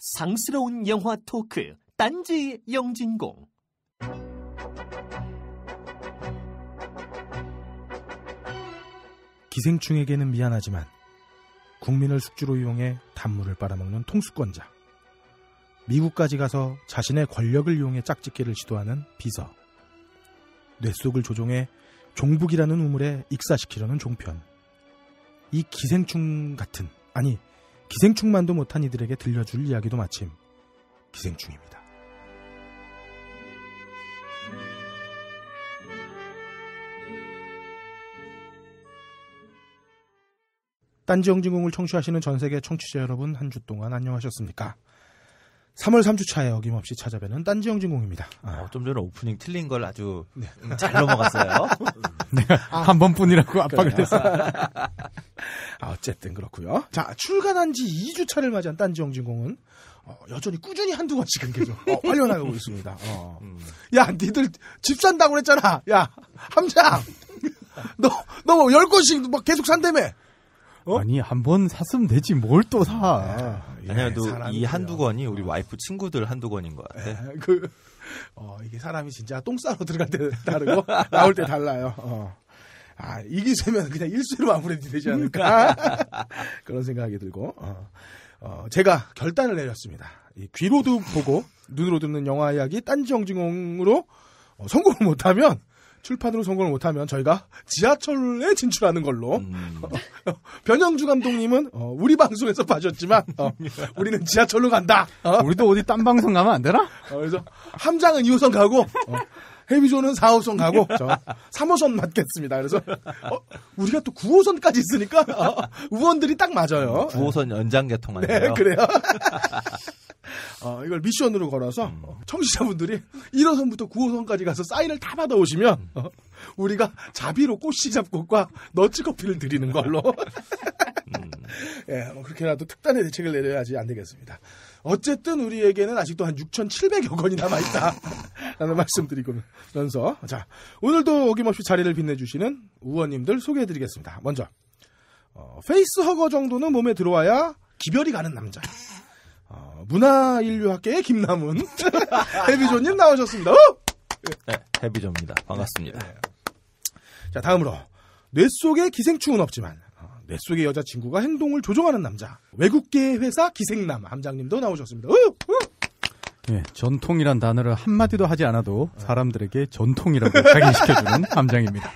상스러운 영화 토크 딴지 영진공. 기생충에게는 미안하지만 국민을 숙주로 이용해 단물을 빨아먹는 통수권자, 미국까지 가서 자신의 권력을 이용해 짝짓기를 시도하는 비서, 뇌 속을 조종해 종북이라는 우물에 익사시키려는 종편. 이 기생충 같은, 아니 기생충만도 못한 이들에게 들려줄 이야기도 마침 기생충입니다. 딴지 영진공을 청취하시는 전세계 청취자 여러분, 한 주 동안 안녕하셨습니까? 3월 3주차에 어김없이 찾아뵈는 딴지 영진공입니다. 좀 전에 오프닝 틀린 걸 아주 잘 넘어갔어요. 내가 한 번뿐이라고 압박을 했어. 어쨌든 그렇고요. 자, 출간한 지 2주차를 맞이한 딴지 영진공은 여전히 꾸준히 한두 번씩은 계속 활려나가고 있습니다. 야, 니들 집 산다고 그랬잖아. 야, 함장! 너 10권씩 막 계속 산다며. 아니, 한 번 샀으면 되지, 뭘 또 사. 아니야도 이 한두 권이 우리 와이프 친구들 한두 권인 것 같아. 이게 사람이 진짜 똥 싸러 들어갈 때 다르고, 나올 때 달라요. 이 기세면 그냥 일수로 마무리 되지 않을까. 그런 생각이 들고, 제가 결단을 내렸습니다. 이 귀로도 보고, 눈으로 듣는 영화 이야기 딴지 영진공으로 성공을 못하면, 출판으로 성공을 못하면 저희가 지하철에 진출하는 걸로. 변영주 감독님은 우리 방송에서 봐줬지만 우리는 지하철로 간다. 우리도 어디 딴 방송 가면 안 되나? 그래서 함장은 2호선 가고 해비조는 4호선 가고 저 3호선 맞겠습니다. 그래서 우리가 또 9호선까지 있으니까 우원들이 딱 맞아요. 9호선 연장 개통하네요. 네, 그래요. 이걸 미션으로 걸어서 청취자분들이 1호선부터 9호선까지 가서 사인을 다 받아오시면 우리가 자비로 꽃씨 잡곡과 너츠커피를 드리는 걸로. 예, 그렇게라도 특단의 대책을 내려야지 안 되겠습니다. 어쨌든 우리에게는 아직도 한 6,700여 권이 남아있다 라는 말씀드리면서, 자, 오늘도 어김없이 자리를 빛내주시는 우원님들 소개해드리겠습니다. 먼저 페이스허거 정도는 몸에 들어와야 기별이 가는 남자, 문화인류학계의 김남훈 해비조님 나오셨습니다. 네, 해비조입니다. 반갑습니다. 네. 자, 다음으로 뇌 속에 기생충은 없지만 뇌 속의 여자친구가 행동을 조종하는 남자, 외국계 회사 기생남 함장님도 나오셨습니다. 네, 전통이란 단어를 한마디도 하지 않아도 사람들에게 전통이라고 각인시켜주는 함장입니다.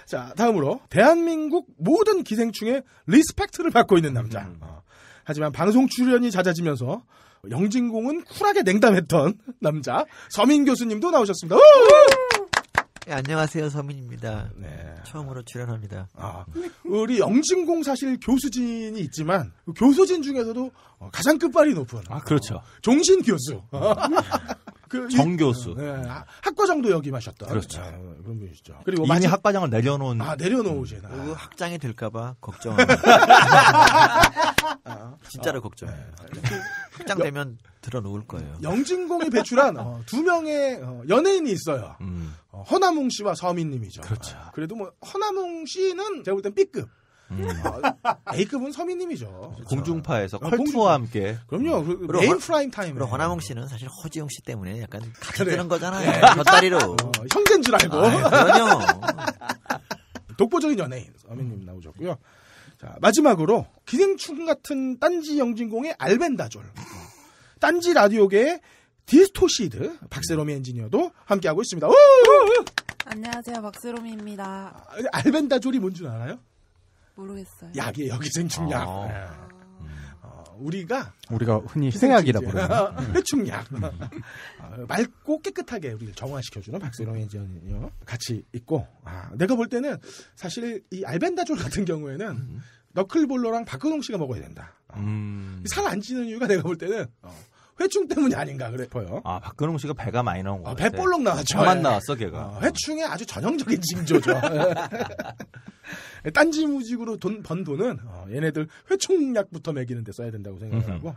자, 다음으로 대한민국 모든 기생충의 리스펙트를 받고 있는 남자. 하지만 방송 출연이 잦아지면서 영진공은 쿨하게 냉담했던 남자 서민 교수님도 나오셨습니다. 네, 안녕하세요, 서민입니다. 네. 처음으로 출연합니다. 우리 영진공 사실 교수진이 있지만 교수진 중에서도 가장 끝발이 높은. 그렇죠. 종신 교수. 정 교수. 네, 학과장도 역임하셨던. 그렇죠. 그런 분이시죠. 그리고 이미 학과장을 내려놓으시나. 학장이 될까봐 걱정. 진짜로 걱정. 학장 되면 들어놓을 거예요. 영진공이 배출한 두 명의 연예인이 있어요. 허남웅 씨와 서민님이죠. 그렇죠. 그래도 뭐 허남웅 씨는 제가 볼 땐 B급. A급은 서민님이죠. 공중파에서 컬투와 함께. 그럼요. 메인 프라임 타임. 그리고 허남웅 씨는 사실 허지웅 씨 때문에 약간 같이 그래. 뜨는 거잖아요. 곁다리로. 형제인 줄 알고. 그럼요. 독보적인 연예인 서민님 나오셨고요. 자, 마지막으로 기생충 같은 딴지 영진공의 알벤다졸, 딴지 라디오계의 디스토시드 박세롬이 엔지니어도 함께하고 있습니다. 안녕하세요, 박세롬입니다. 알벤다졸이 뭔 줄 알아요? 모르겠어요. 약이에요, 기생충 약. 우리가 흔히 생약이라 부르는 회충약. 맑고 깨끗하게 우리를 정화시켜주는 박세롬 엔지니어 같이 있고, 내가 볼 때는 사실 이 알벤다졸 같은 경우에는 너클볼러랑 박근홍 씨가 먹어야 된다. 살 안 찌는 이유가 내가 볼 때는 회충 때문이 아닌가 그래요. 박근홍 씨가 배가 많이 나온 거 같아. 배 볼록 나왔죠. 저만 나왔어, 걔가. 회충의 아주 전형적인 징조죠. 딴지 무직으로 번 돈은 얘네들 회충약부터 먹이는 데 써야 된다고 생각하고.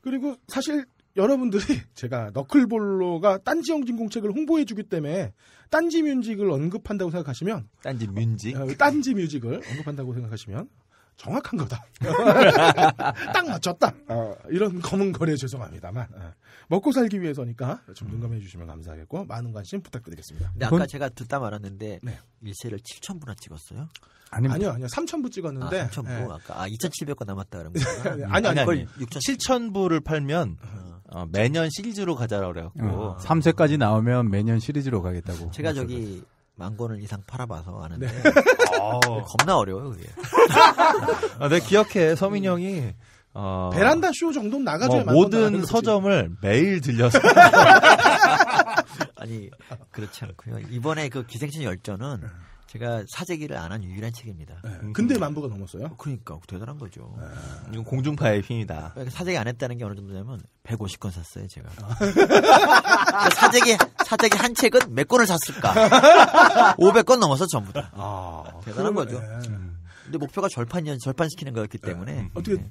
그리고 사실 여러분들이 제가 너클볼로가 딴지 영진공책을 홍보해주기 때문에 딴지 뮤직을 언급한다고 생각하시면 딴지 뮤직? 딴지 뮤직을 언급한다고 생각하시면 정확한 거다. 딱 맞췄다. 이런 검은 거래 죄송합니다만 먹고 살기 위해서니까 좀 눈감해 주시면 감사하겠고 많은 관심 부탁드리겠습니다. 근데 아까 제가 듣다 말았는데 네. 일세를 7,000부나 찍었어요? 아니요 3,000부 찍었는데 3,000부 예. 아까 2,700건 남았다 그런 거구나. 아니. 그걸 6,000. 7,000부를 팔면 매년 시리즈로 가자라고 그래갖고 3세까지 나오면 매년 시리즈로 가겠다고. 제가 저기 10,000권을 이상 팔아봐서 아는데 네. 겁나 어려워요 그게. 내가 기억해 서민이 형이 베란다 쇼 정도는 나가줘야 모든 서점을 매일 들려서 아니 그렇지 않고요. 이번에 그 기생충 열전은 제가 사재기를 안 한 유일한 책입니다. 근데 10,000부가 넘었어요. 그러니까 대단한 거죠. 이건 공중파의 힘이다. 사재기 안 했다는 게 어느 정도냐면 150권 샀어요 제가. 그러니까 사재기 한 책은 몇 권을 샀을까? 500권 넘어서 전부 다. 대단한 거죠. 근데 목표가 절판시키는 거였기 때문에. 어떻게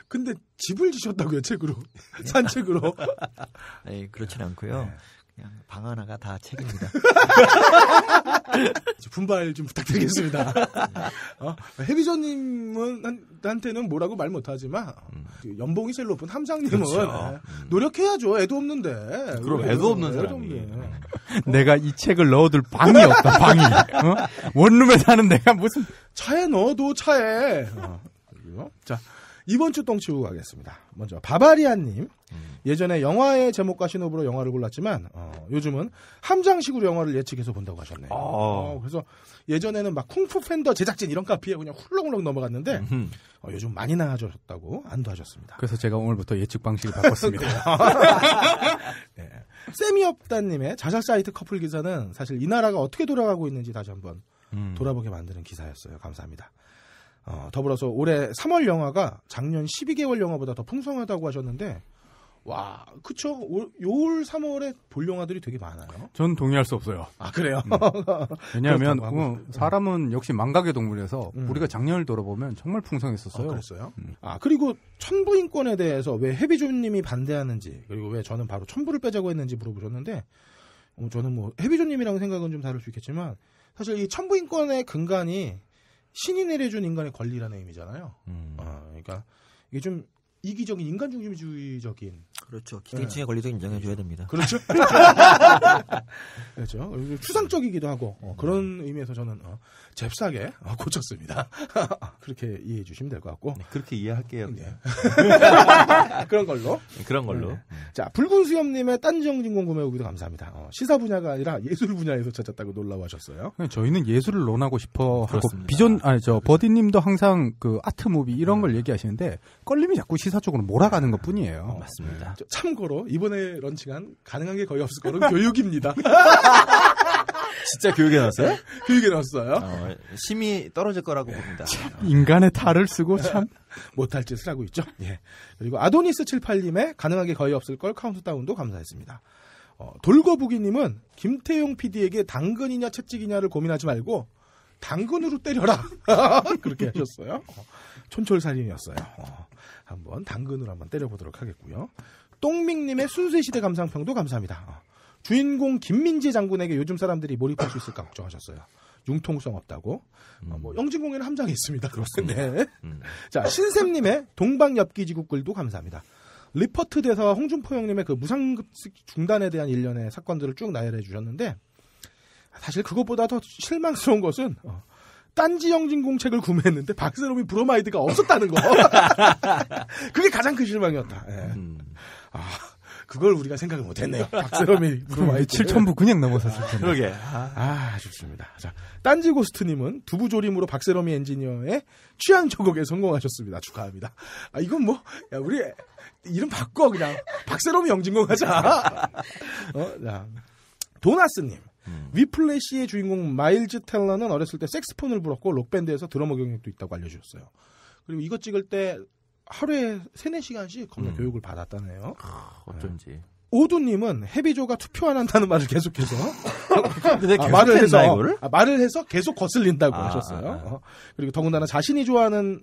근데 집을 지셨다고요 책으로 산책으로? 아니 그렇진 않고요. 그냥 방 하나가 다 책입니다. 분발 좀 부탁드리겠습니다. 해비전님한테는 뭐라고 말 못하지만 연봉이 제일 높은 함장님은 그렇죠. 노력해야죠. 애도 없는데. 그럼 애도 없는 사람이. 내가 이 책을 넣어둘 방이 없다. 방이. 원룸에 사는 내가 무슨 차에 넣어도 차에. 자 이번 주 똥치우고 가겠습니다. 먼저 바바리안님. 예전에 영화의 제목과 신호부로 영화를 골랐지만 요즘은 함장식으로 영화를 예측해서 본다고 하셨네요. 그래서 예전에는 막 쿵푸 팬더 제작진 이런 카피에 그냥 훌렁훌렁 넘어갔는데 요즘 많이 나아졌다고 안도하셨습니다. 그래서 제가 오늘부터 예측 방식을 바꿨습니다. 네. 세미업다님의 자살 사이트 커플 기사는 사실 이 나라가 어떻게 돌아가고 있는지 다시 한번 돌아보게 만드는 기사였어요. 감사합니다. 더불어서 올해 3월 영화가 작년 12개월 영화보다 더 풍성하다고 하셨는데 와, 그쵸? 올 3월에 볼 영화들이 되게 많아요. 전 동의할 수 없어요. 아, 그래요? 왜냐하면 사람은 역시 망각의 동물이라서 우리가 작년을 돌아보면 정말 풍성했었어요. 그랬어요? 그리고 천부인권에 대해서 왜 해비조님이 반대하는지 그리고 왜 저는 바로 천부를 빼자고 했는지 물어보셨는데 저는 뭐 해비조님이랑 생각은 좀 다를 수 있겠지만 사실 이 천부인권의 근간이 신이 내려준 인간의 권리라는 의미잖아요. 그러니까 이게 좀 이기적인 인간중심주의적인 그렇죠. 기생충의 권리도 인정해줘야 됩니다. 그렇죠. 그렇죠. 추상적이기도 하고 그런 의미에서 저는 잽싸게 고쳤습니다. 그렇게 이해해 주시면 될 것 같고. 네, 그렇게 이해할게요. 네. 그런 걸로. 그런 걸로. 네. 자, 붉은 수염님의 딴지영진공 구매 후기도 감사합니다. 시사 분야가 아니라 예술 분야에서 찾았다고 놀라워하셨어요. 저희는 예술을 논하고 싶어 하고 그렇습니다. 버디님도 항상 그 아트 무비 이런 걸 얘기하시는데 껄림이 자꾸 시사 쪽으로 몰아가는 것 뿐이에요. 맞습니다. 참고로 이번에 런칭한 가능한 게 거의 없을 거는 교육입니다. 진짜 교육에 나왔어요? 교육에 나왔어요. 심히 떨어질 거라고 봅니다. 인간의 탈을 쓰고 참 못할 짓을 하고 있죠. 예. 그리고 아도니스 78님의 가능하게 거의 없을 걸 카운트다운도 감사했습니다. 돌거부기님은 김태용 PD에게 당근이냐 채찍이냐를 고민하지 말고 당근으로 때려라. 그렇게 하셨어요. 촌철살인이었어요. 한번 당근으로 한번 때려보도록 하겠고요. 똥밍님의 순수시대 감상평도 감사합니다. 주인공 김민재 장군에게 요즘 사람들이 몰입할 수 있을까 걱정하셨어요. 융통성 없다고. 뭐 영진공에는 함장이 있습니다. 그렇습니다. 네. 자, 신샘님의 동방엽기지국 글도 감사합니다. 리퍼트 대사와 홍준포 형님의 그 무상급식 중단에 대한 일련의 사건들을 쭉 나열해 주셨는데 사실 그것보다 더 실망스러운 것은 딴지 영진공 책을 구매했는데 박세롬이 브로마이드가 없었다는 거. 그게 가장 큰 실망이었다. 예. 그걸 우리가 생각을 못했네요. 박세롬이 브로마이드 7,000부 그냥 넘어섰을 텐데. 그러게. 좋습니다. 자, 딴지 고스트님은 두부조림으로 박세롬이 엔지니어의 취향 저곡에 성공하셨습니다. 축하합니다. 이건 뭐, 우리 이름 바꿔 그냥 박세롬이 영진공 하자. 자, 도나스님. 위플래시의 주인공 마일즈 텔러는 어렸을 때 색스폰을 불었고 록밴드에서 드러머 경력도 있다고 알려주셨어요. 그리고 이거 찍을 때 하루에 3-4시간씩 겁나 교육을 받았다네요. 어쩐지. 오두님은 해비조가 투표 안 한다는 말을 계속해서 근데 말을 해서 계속 거슬린다고 하셨어요. 그리고 더군다나 자신이 좋아하는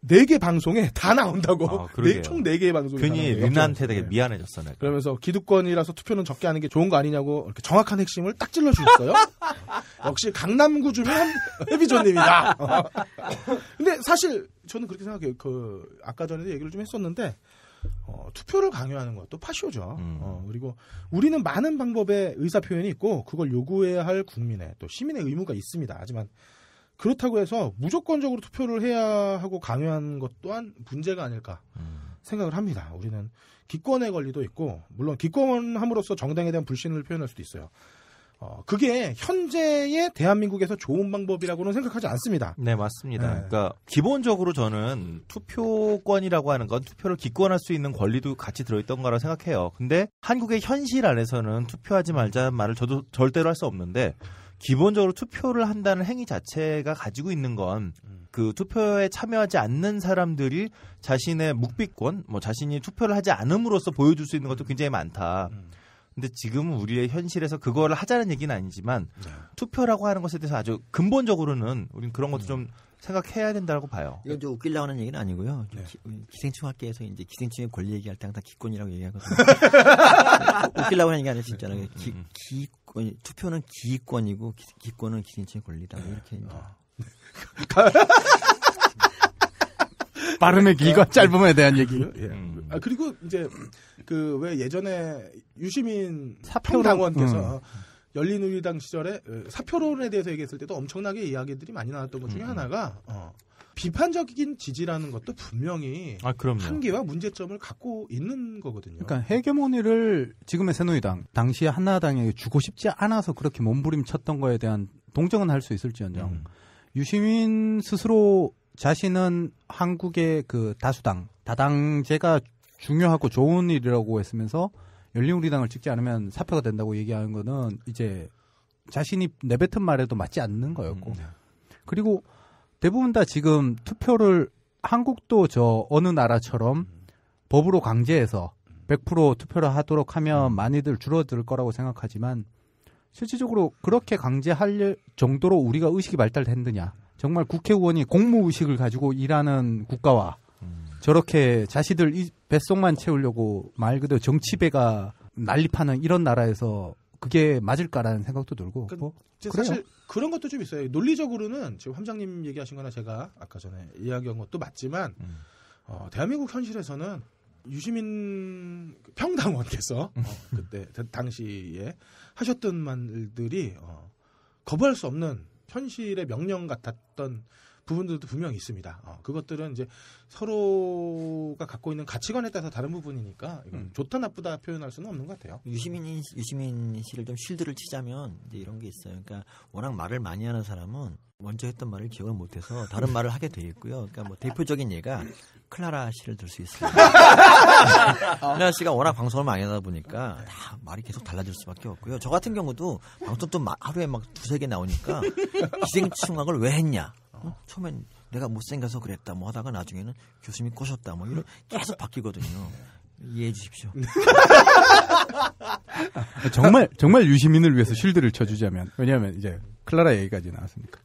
4개 방송에 다 나온다고. 아, 그러게요. 총 4개의 방송에. 괜히 린한테 되게 미안해졌어. 내가. 그러면서 기득권이라서 투표는 적게 하는 게 좋은 거 아니냐고 이렇게 정확한 핵심을 딱 찔러주셨어요. 역시 강남구 주민 해비조님이다. 근데 사실 저는 그렇게 생각해요. 아까 전에도 얘기를 좀 했었는데 투표를 강요하는 것도 파쇼죠. 그리고 우리는 많은 방법의 의사표현이 있고 그걸 요구해야 할 국민의 또 시민의 의무가 있습니다. 하지만 그렇다고 해서 무조건적으로 투표를 해야 하고 강요하는 것 또한 문제가 아닐까 생각을 합니다. 우리는 기권의 권리도 있고 물론 기권함으로써 정당에 대한 불신을 표현할 수도 있어요. 그게 현재의 대한민국에서 좋은 방법이라고는 생각하지 않습니다. 네, 맞습니다. 네. 그러니까 기본적으로 저는 투표권이라고 하는 건 투표를 기권할 수 있는 권리도 같이 들어있던 거라고 생각해요. 근데 한국의 현실 안에서는 투표하지 말자는 말을 저도 절대로 할 수 없는데 기본적으로 투표를 한다는 행위 자체가 가지고 있는 건 그 투표에 참여하지 않는 사람들이 자신의 묵비권, 자신이 투표를 하지 않음으로써 보여줄 수 있는 것도 굉장히 많다. 근데 지금은 우리의 현실에서 그거를 하자는 얘기는 아니지만 투표라고 하는 것에 대해서 아주 근본적으로는 우린 그런 것도 좀 생각해야 된다고 봐요. 이건 좀 웃기려고 하는 얘기는 아니고요. 기생충 학계에서 이제 기생충의 권리 얘기할 때 항상 기권이라고 얘기하거든요. 웃기려고 하는 얘기 아니에요, 진짜로. 투표는 기권이고 기권은 기생충의 권리다. 이렇게 이제. 발음의 길과 짧음에 대한 얘기. 그리고 이제 왜 예전에 유시민 사표론. 평당원께서 열린우리당 시절에 사표론에 대해서 얘기했을 때도 엄청나게 이야기들이 많이 나왔던 것 중에 하나가 비판적인 지지라는 것도 분명히 한계와 문제점을 갖고 있는 거거든요. 그러니까 헤게모니를 지금의 새누리당, 당시에 한나라당에게 주고 싶지 않아서 그렇게 몸부림쳤던 거에 대한 동정은 할 수 있을지언정 유시민 스스로 자신은 한국의 그 다당제가 중요하고 좋은 일이라고 했으면서 열린우리당을 찍지 않으면 사표가 된다고 얘기하는 거는 이제 자신이 내뱉은 말에도 맞지 않는 거였고 그리고 대부분 다 지금 투표를 한국도 저 어느 나라처럼 법으로 강제해서 100% 투표를 하도록 하면 많이들 줄어들 거라고 생각하지만 실질적으로 그렇게 강제할 정도로 우리가 의식이 발달했느냐. 정말 국회의원이 공무의식을 가지고 일하는 국가와 저렇게 자시들 뱃속만 채우려고 말 그대로 정치배가 난립하는 이런 나라에서 그게 맞을까라는 생각도 들고. 사실 그런 것도 좀 있어요. 논리적으로는 지금 함장님 얘기하신 거나 제가 아까 전에 이야기한 것도 맞지만 대한민국 현실에서는 유시민 평당원께서 그때 당시에 하셨던 말들이 거부할 수 없는 현실의 명령 같았던 부분들도 분명히 있습니다. 그것들은 이제 서로가 갖고 있는 가치관에 따라서 다른 부분이니까 이건 좋다 나쁘다 표현할 수는 없는 것 같아요. 유시민 씨를 좀 실드를 치자면 이제 이런 게 있어요. 그러니까 워낙 말을 많이 하는 사람은 먼저 했던 말을 기억을 못해서 다른 말을 하게 돼 있고요. 그러니까 뭐 대표적인 예가 클라라 씨를 들 수 있어요. 클라라 씨가 워낙 방송을 많이 하다 보니까 다 말이 계속 달라질 수밖에 없고요. 저 같은 경우도 방송 또 하루에 막 2-3개 나오니까 기생충학을 왜 했냐? 처음엔 내가 못생겨서 그랬다 뭐 하다가 나중에는 교수님이 꼬셨다 뭐 이런 계속 바뀌거든요. 이해해 주십시오. 정말 유시민을 위해서 쉴드를 쳐주자면 왜냐하면 이제 클라라 얘기까지 나왔으니까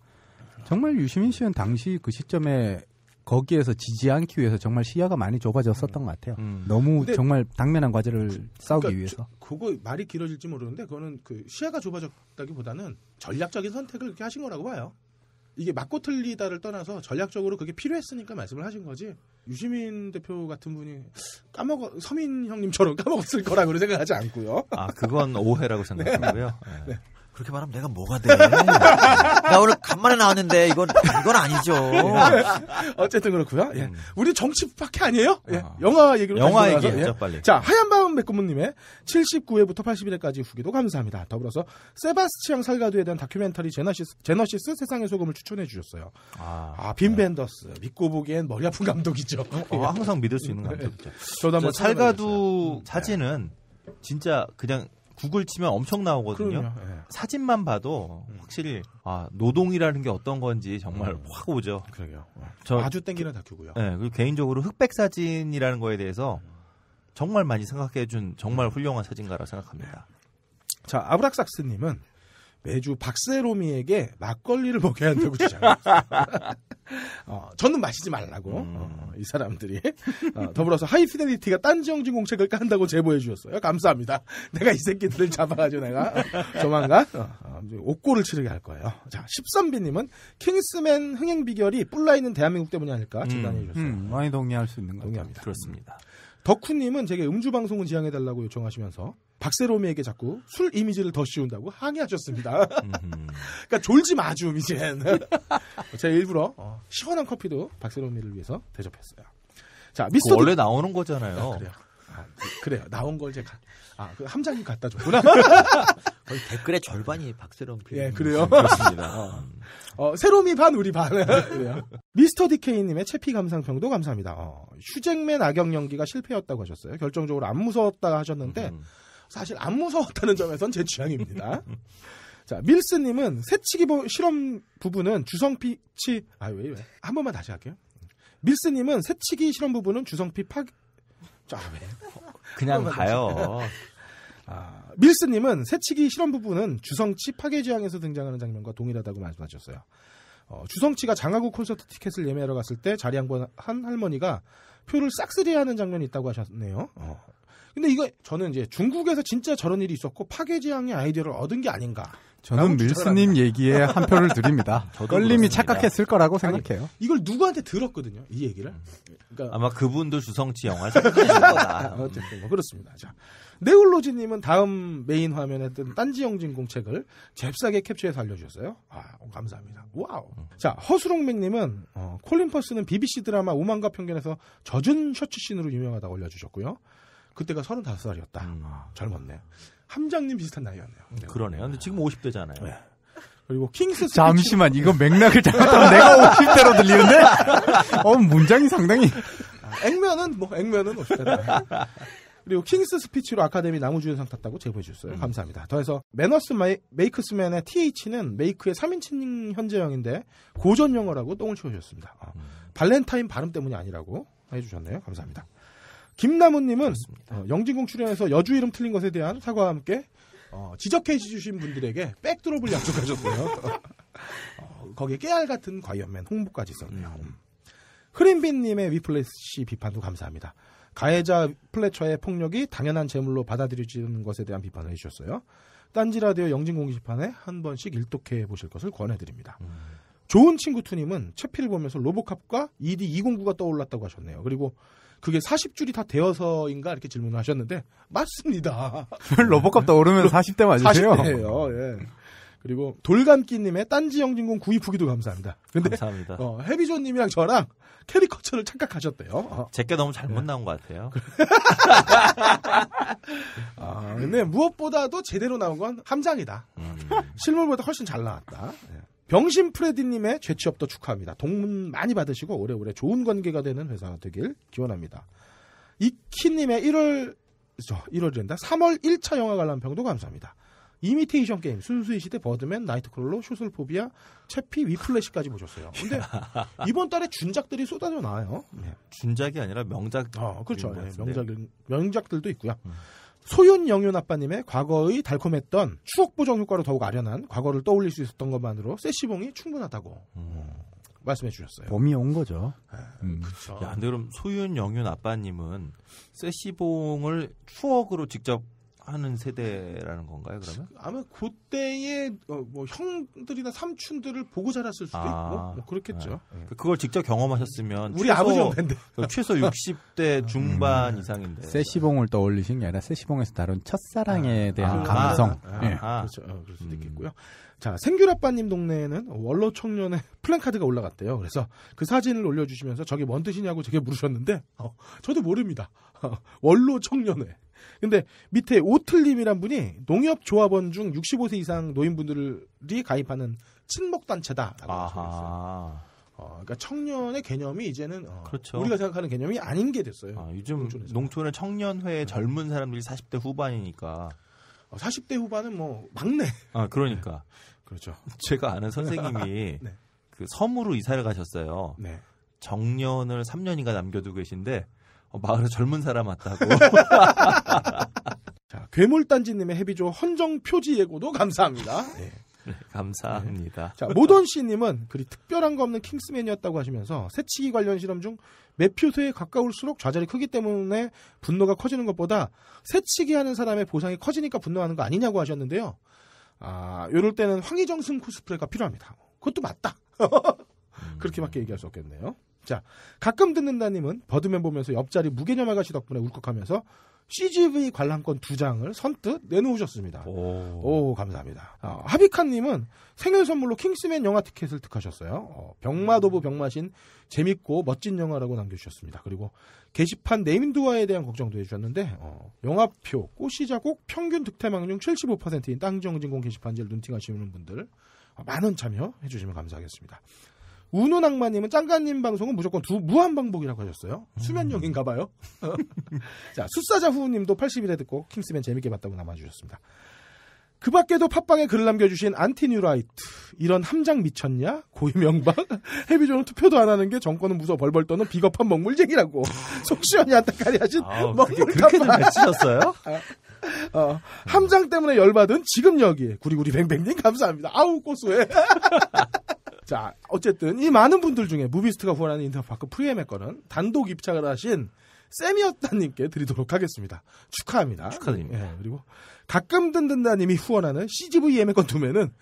정말 유시민 씨는 당시 그 시점에 거기에서 지지 않기 위해서 정말 시야가 많이 좁아졌었던 것 같아요. 너무 정말 당면한 과제를 싸우기 위해서. 그거 말이 길어질지 모르는데 그거는 그 시야가 좁아졌다기보다는 전략적인 선택을 그렇게 하신 거라고 봐요. 이게 맞고 틀리다를 떠나서 전략적으로 그게 필요했으니까 말씀을 하신 거지. 유시민 대표 같은 분이 서민 형님처럼 까먹었을 거라고 생각하지 않고요. 그건 오해라고 생각하고요. 네. 그렇게 말하면 내가 뭐가 돼? 나 오늘 간만에 나왔는데 이건 아니죠. 어쨌든 그렇고요. 예. 우리 정치밖에 아니에요. 예. 영화 얘기로 영화 얘기했죠, 빨리. 자, 하얀밤 백구문님의 79회부터 81회까지 후기도 감사합니다. 더불어서 세바스티앙 살가두에 대한 다큐멘터리 제너시스 세상의 소금을 추천해 주셨어요. 빈 벤더스 믿고 보기엔 머리 아픈 감독이죠. 항상 믿을 수 있는 감독이죠. 저도 한번 살가두 사진은 진짜 그냥 구글 치면 엄청 나오거든요. 네. 사진만 봐도 확실히 노동이라는 게 어떤 건지 정말 확 오죠. 그러게요. 저 아주 땡기는 다큐고요. 네, 그리고 개인적으로 흑백 사진이라는 거에 대해서 정말 많이 생각해준 정말 훌륭한 사진가라고 생각합니다. 자, 아브락삭스님은 매주 박세롬이에게 막걸리를 먹여야 한다고 주장했어요. 저는 마시지 말라고 이 사람들이 더불어서 하이피델리티가 딴지영진 공책을 깐다고 제보해 주셨어요. 감사합니다. 내가 이 새끼들을 잡아가지고 내가 조만간 옥고를 치르게 할 거예요. 자, 13비님은 킹스맨 흥행 비결이 뿔나 있는 대한민국 때문이 아닐까 진단해 주셨어요. 많이 동의할 수 있는 것 같아요. 동의합니다. 그렇습니다. 덕후님은 제게 음주 방송은 지향해달라고 요청하시면서 박세롬이에게 자꾸 술 이미지를 더 씌운다고 항의하셨습니다. 그러니까 졸지 마 좀 이젠. 제가 일부러 시원한 커피도 박세롬이를 위해서 대접했어요. 자, 미스터 원래 나오는 거잖아요. 그래요. 그래요. 나온 걸 제가 그 함장님 갖다 줬구나. 거의 댓글의 절반이 박세롬 예, 그래요. 그렇습니다. 세롬이 반 우리 반. 그래요. 미스터 디케이님의 채피 감상평도 감사합니다. 휴잭맨 악역 연기가 실패였다고 하셨어요. 결정적으로 안 무서웠다 하셨는데 사실 안 무서웠다는 점에선 제 취향입니다. 자, 밀스님은 새치기 실험 부분은 주성피치 왜 한 번만 다시 할게요. 밀스님은 새치기 실험 부분은 주성피 왜? 그냥 가요. 밀스님은 새치기 실험 부분은 주성치 파괴지향에서 등장하는 장면과 동일하다고 말씀하셨어요. 주성치가 장하구 콘서트 티켓을 예매하러 갔을 때 자리 한 할머니가 표를 싹쓸이하는 장면이 있다고 하셨네요. 근데 이거 저는 이제 중국에서 진짜 저런 일이 있었고 파괴지향의 아이디어를 얻은 게 아닌가. 저는 밀스님 얘기에 한 표를 드립니다. 껄림이 착각했을 거라고 생각해요. 이걸 누구한테 들었거든요, 이 얘기를. 그러니까 아마 그분도 주성치 영화를 생각하실 거다. 어쨌든 뭐 그렇습니다. 자, 네올로지님은 다음 메인 화면에 뜬 딴지영진 공책을 잽싸게 캡처해서 알려주셨어요. 감사합니다. 와우. 자, 허수롱맥님은 콜린 퍼스는 BBC 드라마 오만과 편견에서 젖은 셔츠씬으로 유명하다고 올려주셨고요. 그때가 35살이었다. 젊었네. 함장님 비슷한 나이였네요. 그러네요. 근데 지금 50대잖아요. 네. 그리고 킹스 스피치. 잠시만, 이거 맥락을 잘못하면 내가 50대로 들리는데? 문장이 상당히. 액면은 50대다. 그리고 킹스 스피치로 아카데미 나무주연상 탔다고 제보해 주셨어요. 감사합니다. 더해서 매너스 메이크스맨의 TH는 메이크의 3인칭 현재형인데 고전 영어라고 똥을 치워주셨습니다. 발렌타인 발음 때문이 아니라고 해주셨네요. 감사합니다. 김나무님은 영진공 출연해서 여주 이름 틀린 것에 대한 사과와 함께 지적해 주신 분들에게 백드롭을 약속하셨어요. 거기에 깨알 같은 과연맨 홍보까지 있었네요. 흐린빈님의 위플래시 비판도 감사합니다. 가해자 플래처의 폭력이 당연한 제물로 받아들여지는 것에 대한 비판을 해주셨어요. 딴지라디오 영진공 게시판에 한 번씩 일독해 보실 것을 권해드립니다. 좋은 친구 투님은 채피를 보면서 로보캅과 ED209가 떠올랐다고 하셨네요. 그리고 그게 40줄이 다 되어서인가 이렇게 질문을 하셨는데 맞습니다. 로보캅 떠오르면 40대 맞으세요? 40대예요. 예. 그리고 돌감기님의 딴지 영진공 구입 후기도 감사합니다. 근데 감사합니다. 해비조님이랑 저랑 캐리커처를 착각하셨대요. 제게 너무 잘못 나온 것 같아요. 근데 무엇보다도 제대로 나온 건 함장이다. 실물보다 훨씬 잘 나왔다. 예. 병신 프레디님의 재취업도 축하합니다. 동문 많이 받으시고 오래오래 좋은 관계가 되는 회사가 되길 기원합니다. 이키님의 1월이란다. 3월 1차 영화 관람평도 감사합니다. 이미테이션 게임, 순수의 시대, 버드맨, 나이트크롤러, 쇼슬포비아, 채피, 위플래시까지 보셨어요. 근데 이번 달에 준작들이 쏟아져 나와요. 네. 준작이 아니라 명작. 그렇죠. 네, 명작들도 있고요. 소윤 영윤 아빠님의 과거의 달콤했던 추억 보정 효과로 더욱 아련한 과거를 떠올릴 수 있었던 것만으로 세시봉이 충분하다고 말씀해 주셨어요. 봄이 온 거죠. 그렇죠. 야, 근데 그럼 소윤 영윤 아빠님은 세시봉을 추억으로 직접 하는 세대라는 건가요, 그러면? 아마 그때의 형들이나 삼촌들을 보고 자랐을 수도 있고 그렇겠죠. 네. 그걸 직접 경험하셨으면 우리 아버지 엄마인데 최소 60대 중반 이상인데. 세시봉을 떠올리신 게 아니라 세시봉에서 다룬 첫사랑에 대한 감성. 그렇죠. 그럴 수도 있겠고요. 자, 생귤아빠님 동네에는 원로 청년의 플랜카드가 올라갔대요. 그래서 그 사진을 올려주시면서 저게 뭔 뜻이냐고 제게 물으셨는데 저도 모릅니다. 원로 청년회. 근데 밑에 오틀님이란 분이 농협조합원 중 65세 이상 노인분들이 가입하는 친목단체다라고 하셨어요. 그러니까 청년의 개념이 이제는 그렇죠. 우리가 생각하는 개념이 아닌 게 됐어요. 요즘 농촌의 청년회 젊은 사람들이 40대 후반이니까 40대 후반은 막내. 그러니까. 그렇죠. 제가 아는 선생님이 네. 그 섬으로 이사를 가셨어요. 네. 정년을 3년인가 남겨두고 계신데 마을에 젊은 사람 왔다고. 자, 괴물단지님의 해비조 헌정 표지 예고도 감사합니다. 네. 감사합니다. 자, 모던 씨님은 그리 특별한 거 없는 킹스맨이었다고 하시면서 새치기 관련 실험 중 매표소에 가까울수록 좌절이 크기 때문에 분노가 커지는 것보다 새치기 하는 사람의 보상이 커지니까 분노하는 거 아니냐고 하셨는데요. 요럴 때는 황희정승 코스프레가 필요합니다. 그것도 맞다. 그렇게밖에 얘기할 수 없겠네요. 자, 가끔 듣는다님은 버드맨 보면서 옆자리 무개념 아가씨 덕분에 울컥하면서 CGV 관람권 2장을 선뜻 내놓으셨습니다. 오 감사합니다. 하비카님은 생일 선물로 킹스맨 영화 티켓을 득하셨어요. 병맛 오브 병맛인 재밌고 멋진 영화라고 남겨주셨습니다. 그리고 게시판 네임드화에 대한 걱정도 해주셨는데 영화표, 꽃시자곡 평균 득템확률 75%인 땅정진공 게시판지를 눈팅하시는 분들 많은 참여 해주시면 감사하겠습니다. 우노낭마님은 짱가님 방송은 무조건 무한방복이라고 하셨어요. 수면용인가봐요. 자, 숫사자후님도 80일에 듣고 킹스맨 재밌게 봤다고 남아주셨습니다. 그 밖에도 팟빵에 글을 남겨주신 안티뉴라이트, 이런 함장 미쳤냐? 고유명박, 해비조는 투표도 안 하는 게 정권은 무서워 벌벌 떠는 비겁한 먹물쟁이라고 속 시원히 안타까리 하신 그렇게는 외치셨어요? 함장 때문에 열받은 지금 여기에 구리구리 뱅뱅님 감사합니다. 아우 고소해. 자, 어쨌든 이 많은 분들 중에 무비스트가 후원하는 인터파크 프리엠의 거는 단독 입장을 하신 쌤이었다님께 드리도록 하겠습니다. 축하합니다. 축하드립니다. 예, 그리고 가끔 듣는다님이 후원하는 CGV 예매권 2매는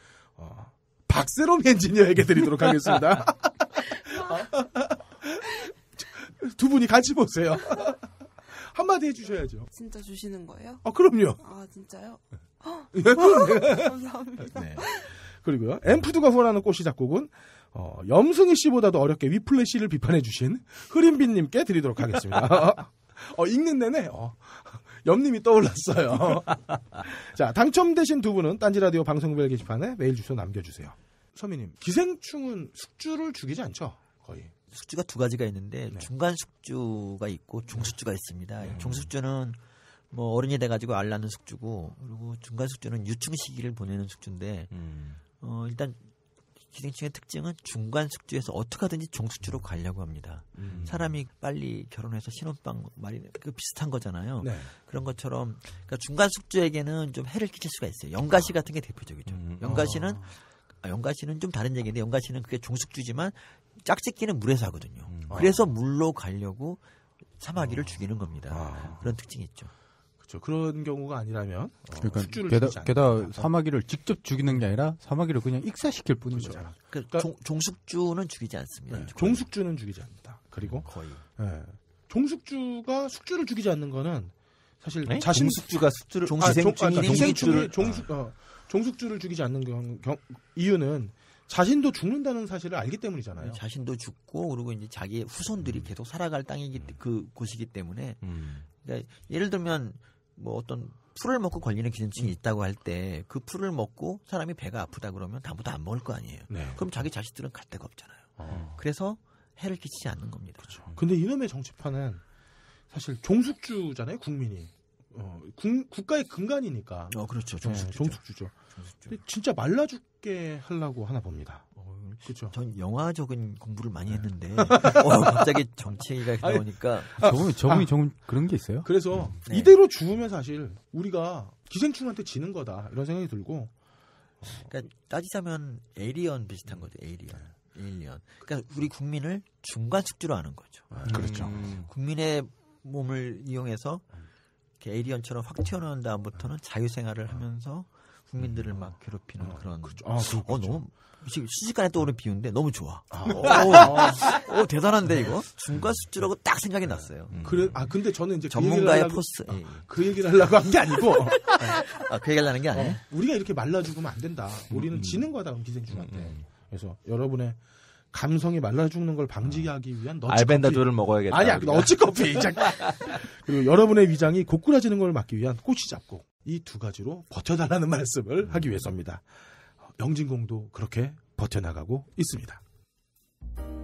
박세롬 엔지니어에게 드리도록 하겠습니다. 두 분이 같이 보세요. 한마디 해주셔야죠. 진짜 주시는 거예요? 그럼요. 아, 진짜요? 예, 그럼 감사합니다. 네. 그리고요, 엠푸드가 후원하는 꽃이 작곡은 염승희 씨보다도 어렵게 위플래시를 비판해주신 흐린빈님께 드리도록 하겠습니다. 읽는 내내 염님이 떠올랐어요. 자, 당첨되신 두 분은 딴지라디오 방송별 게시판에 메일 주소 남겨주세요. 서민님, 기생충은 숙주를 죽이지 않죠? 거의. 숙주가 두 가지가 있는데 네. 중간 숙주가 있고 중숙주가 있습니다. 중숙주는 뭐 어른이 돼가지고 알 낳는 숙주고, 그리고 중간 숙주는 유충 시기를 보내는 숙주인데 일단 기생충의 특징은 중간 숙주에서 어떻게 하든지 종숙주로 가려고 합니다. 사람이 빨리 결혼해서 신혼방 말이 그 비슷한 거잖아요. 네. 그런 것처럼 그러니까 중간 숙주에게는 좀 해를 끼칠 수가 있어요. 영가시 같은 게 대표적이죠. 영가시는 좀 다른 얘기인데, 영가시는 그게 종숙주지만 짝짓기는 물에서 하거든요. 그래서 물로 가려고 사마귀를 죽이는 겁니다. 그런 특징이 있죠. 그렇죠. 그런 경우가 아니라면 그러니까 숙주를 게다가 사마귀를 직접 죽이는 게 아니라 사마귀를 그냥 익사시킬 뿐인 그렇죠. 거잖아. 그러니까 종숙주는 죽이지 않습니다. 네, 종숙주는 죽이지 않는다. 그리고 거의. 네, 종숙주가 숙주를 죽이지 않는 거는 사실 네? 자신 종숙주가 숙주를 기생충이 종숙주를 죽이지 않는 이유는 자신도 죽는다는 사실을 알기 때문이잖아요. 자신도 죽고, 그리고 이제 자기의 후손들이 계속 살아갈 그 곳이기 때문에. 그러니까 예를 들면 뭐 어떤 풀을 먹고 걸리는 기생충이 있다고 할 때 그 풀을 먹고 사람이 배가 아프다 그러면 다음부터 안 먹을 거 아니에요. 네. 그럼 자기 자식들은 갈 데가 없잖아요. 그래서 해를 끼치지 않는 겁니다. 그렇죠. 근데 이놈의 정치판은 사실 종숙주잖아요, 국민이. 국가의 근간이니까. 그렇죠. 종숙주죠. 근데 진짜 말라 죽게 하려고 하나 봅니다. 그렇죠. 전 영화적인 공부를 많이 했는데 갑자기 정치 얘기가 나오니까 저분이 그런 게 있어요? 그래서 네. 이대로 죽으면 사실 우리가 기생충한테 지는 거다 이런 생각이 들고. 그러니까 따지자면 에이리언 비슷한 거죠. 에이리언. 그러니까 우리 국민을 중간 숙주로 하는 거죠. 그렇죠. 국민의 몸을 이용해서 이렇게 에이리언처럼 확 튀어나온 다음부터는 자유생활을 하면서 국민들을 막 괴롭히는 그런. 그렇죠. 너무 순식간에 떠오르는 비유인데 너무 좋아. 대단한데 이거 중간 숙주라고 딱 생각이 났어요. 그래. 근데 저는 이제 전문가의 포스. 그 얘기를 하려고 한 게 아니고. 그 얘기를 하는 게 아니에요. 우리가 이렇게 말라 죽으면 안 된다. 우리는 지는 거다, 그럼 기생충한테. 그래서 여러분의 감성이 말라 죽는 걸 방지하기 위한 알벤다조를 먹어야겠다. 아니야, 너치커피. 그리고 여러분의 위장이 고꾸라지는 걸 막기 위한 꼬치 잡고 이 두 가지로 버텨달라는 말씀을 하기 위해서입니다. 영진공도 그렇게 버텨나가고 있습니다.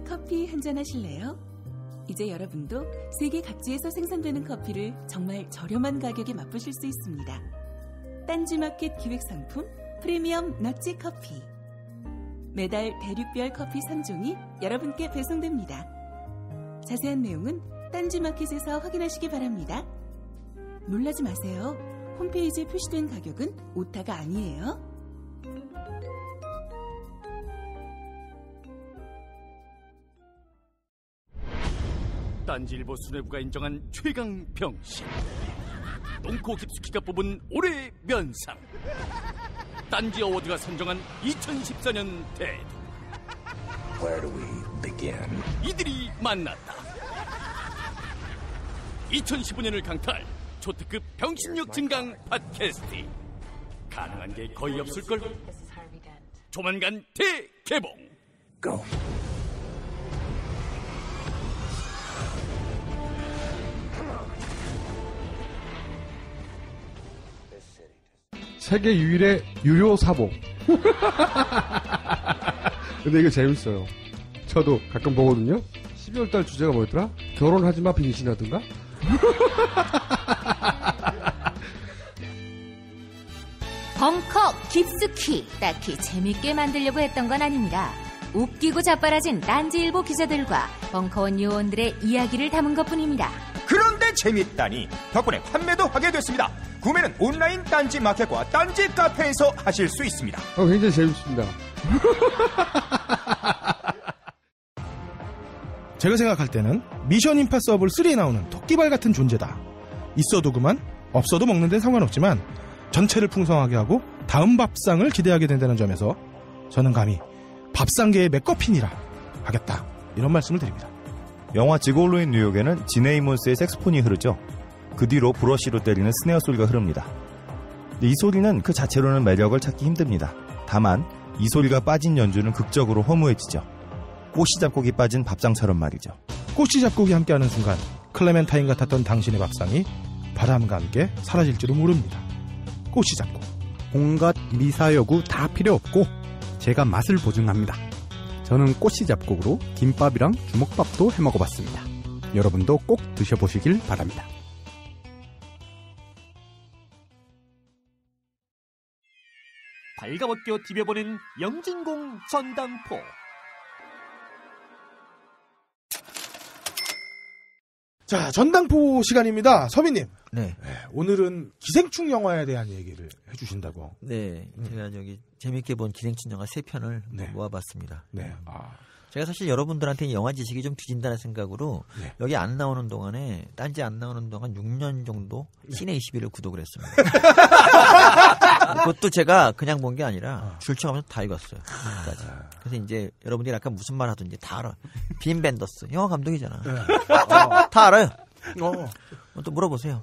커피 한잔 하실래요? 이제 여러분도 세계 각지에서 생산되는 커피를 정말 저렴한 가격에 맛보실 수 있습니다. 딴지마켓 기획상품 프리미엄 넛지 커피. 매달 대륙별 커피 3종이 여러분께 배송됩니다. 자세한 내용은 딴지마켓에서 확인하시기 바랍니다. 놀라지 마세요. 홈페이지에 표시된 가격은 오타가 아니에요. 딴지일보 수뇌부가 인정한 최강 병신 농코 깊숙이가 뽑은 올해의 면상 딴지 어워드가 선정한 2014년 대도 Where do we begin? 이들이 만났다. 2015년을 강타할 초특급 병신력 증강 팟캐스트 가능한 게 거의 없을걸. 조만간 대개봉. Go. 세계 유일의 유료 사복. 근데 이거 재밌어요. 저도 가끔 보거든요. 12월달 주제가 뭐였더라? 결혼하지마 빙신하든가? 벙커 깊숙이 딱히 재밌게 만들려고 했던 건 아닙니다. 웃기고 자빠라진 딴지일보 기자들과 벙커원 요원들의 이야기를 담은 것뿐입니다. 그런데 재밌다니 덕분에 판매도 하게 됐습니다. 구매는 온라인 딴지 마켓과 딴지 카페에서 하실 수 있습니다. 굉장히 재밌습니다. 제가 생각할 때는 미션 임파서블 3에 나오는 토끼발 같은 존재다. 있어도 그만, 없어도 먹는 데는 상관없지만 전체를 풍성하게 하고 다음 밥상을 기대하게 된다는 점에서 저는 감히 밥상계의 맥거핀이라 하겠다. 이런 말씀을 드립니다. 영화 지골로인 뉴욕에는 지네이몬스의 색소폰이 흐르죠. 그 뒤로 브러쉬로 때리는 스네어 소리가 흐릅니다. 이 소리는 그 자체로는 매력을 찾기 힘듭니다. 다만 이 소리가 빠진 연주는 극적으로 허무해지죠. 꽃이 잡곡이 빠진 밥상처럼 말이죠. 꽃이 잡곡이 함께하는 순간 클레멘타인 같았던 당신의 밥상이 바람과 함께 사라질지도 모릅니다. 꽃이 잡곡. 온갖 미사여구 다 필요 없고 제가 맛을 보증합니다. 저는 꽃이 잡곡으로 김밥이랑 주먹밥도 해먹어봤습니다. 여러분도 꼭 드셔보시길 바랍니다. 발가벗겨 디벼보는 영진공 전당포. 자, 전당포 시간입니다. 서민님. 네. 오늘은 기생충 영화에 대한 얘기를 해주신다고. 네. 제가 저기 재밌게 본 기생충 영화 3편을 네. 모아봤습니다. 네. 제가 사실 여러분들한테 영화 지식이 좀 뒤진다는 생각으로 네. 여기 안 나오는 동안에 딴지 안 나오는 동안 6년 정도 시내 21을 구독을 했습니다. 그것도 제가 그냥 본 게 아니라 줄쳐가면서 다 읽었어요. 그래서 이제 여러분들이 아까 무슨 말 하든지 다 알아. 빈 벤더스 영화 감독이잖아. 다 알아요. 또 물어보세요.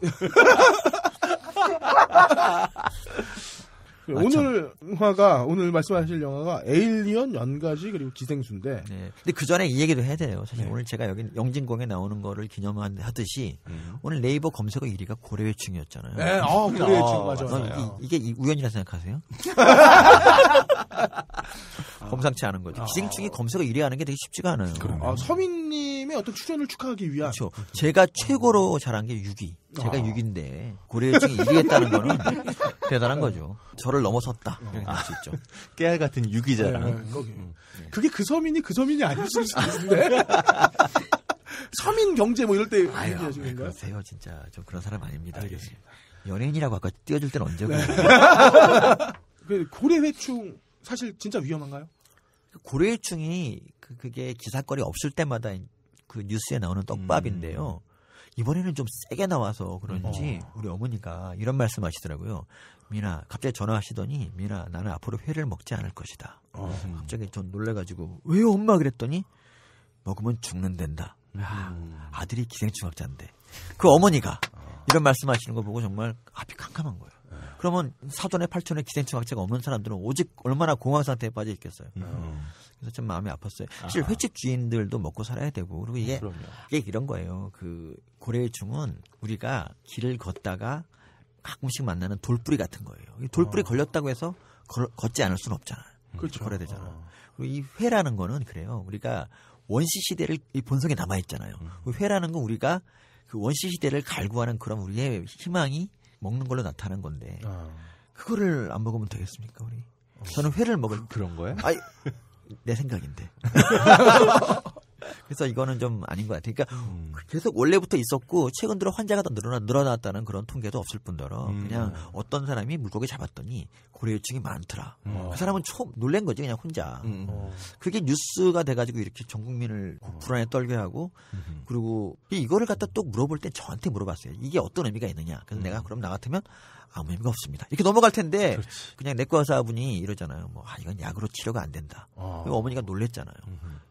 오늘 말씀하실 영화가 에일리언, 연가지 그리고 기생수인데. 네. 근데 그 전에 이 얘기도 해야 돼요. 사실 오늘 제가 여기 영진공에 나오는 거를 기념하듯이 오늘 네이버 검색어 1위가 고래회충이었잖아요. 네, 고래회충 맞아요. 이게 우연이라 생각하세요? 범상치 않은 거죠. 기생충이 검색어 1위 하는 게 되게 쉽지가 않아요. 서민님의 어떤 출연을 축하하기 위한. 그렇죠. 제가 최고로 잘한 게 6위. 제가 6위인데 고래회충이 1위 했다는 거는 대단한 거죠. 저를 넘어섰다. 이렇게 할 수 있죠. 깨알 같은 6위자랑. 그게 그 서민이 아닐 수 있는데. 서민 경제 뭐 이럴 때 얘기하시는 건가요? 그러세요. 진짜 좀 그런 사람 아닙니다. 알겠습니다. 연예인이라고 아까 띄워줄 때는 언제고. 그 고래회충 사실 진짜 위험한가요? 고래회충이 그게 기사거리 없을 때마다 그 뉴스에 나오는 떡밥인데요. 이번에는 좀 세게 나와서 그런지 우리 어머니가 이런 말씀하시더라고요. 미나 갑자기 전화하시더니 미나 나는 앞으로 회를 먹지 않을 것이다. 갑자기 전 놀래가지고 왜요 엄마 그랬더니 먹으면 죽는단다. 아들이 기생충학자인데 그 어머니가 이런 말씀하시는 거 보고 정말 앞이 캄캄한 거예요. 그러면 사돈에 팔촌에 기생충학자가 없는 사람들은 오직 얼마나 공황 상태에 빠져 있겠어요. 그래서 좀 마음이 아팠어요. 사실 횟집 주인들도 먹고 살아야 되고 그리고 이게 이런 거예요. 그 고래회충은 우리가 길을 걷다가 가끔씩 만나는 돌뿌리 같은 거예요. 이 돌뿌리 걸렸다고 해서 걷지 않을 수는 없잖아요. 그렇죠. 걸어야 되잖아. 그리고 이 회라는 거는 그래요. 우리가 원시 시대를 이 본성에 남아 있잖아요. 회라는 건 우리가 그 원시 시대를 갈구하는 그런 우리의 희망이 먹는 걸로 나타나는 건데 그거를 안 먹으면 되겠습니까 우리? 저는 회를 먹을 그런 거예요? 아이, 내 생각인데. 그래서 이거는 좀 아닌 것 같아요. 그러니까 계속 원래부터 있었고 최근 들어 환자가 더 늘어났다는 그런 통계도 없을 뿐더러 그냥 어떤 사람이 물고기 잡았더니 고래유충이 많더라. 그 사람은 놀란 거지 그냥 혼자. 그게 뉴스가 돼가지고 이렇게 전 국민을 불안에 떨게 하고 그리고 이거를 갖다 또 물어볼 때 저한테 물어봤어요. 이게 어떤 의미가 있느냐. 그래서 내가 그럼 나 같으면 아무 의미가 없습니다. 이렇게 넘어갈 텐데 그냥 내과 의사분이 이러잖아요. 뭐 이건 약으로 치료가 안 된다. 어머니가 놀랬잖아요.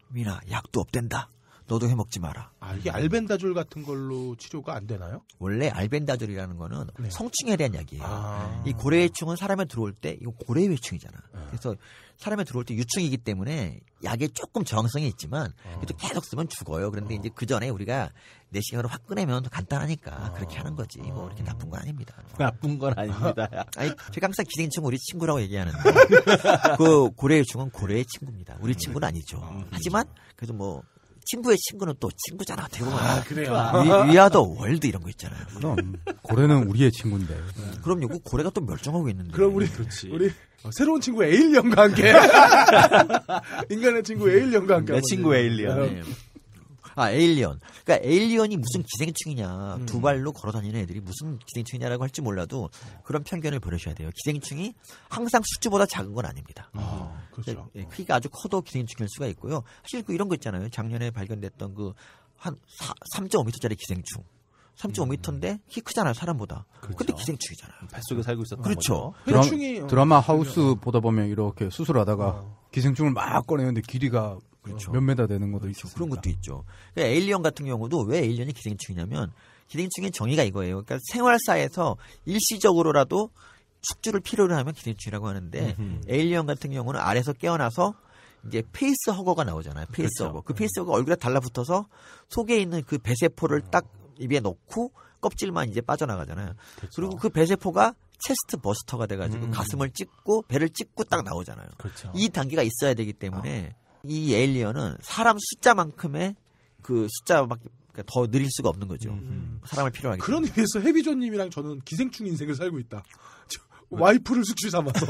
민아 약도 없댄다. 너도 해먹지 마라. 이게 알벤다졸 같은 걸로 치료가 안 되나요? 원래 알벤다졸이라는 거는 성충에 대한 약이에요. 이 고래유충은 사람에 들어올 때 이거 고래유충이잖아. 그래서 사람에 들어올 때 유충이기 때문에 약에 조금 저항성이 있지만 그래도 계속 쓰면 죽어요. 그런데 이제 그 전에 우리가 내시경으로 확 꺼내면 간단하니까 그렇게 하는 거지. 뭐 그렇게 나쁜 건 아닙니다. 나쁜 건 아닙니다. 아니 제가 항상 기생충 우리 친구라고 얘기하는데 그 고래유충은 고래의 친구입니다. 우리 친구는 아니죠. 하지만 그래도 뭐 친구의 친구는 또 친구잖아. 되고 그래요. 위아더 월드 이런 거 있잖아요. 그럼 고래는 우리의 친구인데. 그럼요. 그 고래가 또 멸종하고 있는데. 그럼 우리 새로운 친구 에일리언과 함께 인간의 친구 에일리언과 함께. 내 친구 에일리언. 에일리언. 그러니까 에일리언이 무슨 기생충이냐. 두 발로 걸어다니는 애들이 무슨 기생충이냐라고 할지 몰라도 그런 편견을 버리셔야 돼요. 기생충이 항상 수치보다 작은 건 아닙니다. 그렇죠. 크기가 아주 커도 기생충일 수가 있고요. 사실 이런 거 있잖아요. 작년에 발견됐던 그 한 3.5m짜리 기생충. 3.5m인데 키 크잖아요. 사람보다. 근데 기생충이잖아요. 뱃속에 살고 있었던 그렇죠. 거죠. 드라마 하우스 보다 보면 이렇게 수술하다가 기생충을 막 꺼내는데 길이가 몇 메다 되는 것도 있었어요. 그런 것도 있죠. 그러니까 에일리언 같은 경우도 왜 에일리언이 기생충이냐면 기생충의 정의가 이거예요. 그러니까 생활사에서 일시적으로라도 숙주를 필요로 하면 기생충이라고 하는데 에일리언 같은 경우는 알에서 깨어나서 이제 페이스허거가 나오잖아요. 페이스허거. 그 페이스허거 얼굴에 달라붙어서 속에 있는 그 배세포를 딱 입에 넣고 껍질만 이제 빠져나가잖아요. 그리고 그 배세포가 체스트 버스터가 돼가지고 가슴을 찍고 배를 찍고 딱 나오잖아요. 이 단계가 있어야 되기 때문에 이 에일리언은 사람 숫자만큼의 그 숫자밖에 더 느릴 수가 없는 거죠. 사람을 필요하기 그런 때문에. 의미에서 해비조님이랑 저는 기생충 인생을 살고 있다. 와이프를 숙주 삼아서.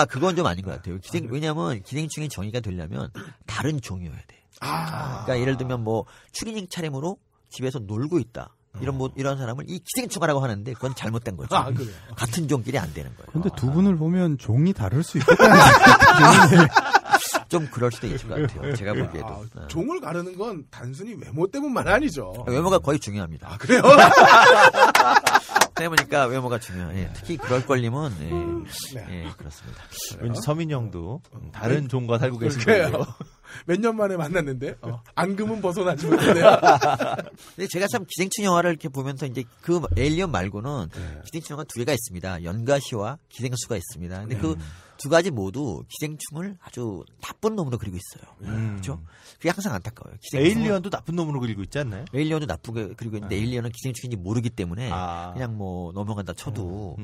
그건 좀 아닌 것 같아요. 왜냐하면 기생충의 정의가 되려면 다른 종이어야 돼. 그러니까 예를 들면 뭐 추리닝 차림으로 집에서 놀고 있다. 이런 사람을 이 기생충이라고 하는데 그건 잘못된 거죠. 그래요. 같은 종끼리 안 되는 거예요. 근데 두 분을 보면 종이 다를 수 있겠다는 생각이 드는데. 좀 그럴 수도 있을 것 같아요. 제가 보기에도. 종을 가르는 건 단순히 외모 때문만 아니죠. 외모가 거의 중요합니다. 그래요? 해보니까 외모가 중요해요. 특히 그럴 걸리면 그렇습니다. 왠지 서민 형도 다른 종과 살고 계신 거예요. 몇 년 만에 만났는데 앙금은 벗어나지 못했네요. 근데 제가 참 기생충 영화를 이렇게 보면서 이제 그 에일리언 말고는 기생충 영화 두 개가 있습니다. 연가시와 기생수가 있습니다. 근데 그 두 가지 모두 기생충을 아주 나쁜 놈으로 그리고 있어요. 그렇죠? 그게 항상 안타까워요. 에일리언도 나쁜 놈으로 그리고 있지 않나요? 에일리언도 나쁘게 그리고 있는데 에일리언은 기생충인지 모르기 때문에 그냥 뭐 넘어간다 쳐도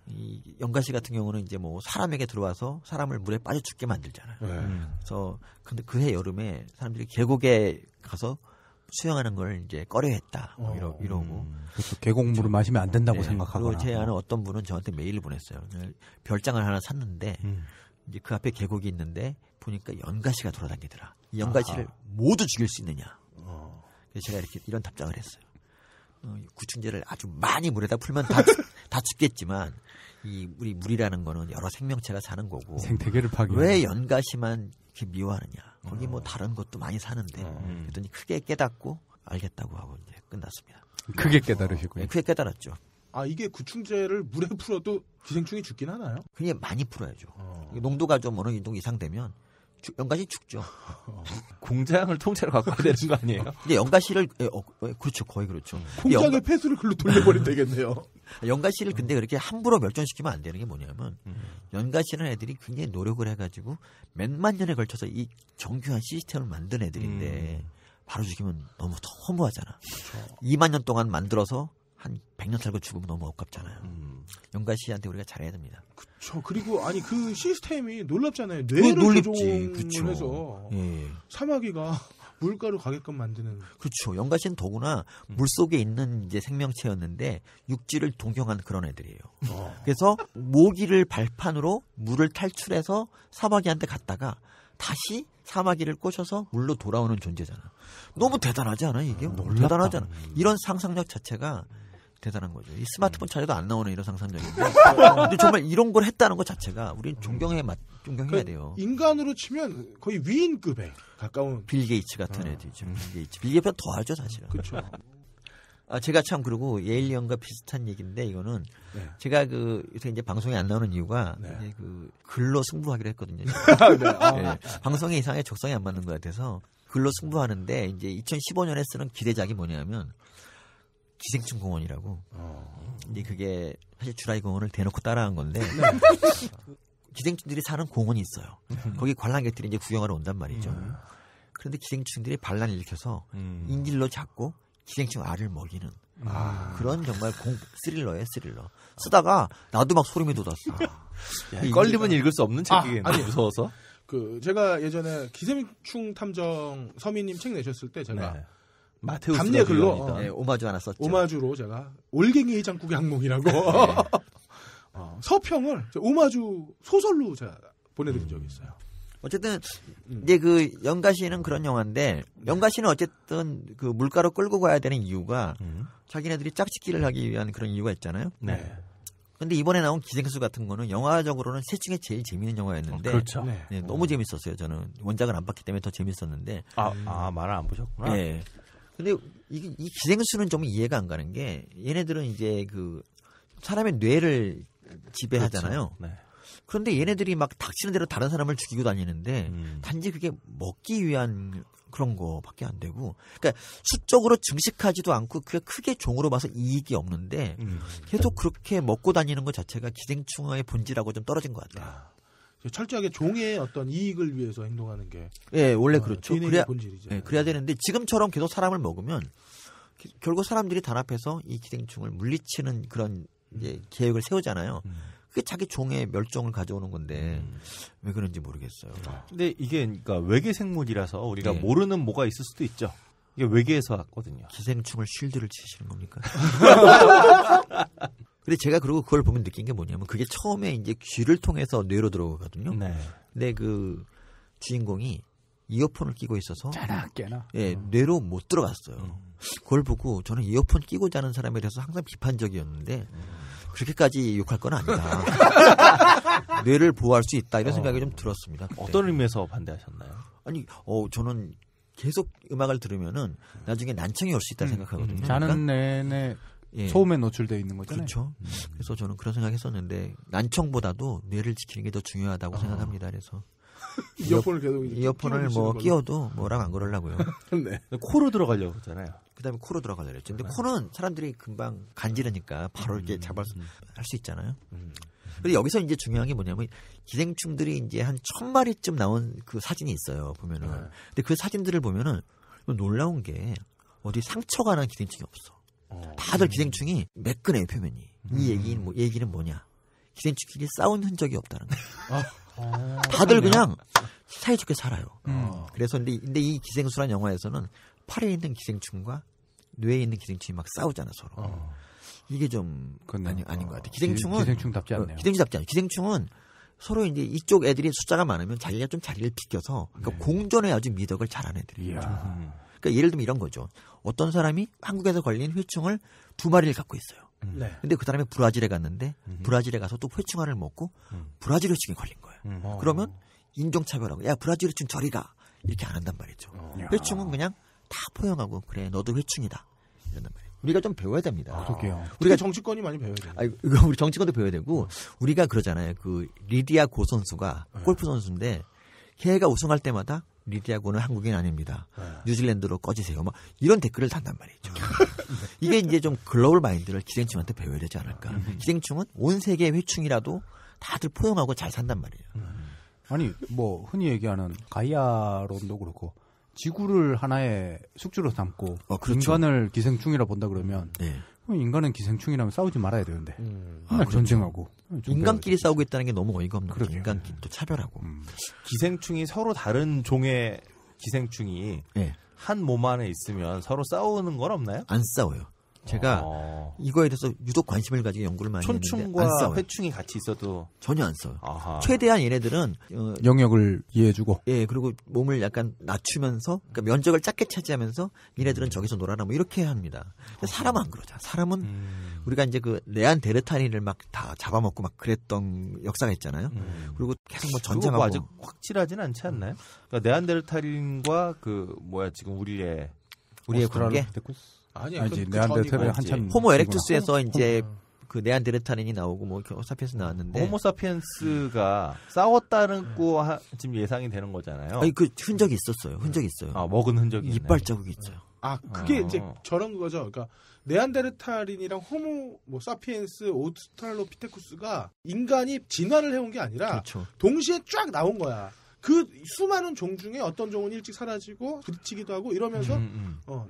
이 연가시 같은 경우는 이제 뭐 사람에게 들어와서 사람을 물에 빠져 죽게 만들잖아요. 그래서 근데 그해 여름에 사람들이 계곡에 가서 수영하는 걸 이제 꺼려했다. 이러고. 그렇죠. 계곡물을 마시면 안 된다고 생각하거나. 그리고 제 아는 어떤 분은 저한테 메일을 보냈어요. 별장을 하나 샀는데 이제 그 앞에 계곡이 있는데 보니까 연가시가 돌아다니더라. 이 연가시를 모두 죽일 수 있느냐. 그래서 제가 이런 답장을 했어요. 구충제를 아주 많이 물에다 풀면 다 죽겠지만 우리 물이라는 거는 여러 생명체가 사는 거고 생태계를 파괴. 왜 연가시만 이렇게 미워하느냐. 거기 뭐 다른 것도 많이 사는데 그랬더니 크게 깨닫고 알겠다고 하고 이제 끝났습니다. 크게 깨달으시고요. 네, 크게 깨달았죠. 이게 구충제를 물에 풀어도 기생충이 죽긴 하나요? 그게 많이 풀어야죠. 농도가 좀 어느 정도 이상 되면 연가시 죽죠. 공장을 통째로 갖고 와야 되는 거 아니에요? 근데 연가시를 그렇죠. 거의 그렇죠. 공장의 폐수를 글로 돌려버리면 되겠네요. 연가시를 근데 그렇게 함부로 멸종시키면 안 되는 게 뭐냐면 연가시라는 애들이 굉장히 노력을 해가지고 몇만 년에 걸쳐서 이 정교한 시스템을 만든 애들인데 바로 죽이면 너무 허무하잖아. 2만 년 동안 만들어서 한 100년 살고 죽으면 너무 아깝잖아요. 연가시한테 우리가 잘해야 됩니다. 그렇죠. 그리고 그 시스템이 놀랍잖아요. 뇌를 조종을 해서 사마귀가 물가로 가게끔 만드는. 그렇죠. 연가시는 더구나 물속에 있는 이제 생명체였는데 육지를 동경한 그런 애들이에요. 그래서 모기를 발판으로 물을 탈출해서 사마귀한테 갔다가 다시 사마귀를 꼬셔서 물로 돌아오는 존재잖아. 너무 대단하지 않아 이게? 대단하잖아. 이런 상상력 자체가 대단한 거죠. 이 스마트폰 차례도 안 나오는 이런 상상력인데 근데 정말 이런 걸 했다는 것 자체가 우리는 존경해야 돼요. 인간으로 치면 거의 위인급에 가까운 빌 게이츠 같은 애들이죠. 빌 게이츠보다 더 하죠 사실은. 그렇죠. 제가 참 그리고 예일리언과 비슷한 얘기인데 이거는 제가 요새 이제 방송에 안 나오는 이유가 이제 글로 승부하기로 했거든요. 방송의 이상의 적성이 안 맞는 것 같아서 글로 승부하는데 이제 2015년에 쓰는 기대작이 뭐냐면 기생충 공원이라고. 근데 그게 사실 주라기 공원을 대놓고 따라한 건데 기생충들이 사는 공원이 있어요. 거기 관람객들이 이제 구경하러 온단 말이죠. 그런데 기생충들이 반란을 일으켜서 인질로 잡고 기생충 알을 먹이는 그런 정말 스릴러예요. 스릴러. 쓰다가 나도 막 소름이 돋았어. 껄리면 읽을 수 없는 책이겠네. 무서워서. 제가 예전에 기생충 탐정 서민님 책 내셨을 때 제가 마테우스 답례 글로 오마주 하나 썼죠. 오마주로 제가 올갱이 해장국의 항목이라고 서평을 오마주 소설로 제가 보내드린 적이 있어요. 어쨌든 이제 연가시는 그런 영화인데 연가시는 어쨌든 물가로 끌고 가야 되는 이유가 자기네들이 짝짓기를 하기 위한 그런 이유가 있잖아요. 네. 근데 이번에 나온 기생수 같은 거는 영화적으로는 셋 중에 제일 재밌는 영화였는데 그렇죠. 너무 재밌었어요. 저는 원작을 안 봤기 때문에 더 재밌었는데 말을 안 보셨구나. 네. 근데 이 기생수는 좀 이해가 안 가는 게 얘네들은 이제 사람의 뇌를 지배하잖아요. 그렇죠. 네. 그런데 얘네들이 막 닥치는 대로 다른 사람을 죽이고 다니는데 단지 그게 먹기 위한 그런 거밖에 안 되고 그러니까 수적으로 증식하지도 않고 그게 크게 종으로 봐서 이익이 없는데 계속 그렇게 먹고 다니는 것 자체가 기생충의 본질하고 좀 떨어진 것 같아요. 철저하게 종의 어떤 이익을 위해서 행동하는 게 원래 그렇죠. 본질이죠. 그래야 되는데 지금처럼 계속 사람을 먹으면 결국 사람들이 단합해서 이 기생충을 물리치는 그런 이제 계획을 세우잖아요. 그게 자기 종의 멸종을 가져오는 건데 왜 그런지 모르겠어요. 근데 이게 그러니까 외계 생물이라서 우리가 모르는 뭐가 있을 수도 있죠. 이게 외계에서 왔거든요. 기생충을 쉴드를 치시는 겁니까? 근데 제가 그리고 그걸 보면 느낀 게 뭐냐면 그게 처음에 이제 귀를 통해서 뇌로 들어가거든요. 네. 근데 주인공이 이어폰을 끼고 있어서 깨나. 뇌로 못 들어갔어요. 그걸 보고 저는 이어폰 끼고 자는 사람에 대해서 항상 비판적이었는데 그렇게까지 욕할 건 아니다. 뇌를 보호할 수 있다 이런 생각이 좀 들었습니다. 그때. 어떤 의미에서 반대하셨나요? 아니, 저는 계속 음악을 들으면은 나중에 난청이 올 수 있다 생각하거든요. 자는 내내 소음에 노출되어 있는 거잖아요. 그렇죠. 그래서 저는 그런 생각했었는데 난청보다도 뇌를 지키는 게 더 중요하다고 생각합니다. 그래서 이어폰을 계속 이어폰을 끼워도 뭐랑 안 그러려고요. 네. 코로 들어가려고 그러잖아요. 그다음에 코로 들어가려고 했죠. 근데 코는 사람들이 금방 간지르니까 바로 이렇게 할 수 있잖아요. 근데 여기서 이제 중요한 게 뭐냐면 기생충들이 이제 한 1000마리쯤 나온 그 사진이 있어요. 보면은. 근데 그 사진들을 보면은 놀라운 게 어디 상처가 난 기생충이 없어. 다들 기생충이 매끈해요, 표면이. 이 얘기는 뭐냐? 기생충끼리 싸운 흔적이 없다는 거예요. 다들 그냥 사이좋게 살아요. 그래서 근데 이 기생수란 영화에서는 팔에 있는 기생충과 뇌에 있는 기생충이 막 싸우잖아 서로. 이게 좀 아닌 것 같아. 기생충답지 않네요. 기생충답지 않아요. 기생충은 서로 이제 이쪽 애들이 숫자가 많으면 자기가 좀 자리를 비껴서 그러니까 공존에 아주 미덕을 잘하는 애들이에요. 그러니까 예를 들면 이런 거죠. 어떤 사람이 한국에서 걸린 회충을 2마리를 갖고 있어요. 근데 그 사람이 브라질에 갔는데 브라질에 가서 또 회충알을 먹고 브라질 회충이 걸린 거예요. 그러면 인종차별하고 야 브라질 회충 저리 가 이렇게 안 한단 말이죠. 회충은 그냥 다 포용하고 그래 너도 회충이다 이런단 말이에요. 우리가 좀 배워야 됩니다. 그러게요. 우리가 정치권이 많이 배워야 돼요. 이거 우리 정치권도 배워야 되고 우리가 그러잖아요. 그 리디아 고 선수가 골프 선수인데 걔가 우승할 때마다 리디아 고는 한국인 아닙니다. 뉴질랜드로 꺼지세요. 막 이런 댓글을 단단 말이죠. 이게 이제 좀 글로벌 마인드를 기생충한테 배워야 되지 않을까. 기생충은 온 세계의 회충이라도 다들 포용하고 잘 산단 말이에요. 아니 뭐 흔히 얘기하는 가이아론도 그렇고 지구를 하나의 숙주로 삼고 그렇죠. 인간을 기생충이라 본다 그러면 인간은 기생충이라면 싸우지 말아야 되는데 그렇죠. 전쟁하고 인간끼리 싸우고 있다는 게 너무 어이가 없는 거죠. 인간끼리 또 차별하고 기생충이 서로 다른 종의 기생충이 한 몸 안에 있으면 서로 싸우는 건 없나요? 안 싸워요. 제가 이거에 대해서 유독 관심을 가지고 연구를 많이 했는데 안 싸워요. 촌충과 회충이 같이 있어도 전혀 안 싸워요. 아하. 최대한 얘네들은 영역을 이해해주고 예 그리고 몸을 약간 낮추면서 그러니까 면적을 작게 차지하면서 얘네들은 저기서 놀아라 뭐 이렇게 합니다. 사람은 안 그러죠. 사람은 우리가 이제 그 네안데르탈인을 막 다 잡아먹고 막 그랬던 역사가 있잖아요. 그리고 계속 뭐 전쟁하고 아직 확실하진 않지 않나요? 그러니까 네안데르탈인과 그 뭐야 지금 우리의 관계 아니지 네안데르탈이 한참 호모 에렉투스에서 이제 그 네안데르탈인이 나오고 뭐 호모사피엔스 나왔는데 호모사피엔스가 싸웠다는 거 지금 예상이 되는 거잖아요. 아니 그 흔적이 있었어요. 흔적이 있어요. 아 먹은 흔적이 이빨 자국이 있어요. 아 그게 이제 저런 거죠. 그러니까 네안데르탈인이랑 호모 뭐 사피엔스 오스트랄로피테쿠스가 인간이 진화를 해온 게 아니라 그렇죠. 동시에 쫙 나온 거야. 그 수많은 종 중에 어떤 종은 일찍 사라지고 부딪히기도 하고 이러면서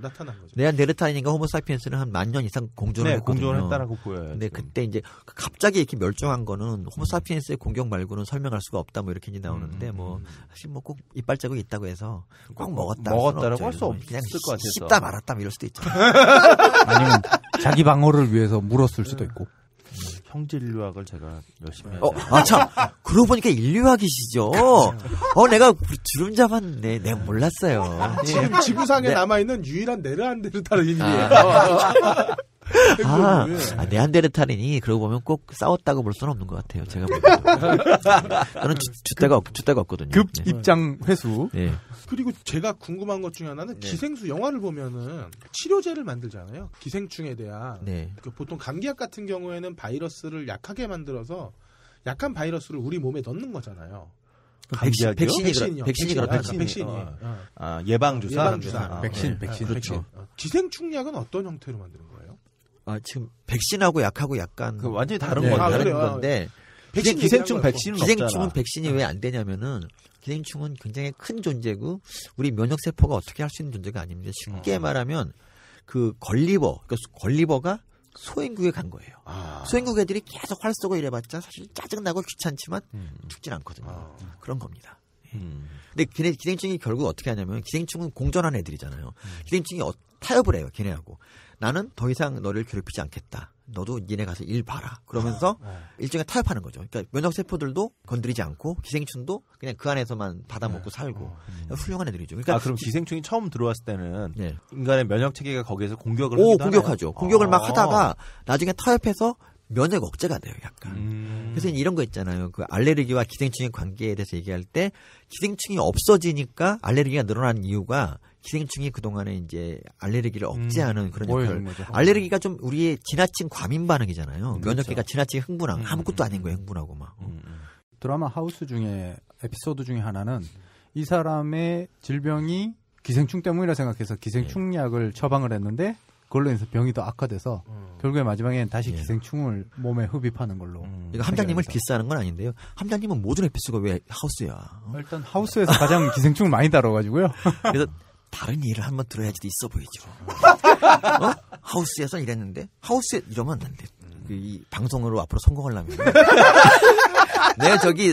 나타난 거죠. 네안데르탈인과 호모사피엔스는 한 10,000년 이상 공존을 했거든요. 공존을 했다라고 보여요. 근데 그때 이제 갑자기 이렇게 멸종한 거는 호모사피엔스의 공격 말고는 설명할 수가 없다 뭐 이렇게 이제 나오는데 뭐 사실 뭐 꼭 이빨 자국이 있다고 해서 꼭 먹었다라고 할 수 없을 그냥 것 같아서 씹다 말았다 이럴 수도 있잖아요. 아니면 자기 방어를 위해서 물었을 수도 있고. 형질 인류학을 제가 열심히 참 그러고 보니까 인류학이시죠. 내가 주름 잡았네. 내가 몰랐어요. 지금 지구상에 남아있는 유일한 네안데르탈인이에요. 네안데르탈인이 그러고 보면 꼭 싸웠다고 볼 수는 없는 것 같아요. 제가 보기에는. 저는 줏대가 없거든요. 급 입장 회수. 네. 그리고 제가 궁금한 것 중에 하나는 기생수 영화를 보면은 치료제를 만들잖아요. 기생충에 대한. 보통 감기약 같은 경우에는 바이러스를 약하게 만들어서 약한 바이러스를 우리 몸에 넣는 거잖아요. 백신이 그렇다. 백신이. 예방 주사. 백신. 그렇죠. 기생충약은 어떤 형태로 만드는 거예요? 지금 백신하고 약하고 약간 그 완전히 다른 건데. 기생충 백신은 기생충은 백신이 왜 안 되냐면은 기생충은 굉장히 큰 존재고 우리 면역 세포가 어떻게 할 수 있는 존재가 아닙니다. 쉽게 말하면 그 걸리버가 소행국에 간 거예요. 소행국 애들이 계속 활 쏘고 이래봤자 사실 짜증나고 귀찮지만 죽진 않거든요. 그런 겁니다. 근데 기생충이 결국 어떻게 하냐면 기생충은 공존하는 애들이잖아요. 기생충이 타협을 해요. 걔네하고. 나는 더 이상 너를 괴롭히지 않겠다. 너도 니네 가서 일 봐라. 그러면서 일종의 타협하는 거죠. 그러니까 면역세포들도 건드리지 않고 기생충도 그냥 그 안에서만 받아먹고 살고 훌륭한 애들이죠. 그러니까 그럼 기생충이 처음 들어왔을 때는 인간의 면역체계가 거기에서 공격을 공격하죠. 공격을 막 하다가 나중에 타협해서 면역 억제가 돼요, 약간. 그래서 이런 거 있잖아요. 그 알레르기와 기생충의 관계에 대해서 얘기할 때 기생충이 없어지니까 알레르기가 늘어나는 이유가 기생충이 그동안에 이제 알레르기를 억제하는 그런 역할. 알레르기가 좀 우리의 지나친 과민 반응이잖아요. 면역계가 지나치게 흥분하고 아무것도 아닌 거예요, 흥분하고 막. 드라마 하우스 중에 에피소드 중에 하나는 이 사람의 질병이 기생충 때문이라 생각해서 기생충약을 처방을 했는데 그걸로 인해서 병이 더 악화돼서 결국에 마지막에는 다시 기생충을 몸에 흡입하는 걸로. 이거 함장님을 디스하는 건 아닌데요. 함장님은 모든 에피소드가 왜 하우스야? 일단 하우스에서 가장 기생충을 많이 다뤄가지고요. 그래서 다른 일을 한번 들어야지도 있어 보이죠. 하우스에서 이랬는데 하우스에 이러면 안 돼. 이 방송으로 앞으로 성공하려면 내가 저기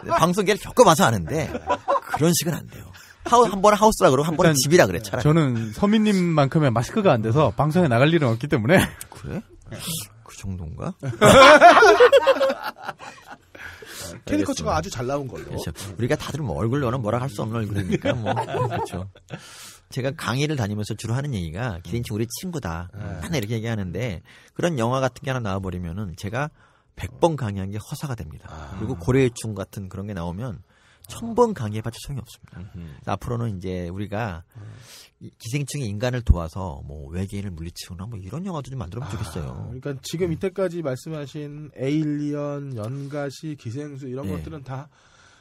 방송계를 겪어봐서 아는데 그런 식은 안 돼요. 한 번은 하우스라 그러고 한 번은 집이라 그래. 차라리. 저는 서민님만큼의 마스크가 안 돼서 방송에 나갈 일은 없기 때문에. 그래? 그 정도인가? 캐리커처가 아주 잘 나온 걸로. 그렇죠. 우리가 다들 뭐 얼굴로는 뭐라 할 수 없는 얼굴이니까 뭐 그렇죠. 제가 강의를 다니면서 주로 하는 얘기가 기생충 우리 친구다. 하나 이렇게 얘기하는데 그런 영화 같은 게 하나 나와버리면은 제가 100번 강의한 게 허사가 됩니다. 그리고 고래충 같은 그런 게 나오면 1000번 강의해봤자 소용이 없습니다. 앞으로는 이제 우리가 기생충이 인간을 도와서 뭐 외계인을 물리치거나 뭐 이런 영화도 좀 만들어보면 좋겠어요. 그러니까 지금 이때까지 말씀하신 에일리언, 연가시, 기생수 이런 것들은 다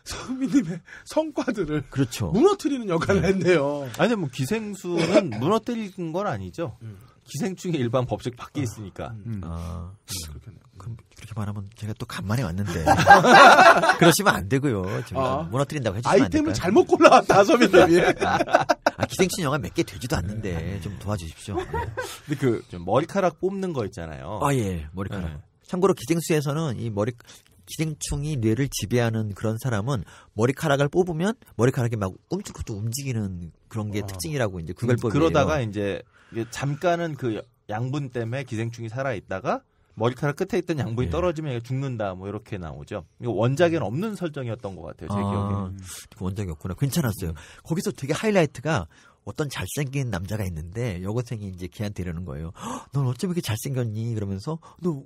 서민님의 성과들을 그렇죠. 무너뜨리는 역할을 했네요. 아니 뭐 기생수는 무너뜨리는 건 아니죠. 기생충의 일반 법칙 밖에 있으니까. 그렇겠네요. 그럼 그렇게 말하면 제가 또 간만에 왔는데 그러시면 안 되고요. 무너뜨린다고 해주시면 안 될까요? 아이템을 잘못 골라왔다 서민님이. 기생충 영화 몇 개 되지도 않는데 좀 도와주십시오. 근데 그 좀 머리카락 뽑는 거 있잖아요. 예, 머리카락. 참고로 기생수에서는 기생충이 뇌를 지배하는 그런 사람은 머리카락을 뽑으면 머리카락이 막 움찔움찔 움직이는 그런 게 특징이라고 이제 구별법이에요. 그러다가 이제 잠깐은 그 양분 때문에 기생충이 살아있다가 머리카락 끝에 있던 양분이 떨어지면 죽는다 뭐 이렇게 나오죠. 이거 원작에는 없는 설정이었던 것 같아요. 제 기억에. 원작이 없구나. 괜찮았어요. 거기서 되게 하이라이트가 어떤 잘생긴 남자가 있는데 여고생이 이제 걔한테 이러는 거예요. 넌 어쩜 이렇게 잘생겼니? 그러면서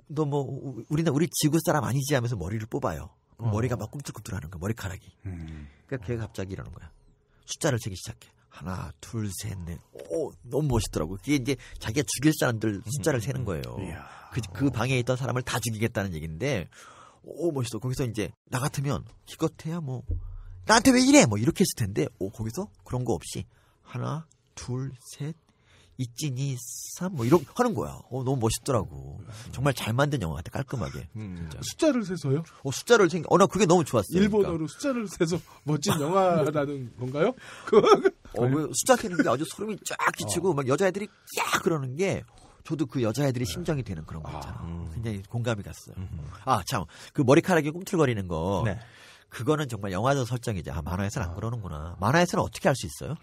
너 뭐 우리 지구 사람 아니지 하면서 머리를 뽑아요. 머리가 막 꿈틀꿈틀하는 거야. 머리카락이. 그러니까 걔가 갑자기 이러는 거야. 숫자를 세기 시작해. 하나, 둘, 셋, 넷. 오, 너무 멋있더라고. 그게 이제 자기가 죽일 사람들 숫자를 세는 거예요. 그 방에 있던 사람을 다 죽이겠다는 얘기인데, 오, 멋있어. 거기서 이제, 나 같으면, 기껏해야 뭐, 나한테 왜 이래? 뭐, 이렇게 했을 텐데, 거기서 그런 거 없이, 하나, 둘, 셋, 이찐이, 삼, 뭐, 이렇게 하는 거야. 너무 멋있더라고. 정말 잘 만든 영화 같아, 깔끔하게. 진짜. 숫자를 세서요? 숫자를 나 그게 너무 좋았어요. 일본어로 그러니까. 숫자를 세서 멋진 영화라는 건가요? 숫자 세는 게 아주 소름이 쫙 끼치고, 막 여자애들이 야! 그러는 게, 저도 그 여자애들이 심정이 되는 그런 거 있잖아. 굉장히 공감이 갔어요. 참. 그 머리카락이 꿈틀거리는 거. 네. 그거는 정말 영화적 설정이지. 만화에서는 안 그러는구나. 만화에서는 어떻게 할 수 있어요?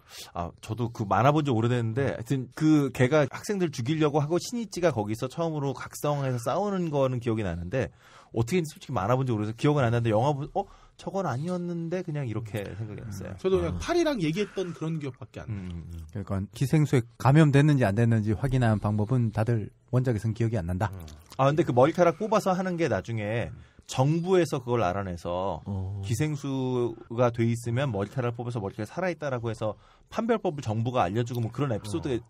저도 그 만화 본 지 오래됐는데, 하여튼 그 걔가 학생들 죽이려고 하고 신이찌가 거기서 처음으로 각성해서 싸우는 거는 기억이 나는데, 어떻게 솔직히 만화 본 지 오래돼서 기억은 안 나는데, 영화 보면, 저건 아니었는데, 그냥 이렇게 생각이 났어요. 저도 그냥 팔이랑 얘기했던 그런 기억밖에 안 나요. 그러니까 기생수에 감염됐는지 안 됐는지 확인하는 방법은 다들 원작에서는 기억이 안 난다. 근데 그 머리카락 뽑아서 하는 게 나중에, 정부에서 그걸 알아내서 기생수가 돼 있으면 머리카락을 뽑아서 머리카락이 살아있다라고 해서 판별법을 정부가 알려주고 뭐 그런 에피소드가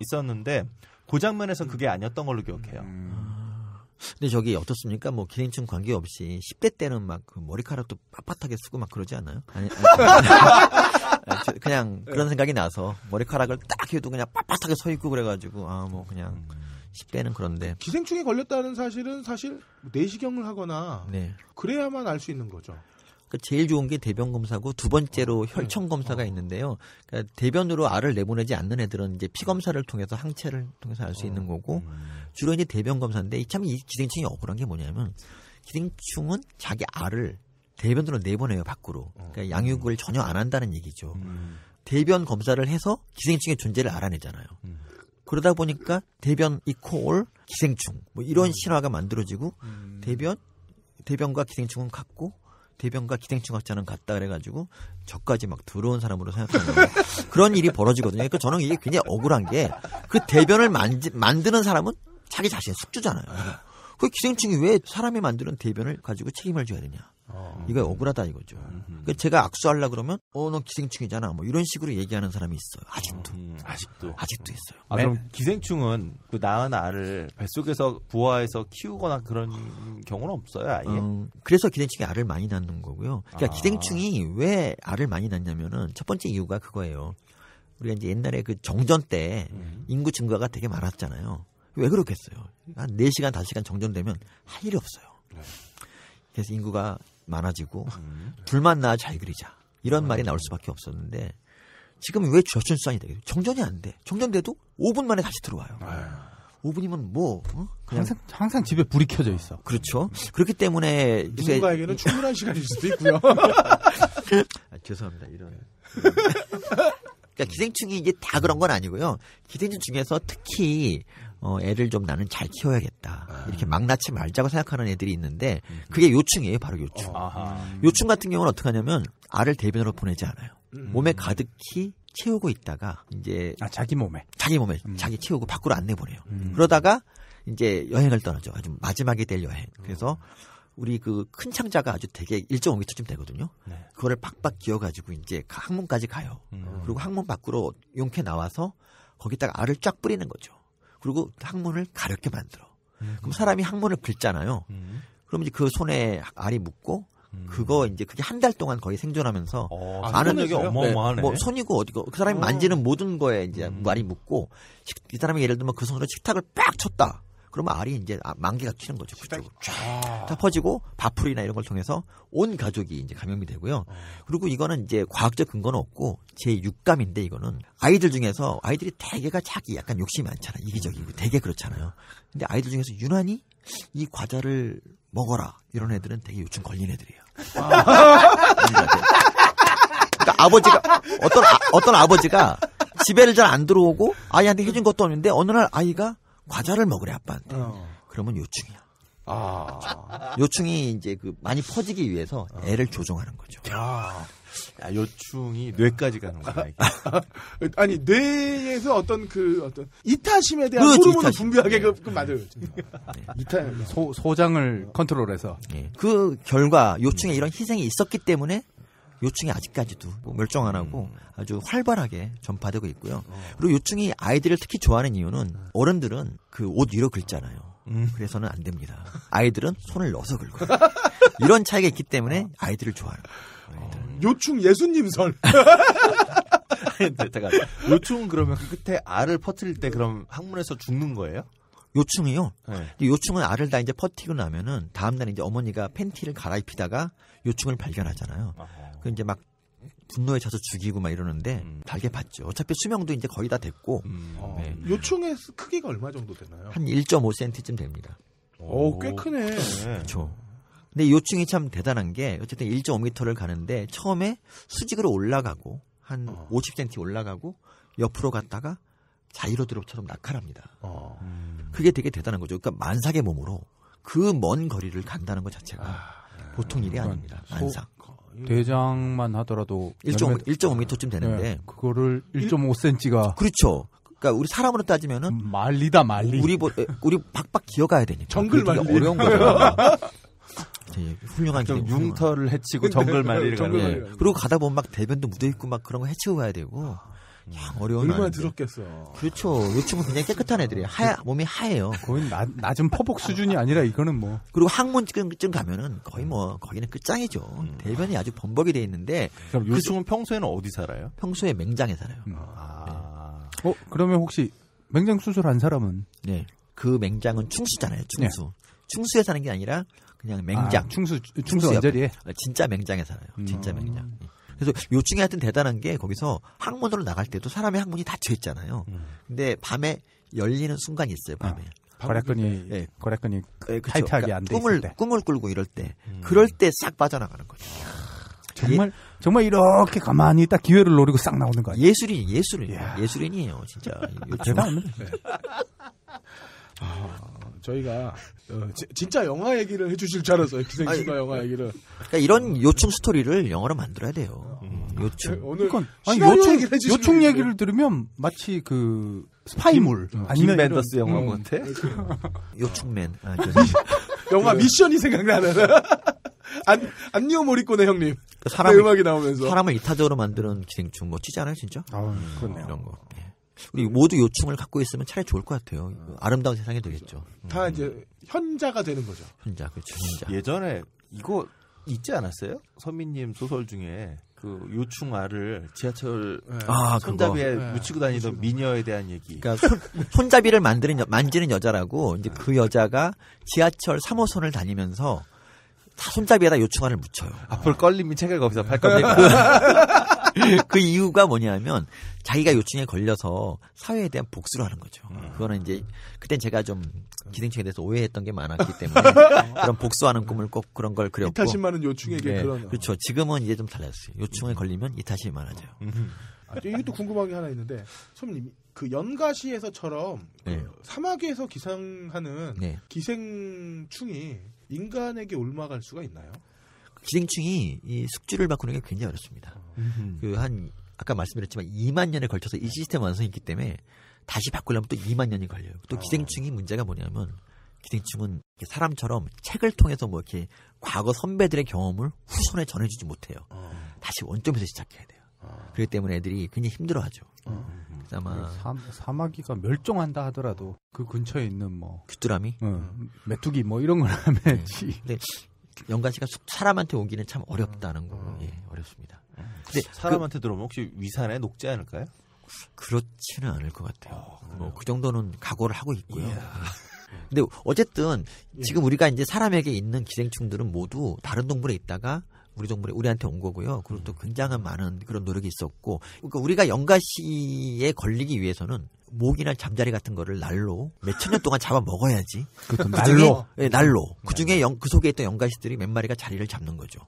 있었는데 그 장면에서는 그게 아니었던 걸로 기억해요. 근데 저기 어떻습니까? 뭐 기생충 관계없이 10대 때는 막 그 머리카락도 빳빳하게 쓰고 막 그러지 않나요? 아니. 그냥 그런 생각이 나서 머리카락을 딱 해도 그냥 빳빳하게 서 있고 그래가지고 뭐 그냥 10대는 그런데 기생충에 걸렸다는 사실은 사실 내시경을 하거나 그래야만 알 수 있는 거죠. 그러니까 제일 좋은 게 대변 검사고 두 번째로 혈청 검사가 있는데요. 그러니까 대변으로 알을 내보내지 않는 애들은 이제 피 검사를 통해서 항체를 통해서 알 수 있는 거고 주로 이제 대변 검사인데 참 이 기생충이 억울한 게 뭐냐면 기생충은 자기 알을 대변으로 내보내요 밖으로. 그러니까 양육을 전혀 안 한다는 얘기죠. 대변 검사를 해서 기생충의 존재를 알아내잖아요. 그러다 보니까 대변 이퀄 기생충 뭐 이런 신화가 만들어지고 대변과 기생충은 같고 대변과 기생충학자는 같다 그래가지고 저까지 막 더러운 사람으로 생각하는 거예요. 그런 일이 벌어지거든요. 그러니까 저는 이게 굉장히 억울한 게 그 대변을 만드는 사람은 자기 자신의 숙주잖아요. 그 기생충이 왜 사람이 만드는 대변을 가지고 책임을 져야 되냐. 이거 억울하다 이거죠. 그러니까 제가 악수하려 그러면 너 기생충이잖아. 뭐 이런 식으로 얘기하는 사람이 있어요. 아직도 있어요. 그럼 기생충은 그 낳은 알을 뱃속에서 부화해서 키우거나 그런 경우는 없어요, 아예? 그래서 기생충이 알을 많이 낳는 거고요. 그러니까 기생충이 왜 알을 많이 낳냐면은 첫 번째 이유가 그거예요. 우리가 이제 옛날에 그 정전 때 인구 증가가 되게 많았잖아요. 왜 그렇겠어요? 한 4시간, 5시간 정전되면 할 일이 없어요. 그래서 인구가 많아지고 둘만 낳아 잘 그리자. 이런 말이 나올 수밖에 없었는데 지금 왜 저출산이 되겠어요? 정전이 안 돼. 정전돼도 5분 만에 다시 들어와요. 5분이면 뭐 항상 집에 불이 켜져 있어. 그렇죠. 그렇기 때문에 누군가에게는 충분한 시간일 수도 있고요. 죄송합니다. 그러니까 기생충이 이제 다 그런 건 아니고요. 기생충 중에서 특히 애를 좀 나는 잘 키워야겠다. 이렇게 막 낳지 말자고 생각하는 애들이 있는데 그게 요충이에요. 바로 요충. 요충 같은 경우는 어떻게 하냐면 알을 대변으로 보내지 않아요. 몸에 가득히 채우고 있다가 이제 자기 몸에 자기 채우고 밖으로 안 내보내요. 그러다가 이제 여행을 떠나죠. 아주 마지막에 될 여행. 그래서 우리 그 큰 창자가 아주 되게 1.5m쯤 되거든요. 그거를 팍팍 기어가지고 이제 항문까지 가요. 그리고 항문 밖으로 용케 나와서 거기다가 알을 쫙 뿌리는 거죠. 그리고 항문을 가렵게 만들어. 그럼 사람이 항문을 긁잖아요. 그럼 이제 그 손에 알이 묻고 그거 이제 그게 한 달 동안 거의 생존하면서 많은 게 어마어마하네. 뭐 손이고 어디고 그 사람이 만지는 모든 거에 이제 알이 묻고 이 사람이 예를 들면 그 손으로 식탁을 빡 쳤다. 그러면 알이 이제 만개가 튀는 거죠. 그쪽으로 쫙 퍼지고 바풀이나 이런 걸 통해서 온 가족이 이제 감염이 되고요. 그리고 이거는 이제 과학적 근거는 없고 제 육감인데 이거는 아이들 중에서 아이들이 대개가 자기 약간 욕심이 많잖아요. 이기적이고 되게 그렇잖아요. 근데 아이들 중에서 유난히 이 과자를 먹어라 이런 애들은 되게 요즘 걸린 애들이에요. 그러니까 아버지가 어떤 아버지가 집에를 잘 안 들어오고 아이한테 해준 것도 없는데 어느 날 아이가 과자를 먹으래 아빠한테. 그러면 요충이야. 요충이 이제 그 많이 퍼지기 위해서 애를 조종하는 거죠. 요충이 뇌까지 가는 거야. 아니 뇌에서 어떤 이타심에 대한 그렇지, 호르몬을 이타심. 분비하게 맞아요. 소장을 컨트롤해서 그 결과 요충에 이런 희생이 있었기 때문에 요충이 아직까지도 멸종 안 하고 아주 활발하게 전파되고 있고요. 그리고 요충이 아이들을 특히 좋아하는 이유는 어른들은 그 옷 위로 긁잖아요. 그래서는 안 됩니다. 아이들은 손을 넣어서 긁어요. 이런 차이가 있기 때문에 아이들을 좋아하는 거예요. 요충 예수님설. 잠깐. 요충은 그러면 그 끝에 알을 퍼뜨릴 때 그럼 항문에서 죽는 거예요? 요충이요? 네. 근데 요충은 알을 다 이제 퍼뜨리고 나면은 다음날 이제 어머니가 팬티를 갈아입히다가 요충을 발견하잖아요. 그 이제 막 분노에 차서 죽이고 막 이러는데 달게 봤죠. 어차피 수명도 이제 거의 다 됐고. 네. 요충의 크기가 얼마 정도 되나요? 한 1.5cm쯤 됩니다. 꽤 크네. 그렇죠. 근데 요충이 참 대단한 게 어쨌든 1.5m를 가는데 처음에 수직으로 올라가고 한 50cm 올라가고 옆으로 갔다가 자이로드롭처럼 낙하랍니다. 그게 되게 대단한 거죠. 그러니까 만삭의 몸으로 그 먼 거리를 간다는 것 자체가 보통 일이 아닙니다. 만삭. 대장만 하더라도 1.5m쯤 되는데 네, 그거를 1.5cm가 그렇죠. 그러니까 우리 사람으로 따지면은 말리다 말리. 우리 박박 기어가야 되니까. 정글 말리. 어려운 거죠. 훌륭한 융터를 해치고 정글 말리를 가는 거예요. 그리고 가다 보면 막 대변도 묻어 있고 막 그런 거 해치고 가야 되고. 어려운 얼마나 말인데. 더럽겠어. 그렇죠. 요충은 굉장히 깨끗한 애들이에요. 몸이 하얘요. 거의 낮은 퍼복 수준이 아니라 이거는 뭐. 그리고 항문쯤 가면은 거의 뭐 거기는 끝장이죠. 대변이 아주 범벅이 돼 있는데. 그럼 요충은 평소에는 어디 살아요? 평소에 맹장에 살아요. 그러면 혹시 맹장 수술한 사람은? 네. 그 맹장은 충수잖아요. 충수. 네. 충수에 사는 게 아니라 그냥 맹장. 충수 언저리에? 진짜 맹장에 살아요. 진짜 맹장. 그래서 요충이 하여튼 대단한 게 거기서 항문으로 나갈 때도 사람의 항문이 닫혀 있잖아요. 근데 밤에 열리는 순간이 있어요. 밤에. 거래끈이 네. 타이트하게 안 돼 있을 때. 꿈을 꿀고 이럴 때. 그럴 때 싹 빠져나가는 거죠. 정말 이렇게 가만히 딱 기회를 노리고 싹 나오는 거 아니에요? 예술인이에요. 진짜. 대단합니다. 저희가 진짜 영화 얘기를 해주실 줄 알았어요. 기생충과 영화 얘기를. 그러니까 이런 요충 스토리를 영화로 만들어야 돼요. 요충. 오늘 요충 얘기를 들으면 마치 그 스파이물 아니면 밴더스 영화 같아. 요충맨. 영화 미션이 생각나는. 안니오 모리꼬네 형님. 음악이 나오면서 사람을 이타적으로 만드는 기생충 멋지지 않아요, 진짜? 그렇네요. 이런 거. 우리 모두 요충을 갖고 있으면 차라리 좋을 것 같아요. 아름다운 세상이 되겠죠. 다 이제 현자가 되는 거죠. 현자, 그렇죠. 현자. 예전에 이거 있지 않았어요? 서민님 소설 중에 그 요충알을 지하철 손잡이에 묻히고 다니던 미녀에 대한 얘기. 그러니까 손잡이를 만지는 여자라고 이제 그 여자가 지하철 3호선을 다니면서 손잡이에다 요충알을 묻혀요. 앞으로 껄림이 책을 거기서 팔 겁니까? 그 이유가 뭐냐면 자기가 요충에 걸려서 사회에 대한 복수를 하는 거죠. 그거는 이제 그땐 제가 좀 기생충에 대해서 오해했던 게 많았기 때문에 그런 복수하는 꿈을 꼭 그런 걸 그렸고. 이타심 많은 요충에게 그런. 그렇죠. 지금은 이제 좀 달라졌어요. 요충에 걸리면 이타심이 많아져요. 이것도 궁금한 게 하나 있는데 선생님 그 연가시에서처럼 사막에서 기생하는 기생충이 인간에게 옮아갈 수가 있나요? 기생충이 이 숙주를 바꾸는 게 굉장히 어렵습니다. 아까 말씀드렸지만 2만 년에 걸쳐서 이 시스템 완성했기 때문에 다시 바꾸려면 또 2만 년이 걸려요. 또 기생충이 문제가 뭐냐면 기생충은 사람처럼 책을 통해서 뭐 이렇게 과거 선배들의 경험을 후손에 전해주지 못해요. 다시 원점에서 시작해야 돼요. 그렇기 때문에 애들이 굉장히 힘들어하죠. 아마 사마귀가 멸종한다 하더라도 그 근처에 있는 뭐 귀뚜라미, 메뚜기 뭐 이런 걸 하면지. 근데 연가시가 사람한테 오기는 참 어렵다는 거, 어렵습니다. 근데 사람한테 들어오면 혹시 위산에 녹지 않을까요? 그렇지는 않을 것 같아요. 뭐 그 정도는 각오를 하고 있고요. 근데 어쨌든 지금 우리가 이제 사람에게 있는 기생충들은 모두 다른 동물에 있다가 우리한테 온 거고요. 그리고 또 굉장한 많은 그런 노력이 있었고, 그러니까 우리가 연가시에 걸리기 위해서는 모기나 잠자리 같은 거를 날로 몇천 년 동안 잡아 먹어야지. 그것도 날로? 네, 날로. 그 중에 그 속에 있던 연가시들이 몇 마리가 자리를 잡는 거죠.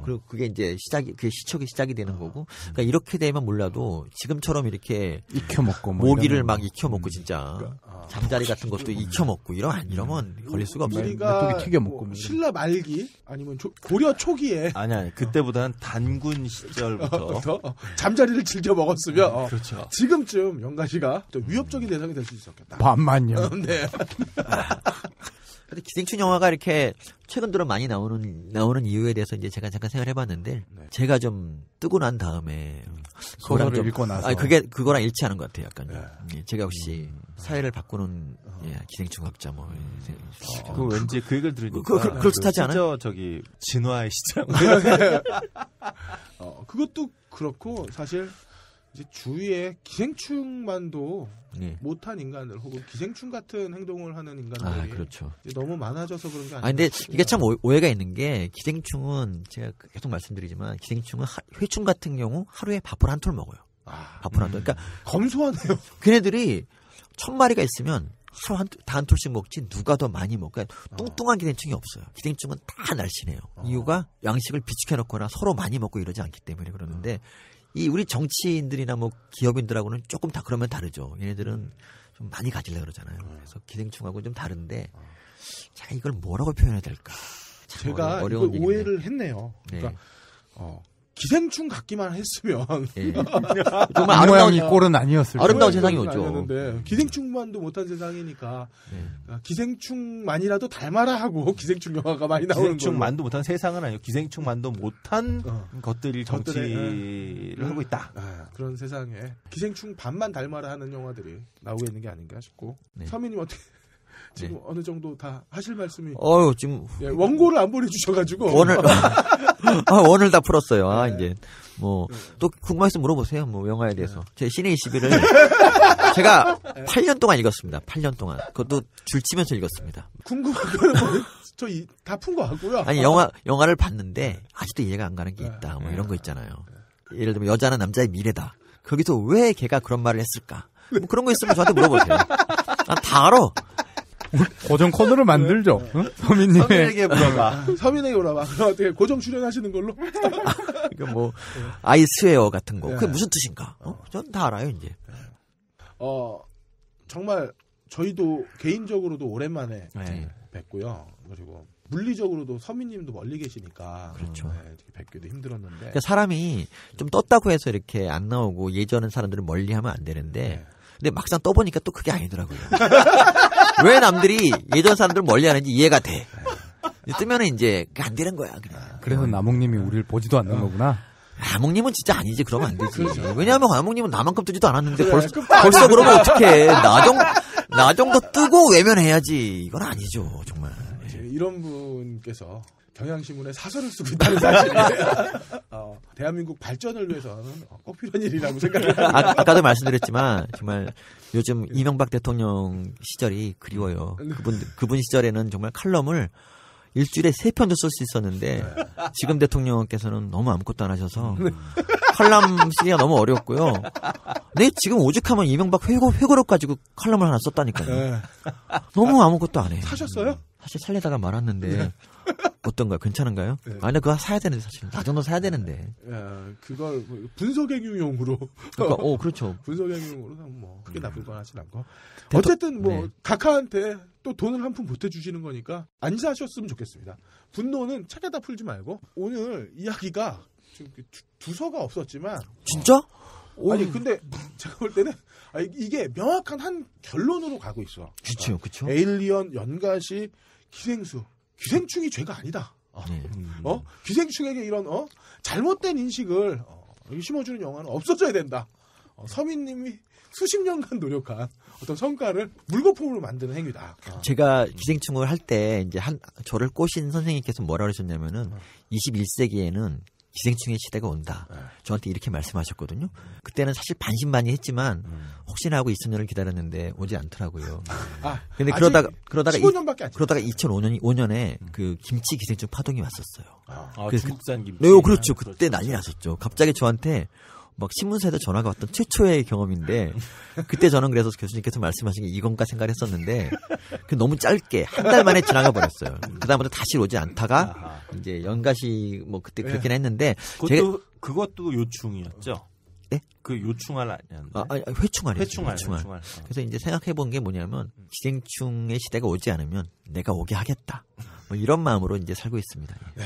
그리고 그게 이제 그게 시척이 시작이 되는 거고. 그러니까 이렇게 되면 몰라도 지금처럼 이렇게 익혀먹고 모기를 막 익혀먹고 진짜 잠자리 같은 것도 익혀먹고 이러면 걸릴 수가 없어요. 우리가 뭐 신라 말기 아니면 고려 초기에 아니 그때보다는 단군 시절부터 잠자리를 즐겨 먹었으면 그렇죠. 지금쯤 연가시가 좀 위협적인 대상이 될 수 있었겠다. 반만요. 네. 근데 기생충 영화가 이렇게 최근 들어 많이 나오는 이유에 대해서 이제 제가 잠깐 생각해봤는데 제가 좀 뜨고 난 다음에 소설을 읽고 나서 그거랑 일치하는 것 같아요. 약간 제가 역시 사회를 바꾸는 기생충학자 뭐. 그 왠지 그 얘기를 들으니까 그렇듯하지 않아요? 저기 진화의 시장. 그것도 그렇고 사실 이제 주위에 기생충만도 못한 인간들 혹은 기생충 같은 행동을 하는 인간들이 그렇죠. 너무 많아져서 그런 게 아니에요. 근데 이게 참 오해가 있는 게 기생충은 제가 계속 말씀드리지만 기생충은 회충 같은 경우 하루에 밥을 한 톨 먹어요. 밥을 한 톨. 그러니까 검소하네요. 걔네들이 1000마리가 있으면 하루 다 한 톨씩 먹지 누가 더 많이 먹고 그러니까 뚱뚱한 기생충이 없어요. 기생충은 다 날씬해요. 이유가 양식을 비축해 놓거나 서로 많이 먹고 이러지 않기 때문에 그러는데 우리 정치인들이나 뭐 기업인들하고는 조금 다 그러면 다르죠. 얘네들은 좀 많이 가지려고 그러잖아요. 그래서 기생충하고 좀 다른데 제가 이걸 뭐라고 표현해야 될까? 제가 이걸 오해를 했네요. 그러니까 기생충 같기만 했으면 정말 아름다운 꼴은 아니었을 아름다운 세상이 오죠. 기생충만도 못한 세상이니까 기생충만이라도 닮아라 하고 기생충 영화가 많이 나오는 거예요. 기생충만도 못한 세상은 아니고 기생충만도 못한 것들이 정치를 하고 있다. 그런 세상에 기생충 반만 닮아라 하는 영화들이 나오고 있는 게 아닌가 싶고 서민님 어떻게 지금 어느 정도 다 하실 말씀이 지금 원고를 안 보내주셔가지고 원을 다 풀었어요. 이제 뭐 또 궁금해서 물어보세요. 뭐 영화에 대해서 제 신의 21을 제가 8년 동안 읽었습니다. 8년 동안 그것도 줄치면서 읽었습니다. 궁금한 거는 저희 다 푼 거 같고요. 아니 영화를 봤는데 아직도 이해가 안 가는 게 있다. 뭐 이런 거 있잖아요. 예를 들면 여자는 남자의 미래다. 거기서 왜 걔가 그런 말을 했을까? 뭐 그런 거 있으면 저한테 물어보세요. 다 알아. 고정 코너를 만들죠. 서민에게 물어봐. 서민에게 물어봐. 그럼 어떻게 고정 출연하시는 걸로? 그러니까 뭐 아이스웨어 같은 거. 그게 무슨 뜻인가? 전 다 알아요 이제. 정말 저희도 개인적으로도 오랜만에 뵙고요. 그리고 물리적으로도 서민님도 멀리 계시니까 그렇죠. 뵙기도 힘들었는데. 그러니까 사람이 좀 떴다고 해서 이렇게 안 나오고 예전은 사람들은 멀리하면 안 되는데. 근데 막상 떠보니까 또 그게 아니더라고요. 왜 남들이 예전 사람들 멀리 하는지 이해가 돼. 뜨면은 이제 안 되는 거야. 그냥. 그래서 나몽님이 우리를 보지도 않는 거구나. 나몽님은 진짜 아니지. 그러면 안 되지. 왜냐하면 나몽님은 나만큼 뜨지도 않았는데 벌써 그러면 어떡해. 나 정도 뜨고 외면해야지. 이건 아니죠. 정말. 이런 분께서 경향신문에 사설을 쓰고 있다는 사실이 대한민국 발전을 위해서는 꼭 필요한 일이라고 생각합니다. 아까도 말씀드렸지만 정말 요즘 이명박 대통령 시절이 그리워요. 그분 시절에는 정말 칼럼을 일주일에 3편도 쓸 수 있었는데 지금 대통령께서는 너무 아무것도 안 하셔서 칼럼 쓰기가 너무 어렵고요. 근데 지금 오죽하면 이명박 회고록 가지고 칼럼을 하나 썼다니까요. 너무 아무것도 안 해. 사셨어요? 사실 살려다가 말았는데 어떤가요? 괜찮은가요? 근데 그거 사야 되는데 사실 나 정도 사야 되는데. 그걸 분석행위용으로. 그러니까, 그렇죠. 분석행위용으로 뭐 크게 나쁠 건 하진 않고. 어쨌든 뭐 각하한테 또 돈을 한 푼 보태주시는 거니까 안 사셨으면 좋겠습니다. 분노는 책에다 풀지 말고 오늘 이야기가 좀 두서가 없었지만. 진짜? 아니 근데 제가 볼 때는 이게 명확한 한 결론으로 가고 있어. 그렇죠, 그렇죠. 에일리언, 연가시, 기생충이 죄가 아니다. 기생충에게 이런 잘못된 인식을 심어주는 영화는 없어져야 된다. 서민님이 수십 년간 노력한 어떤 성과를 물거품으로 만드는 행위다. 제가 기생충을 할 때 이제 저를 꼬신 선생님께서 뭐라 그러셨냐면은 21세기에는 기생충의 시대가 온다. 저한테 이렇게 말씀하셨거든요. 그때는 사실 반신반의했지만 혹시나 하고 20년을 기다렸는데 오지 않더라고요. 근데 그러다가 15년밖에 안 그러다가 2005년에 그 김치 기생충 파동이 왔었어요. 중국산 김치. 네, 그렇죠. 그때 난리 났었죠. 갑자기 저한테 막 신문사에도 전화가 왔던 최초의 경험인데 그때 저는 그래서 교수님께서 말씀하신 게 이건가 생각했었는데 너무 짧게 한 달 만에 지나가 버렸어요. 그다음부터 다시 오지 않다가 이제 연가시 뭐 그때 그렇긴 했는데 그것도 요충이었죠. 네? 그 요충알 아니었는데. 회충알이죠. 회충알. 그래서 이제 생각해 본 게 뭐냐면 기생충의 시대가 오지 않으면 내가 오게 하겠다. 뭐 이런 마음으로 이제 살고 있습니다. 네.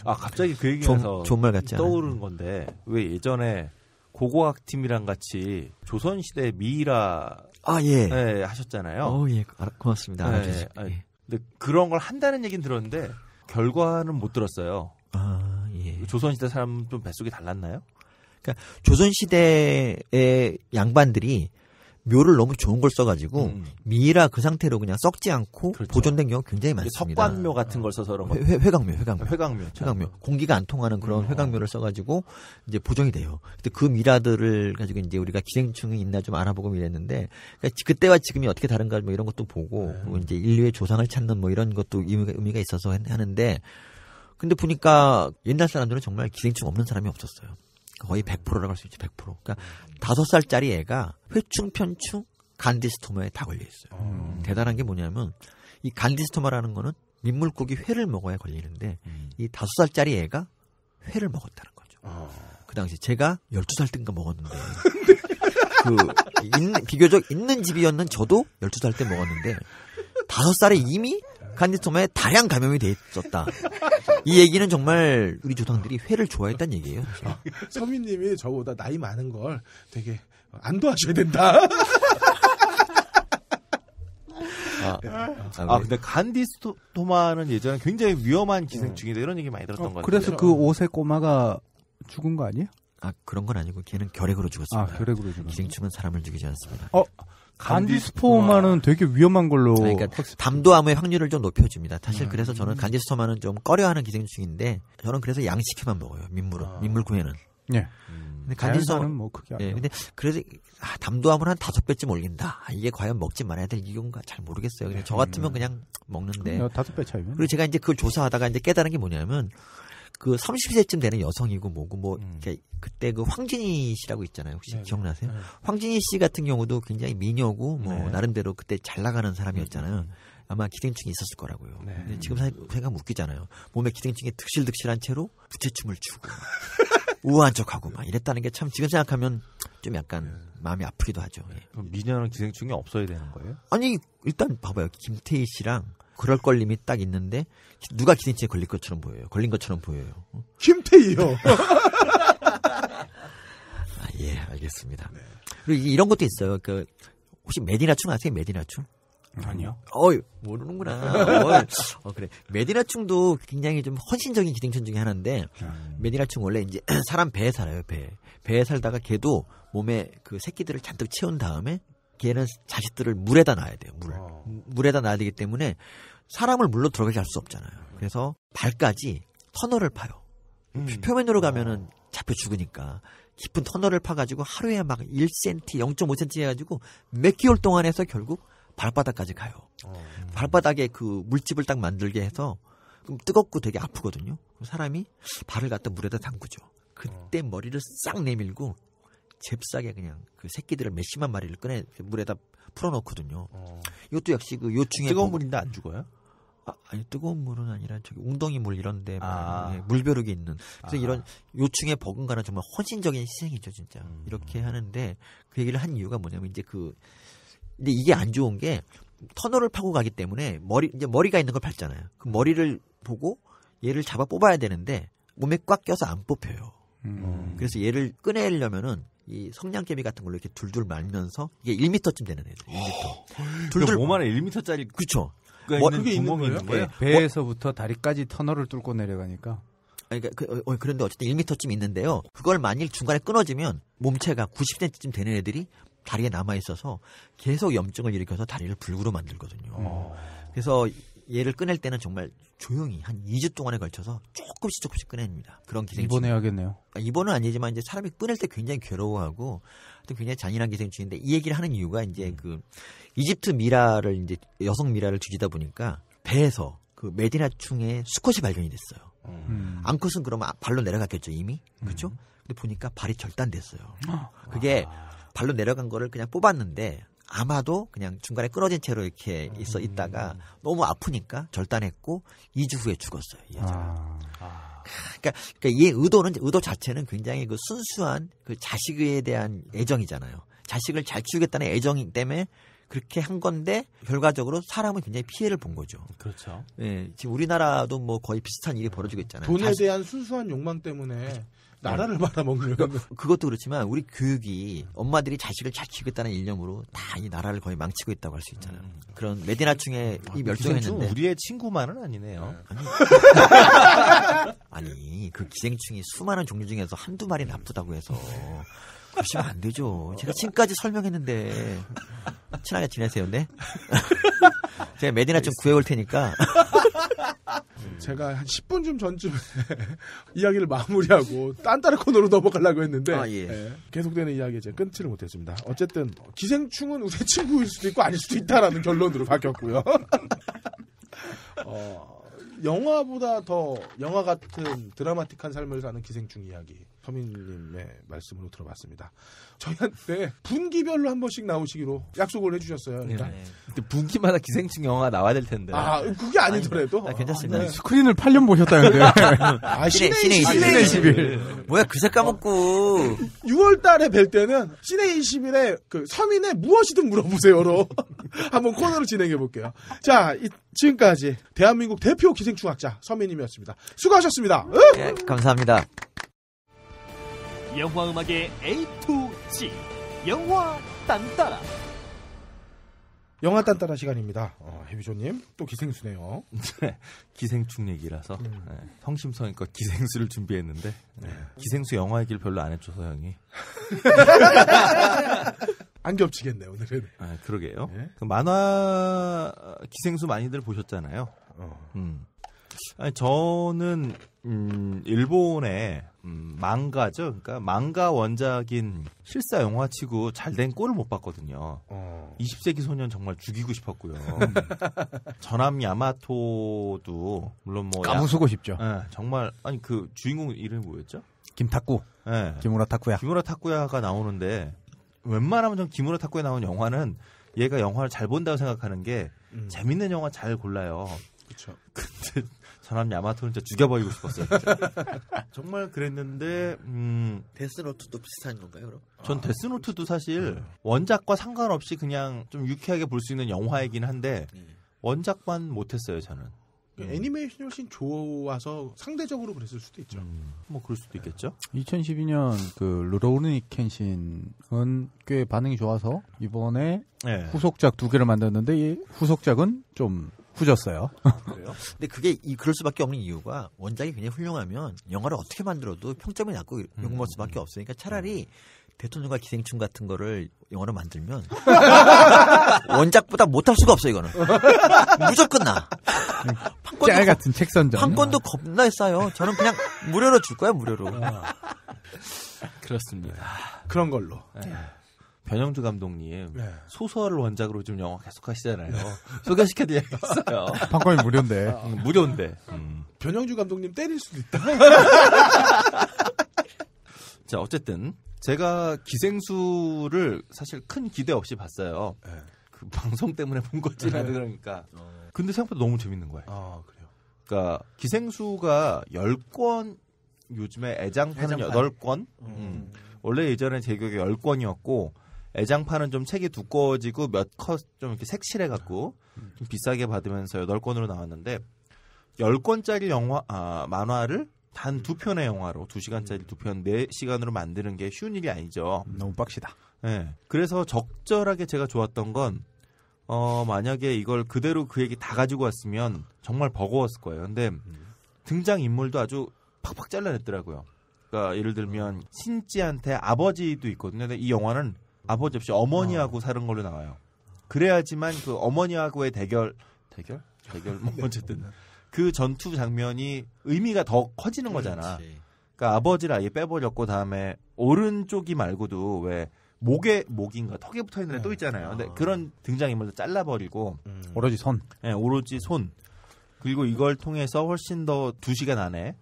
갑자기 그 얘기에서 좋은 말 같지 않아요? 떠오르는 건데 왜 예전에 고고학팀이랑 같이 조선시대 미이라 네, 하셨잖아요. 예, 고맙습니다. 알아주시고. 네. 근데 그런 걸 한다는 얘기는 들었는데 결과는 못 들었어요. 예. 조선시대 사람 좀 뱃속이 달랐나요? 그러니까 조선시대의 양반들이 묘를 너무 좋은 걸 써가지고 미이라 그 상태로 그냥 썩지 않고 그렇죠. 보존된 경우가 굉장히 많습니다. 석관묘 같은 걸 써서 그런 거. 회강묘. 공기가 안 통하는 그런 회강묘를 써가지고 이제 보존이 돼요. 근데 그 미라들을 가지고 이제 우리가 기생충이 있나 좀 알아보고 이랬는데 그러니까 그때와 지금이 어떻게 다른가 뭐 이런 것도 보고 그리고 이제 인류의 조상을 찾는 뭐 이런 것도 의미가 있어서 하는데 근데 보니까 옛날 사람들은 정말 기생충 없는 사람이 없었어요. 거의 100%라고 할 수 있죠. 100%. 그러니까 5살짜리 애가 회충, 편충, 간디스토마에 다 걸려 있어요. 대단한 게 뭐냐면 이 간디스토마라는 거는 민물고기 회를 먹어야 걸리는데 이 5살짜리 애가 회를 먹었다는 거죠. 그 당시 제가 12살 땐가 먹었는데 비교적 있는 집이었는 저도 12살 때 먹었는데 5살에 이미 간디스토마에 다량 감염이 돼 있었다. 이 얘기는 정말 우리 조상들이 회를 좋아했다는 얘기예요. 서민님이 저보다 나이 많은 걸 되게 안도하셔야 된다. 근데 간디스토마는 예전에 굉장히 위험한 기생충이다 이런 얘기 많이 들었던 것 같아요. 그래서 그 5세 꼬마가 죽은 거 아니에요? 그런 건 아니고 걔는 결핵으로 죽었습니다. 결핵으로 죽었어요. 기생충은 사람을 죽이지 않습니다. 간디스토마는 되게 위험한 걸로. 그러니까 담도암의 확률을 좀 높여줍니다. 사실 그래서 저는 간디스토마는 좀 꺼려하는 기생충인데 저는 그래서 양식회만 먹어요. 민물 구해는. 네. 근데 간디스토마는 뭐 크게. 네. 근데 그래서 담도암을 한 5배쯤 올린다. 이게 과연 먹지 말아야 될 이유인가 잘 모르겠어요. 그냥 저 같으면 그냥 먹는데. 5배 차이면. 그리고 제가 이제 그걸 조사하다가 이제 깨달은 게 뭐냐면. 그 30세쯤 되는 여성이고 뭐고 그때 그 황진희 씨라고 있잖아요. 혹시 기억나세요? 황진희 씨 같은 경우도 굉장히 미녀고 나름대로 그때 잘 나가는 사람이었잖아요. 아마 기생충이 있었을 거라고요. 근데 지금 생각하면 웃기잖아요. 몸에 기생충이 득실득실한 채로 부채춤을 추고 우아한 척하고 막 이랬다는 게 참 지금 생각하면 좀 약간 마음이 아프기도 하죠. 그럼 미녀는 기생충이 없어야 되는 거예요? 아니 일단 봐봐요. 김태희 씨랑 그럴 걸림이 딱 있는데 누가 기생충에 걸린 것처럼 보여요. 김태희요. 예, 알겠습니다. 그리고 이런 것도 있어요. 그 혹시 메디나충 아세요? 메디나충? 아니요. 모르는구나. 그래. 메디나충도 굉장히 좀 헌신적인 기생충 중에 하나인데 메디나충 원래 이제 사람 배에 살아요. 배에 살다가 걔도 몸에 그 새끼들을 잔뜩 채운 다음에 걔는 자식들을 물에다 놔야 돼요. 물에다 놔야 되기 때문에 사람을 물로 들어가게 할 수 없잖아요. 그래서 발까지 터널을 파요. 표면으로 가면은 잡혀 죽으니까 깊은 터널을 파가지고 하루에 막 1cm, 0.5cm 해가지고 몇 개월 동안 해서 결국 발바닥까지 가요. 발바닥에 그 물집을 딱 만들게 해서 뜨겁고 되게 아프거든요. 사람이 발을 갖다 물에다 담그죠. 그때 머리를 싹 내밀고 잽싸게 그냥 그 새끼들을 몇십만 마리를 꺼내 물에다 풀어놓거든요. 이것도 역시 그 요충의 뜨거운 물인데 안 죽어요? 아니 뜨거운 물은 아니라 저기 웅덩이 물 이런데 물벼룩이 있는. 그래서 이런 요충의 버금가는 정말 헌신적인 희생이죠, 진짜. 이렇게 하는데 그 얘기를 한 이유가 뭐냐면 이제 근데 이게 안 좋은 게 터널을 파고 가기 때문에 머리가 있는 걸 밟잖아요. 그 머리를 보고 얘를 잡아 뽑아야 되는데 몸에 꽉 껴서 안 뽑혀요. 그래서 얘를 꺼내려면은 이 성냥개비 같은 걸로 이렇게 둘둘 말면서 이게 1m쯤 되는 애들. 1m. 둘둘 몸 안에 1m짜리. 그렇죠. 그게 있는 거예요? 네. 배에서부터 다리까지 터널을 뚫고 내려가니까. 그런데 어쨌든 1m쯤 있는데요. 그걸 만일 중간에 끊어지면 몸체가 90cm쯤 되는 애들이 다리에 남아 있어서 계속 염증을 일으켜서 다리를 불구로 만들거든요. 그래서 얘를 꺼낼 때는 정말 조용히 한 2주 동안에 걸쳐서 조금씩 꺼냅니다. 그런 기생충. 입원해야겠네요. 입원은 아니지만 이제 사람이 꺼낼 때 굉장히 괴로워하고 또 굉장히 잔인한 기생충인데 이 얘기를 하는 이유가 이제 그 이집트 미라를 이제 여성 미라를 죽이다 보니까 배에서 그 메디나충의 수컷이 발견이 됐어요. 암컷은 그러면 발로 내려갔겠죠 이미. 그렇죠? 근데 보니까 발이 절단됐어요. 그게 발로 내려간 거를 그냥 뽑았는데 아마도 그냥 중간에 끊어진 채로 이렇게 있다가 너무 아프니까 절단했고 2주 후에 죽었어요. 이 여자가. 그러니까 이 의도 자체는 굉장히 그 순수한 그 자식에 대한 애정이잖아요. 자식을 잘 키우겠다는 애정 때문에 그렇게 한 건데 결과적으로 사람은 굉장히 피해를 본 거죠. 그렇죠. 예, 지금 우리나라도 뭐 거의 비슷한 일이 벌어지고 있잖아요. 돈에 대한 순수한 욕망 때문에 나라를 말아먹는. 그것도 그렇지만 우리 교육이 엄마들이 자식을 잘 키우겠다는 일념으로 다 이 나라를 거의 망치고 있다고 할 수 있잖아요. 그런 메디나충에 이 멸종했는데 우리의 친구만은 아니네요. 아니 그 기생충이 수많은 종류 중에서 한두 마리 나쁘다고 해서 그러시면 안 되죠. 제가 지금까지 설명했는데 친하게 지내세요, 네? 제가 메디나충 구해올 테니까. 제가 한 10분쯤 전쯤에 이야기를 마무리하고 딴따라 코너로 넘어가려고 했는데 예. 계속되는 이야기에 제가 끊지를 못했습니다. 어쨌든 기생충은 우리의 친구일 수도 있고 아닐 수도 있다라는 결론으로 바뀌었고요. 영화보다 더 영화 같은 드라마틱한 삶을 사는 기생충 이야기 서민님의 말씀으로 들어봤습니다. 저희한테 분기별로 한 번씩 나오시기로 약속을 해주셨어요. 그러니까. 네. 근데 분기마다 기생충 영화가 나와야 될 텐데. 그게 아니더라도. 괜찮습니다. 네. 스크린을 8년 보셨다는데요. 신의 21. 뭐야 그새 까먹고. 6월 달에 뵐 때는 신의 21에 그 서민의 무엇이든 물어보세요로 한번 코너를 진행해 볼게요. 자, 지금까지 대한민국 대표 기생충학자 서민님이었습니다. 수고하셨습니다. 네, 감사합니다. 영화 음악의 A to G 영화 딴따라. 영화 딴따라 시간입니다. 해비조님 또 기생수네요. 네, 기생충 얘기라서 네, 성심성의껏 기생수를 준비했는데 기생수 영화 얘기를 별로 안 해줘서 형이 안 겹치겠네 오늘은. 그러게요. 네? 그 만화 기생수 많이들 보셨잖아요. 아니, 저는 일본의 망가죠. 그러니까 망가 원작인 실사 영화치고 잘된 꼴을 못 봤거든요. 20세기 소년 정말 죽이고 싶었고요. 전함 야마토도 물론 뭐 까부수고 싶죠. 네, 정말 아니 그 주인공 이름이 뭐였죠? 김타쿠. 네. 기무라 타쿠야. 기무라 타쿠야가 나오는데 웬만하면 전 기무라 타쿠야 나온 영화는 얘가 영화를 잘 본다고 생각하는 게 재밌는 영화 잘 골라요. 그렇죠. 근데 전함 야마토는 진짜 죽여버리고 싶었어요. 진짜. 정말 그랬는데 데스노트도 비슷한 건가요, 그럼? 전 데스노트도 사실 원작과 상관없이 그냥 좀 유쾌하게 볼 수 있는 영화이긴 한데 원작만 못했어요, 저는. 애니메이션이 훨씬 좋아서 상대적으로 그랬을 수도 있죠. 뭐 그럴 수도 있겠죠. 2012년 그 루로우니 켄신은 꽤 반응이 좋아서 이번에 후속작 2개를 만들었는데 이 후속작은 좀 후졌어요. 그래요? 근데 그게 그럴 수밖에 없는 이유가 원작이 굉장히 훌륭하면 영화를 어떻게 만들어도 평점이 낮고 욕먹을 수밖에 없으니까 차라리 대통령과 기생충 같은 거를 영화로 만들면 원작보다 못할 수가 없어 이거는. 무조건 나. 짤 같은 책 선전. 판권도 겁나 싸요. 저는 그냥 무료로 줄 거야 무료로. 그렇습니다. 그런 걸로. 변영주 감독님 소설을 원작으로 지금 영화 계속 하시잖아요. 소개시켜드려야겠어요. 판권이 무료인데. 무료인데. 변영주 감독님 때릴 수도 있다. 자 어쨌든 제가 기생수를 사실 큰 기대 없이 봤어요. 그 방송 때문에 본 거지 그러니까. 근데 생각보다 너무 재밌는 거예요. 그래요. 그러니까 기생수가 10권 요즘에 애장판은 8권. 원래 예전에 제 기억에 10권이었고 애장판은 좀 책이 두꺼워지고 몇 컷 좀 이렇게 색칠해갖고 좀 비싸게 받으면서 8권으로 나왔는데 10권짜리 만화를 단 2편의 영화로 2시간짜리 2편 4시간으로 만드는 게 쉬운 일이 아니죠. 너무 빡시다. 네. 그래서 적절하게 제가 좋았던 건 만약에 이걸 그대로 그 얘기 다 가지고 왔으면 정말 버거웠을 거예요. 근데 등장 인물도 아주 팍팍 잘라냈더라고요. 그러니까 예를 들면 신지한테 아버지도 있거든요. 근데 이 영화는 아버지 없이 어머니하고 사는 걸로 나와요. 그래야지만 그 어머니하고의 대결 뭐 어쨌든 그 전투 장면이 의미가 더 커지는 거잖아. 그러니까 아버지를 아예 빼버렸고 다음에 오른쪽이 말고도 왜 목인가 턱에 붙어 있는 애 또 있잖아요. 근데 그런 등장 인물도 잘라버리고 오로지 손. 네, 오로지 손. 그리고 이걸 통해서 훨씬 더 2시간 안에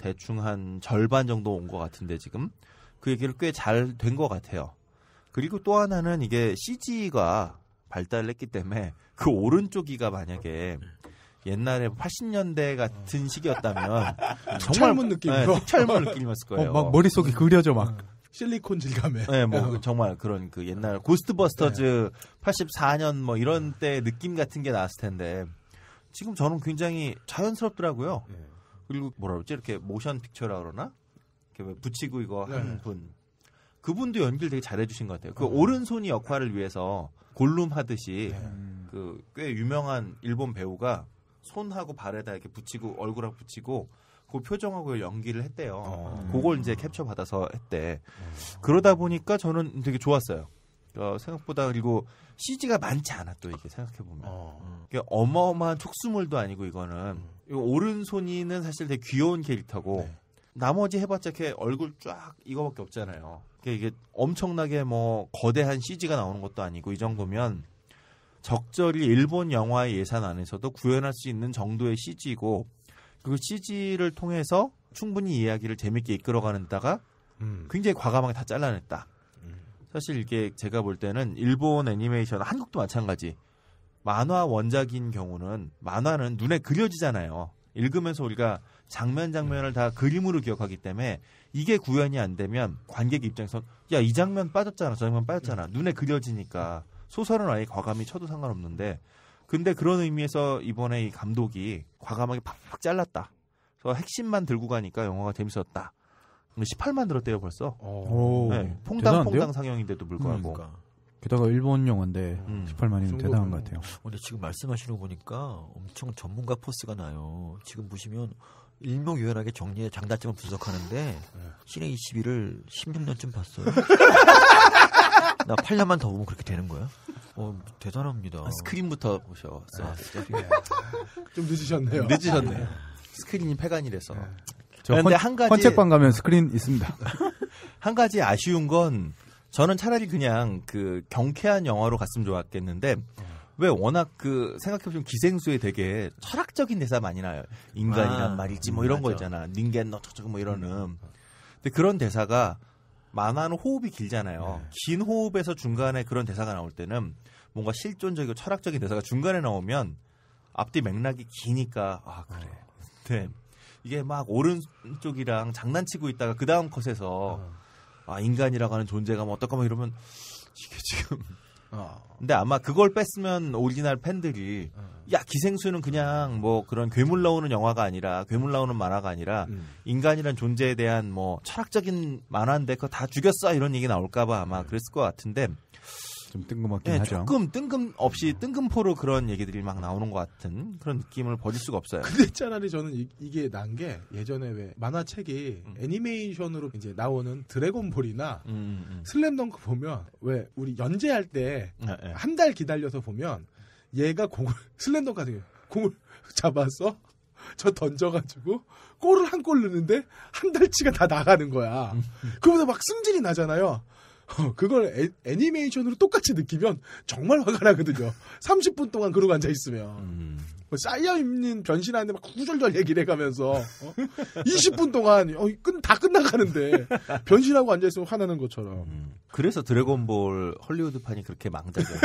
대충 한 절반 정도 온 것 같은데 지금 그 얘기를 꽤 잘 된 것 같아요. 그리고 또 하나는 이게 CG가 발달을 했기 때문에 그 오른쪽이가 만약에 옛날에 80년대 같은 시기였다면 흑철문 느낌으로 흑철문 느낌이었을 거예요. 막 머릿속에 그려져 막. 실리콘 질감에. 네, 뭐 정말 그런 그 옛날 고스트버스터즈 84년 뭐 이런 때 느낌 같은 게 나왔을 텐데 지금 저는 굉장히 자연스럽더라고요. 그리고 뭐라 그러지? 이렇게 모션 픽처라 그러나? 이렇게 붙이고 이거 한 분. 그분도 연기를 되게 잘해주신 것 같아요. 그 오른손이 역할을 위해서 골룸 하듯이 그 꽤 유명한 일본 배우가 손하고 발에다 이렇게 붙이고 얼굴하고 붙이고 그 표정하고 연기를 했대요. 그걸 이제 캡처 받아서 했대. 그러다 보니까 저는 되게 좋았어요. 생각보다 그리고 CG가 많지 않아 또 이게 생각해보면. 이게 어마어마한 촉수물도 아니고 이거는 오른손이는 사실 되게 귀여운 캐릭터고 나머지 해봤자 이렇게 얼굴 쫙 이거밖에 없잖아요. 이게 엄청나게 뭐 거대한 CG가 나오는 것도 아니고 이 정도면 적절히 일본 영화의 예산 안에서도 구현할 수 있는 정도의 CG고 그 CG를 통해서 충분히 이야기를 재밌게 이끌어가는 데다가 굉장히 과감하게 다 잘라냈다. 사실 이게 제가 볼 때는 일본 애니메이션, 한국도 마찬가지. 만화 원작인 경우는 만화는 눈에 그려지잖아요. 읽으면서 우리가 장면을 다 그림으로 기억하기 때문에 이게 구현이 안 되면 관객 입장에서 야, 이 장면 빠졌잖아, 저 장면 빠졌잖아. 눈에 그려지니까 소설은 아예 과감히 쳐도 상관없는데 근데 그런 의미에서 이번에 이 감독이 과감하게 팍팍 잘랐다. 그래서 핵심만 들고 가니까 영화가 재밌었다. 18만 들었대요 벌써. 네, 퐁당퐁당 상영인데도 불구하고. 게다가 일본 영화인데 18만이면 대단한 것 같아요. 근데 지금 말씀하시는 거 보니까 엄청 전문가 포스가 나요. 지금 보시면 일목요연하게 정리해 장단점을 분석하는데 신의 21을 16년쯤 봤어요. 나 8년만 더 보면 그렇게 되는 거야? 대단합니다. 스크린부터 보셨어요. 좀 늦으셨네요. 늦으셨네요. 스크린이 폐간이라서. 그런데 한 가지 헌책방 가면 스크린 있습니다. 한 가지 아쉬운 건 저는 차라리 그냥 그 경쾌한 영화로 갔으면 좋았겠는데 왜 워낙 그 생각해보면 기생수에 되게 철학적인 대사 많이 나요. 인간이란 말이지 뭐 이런 거 있잖아. 닌겐 너 저거 뭐 이러는. 근데 그런 대사가 만화는 호흡이 길잖아요. 긴 호흡에서 중간에 그런 대사가 나올 때는 뭔가 실존적이고 철학적인 대사가 중간에 나오면 앞뒤 맥락이 기니까 그래. 네. 이게 막 오른쪽이랑 장난치고 있다가 그 다음 컷에서 인간이라고 하는 존재가 뭐 어떨까 뭐 이러면 이게 지금 근데 아마 그걸 뺐으면 오리지널 팬들이 야 기생수는 그냥 뭐 그런 괴물 나오는 영화가 아니라 괴물 나오는 만화가 아니라 인간이란 존재에 대한 뭐 철학적인 만화인데 그거 다 죽였어 이런 얘기 나올까봐 아마 그랬을 것 같은데 좀 뜬금없긴 하죠. 조금 뜬금없이 뜬금포로 그런 얘기들이 막 나오는 것 같은 그런 느낌을 버릴 수가 없어요. 근데 차라리 저는 이게 난 게 예전에 왜 만화책이 애니메이션으로 이제 나오는 드래곤볼이나 슬램덩크 보면 왜 우리 연재할 때 한 달 기다려서 보면 얘가 슬램덩크 같은 경우 공을 잡아서 저 던져가지고 골을 한 골 넣는데 한 달치가 다 나가는 거야. 그러면서 막 승질이 나잖아요. 그걸 애니메이션으로 똑같이 느끼면 정말 화가 나거든요. 30분 동안 그러고 앉아있으면. 쌓여있는 변신하는데 막 구절절 얘기를 해가면서 20분 동안 다 끝나가는데 변신하고 앉아있으면 화나는 것처럼. 그래서 드래곤볼 헐리우드판이 그렇게 망작이에요.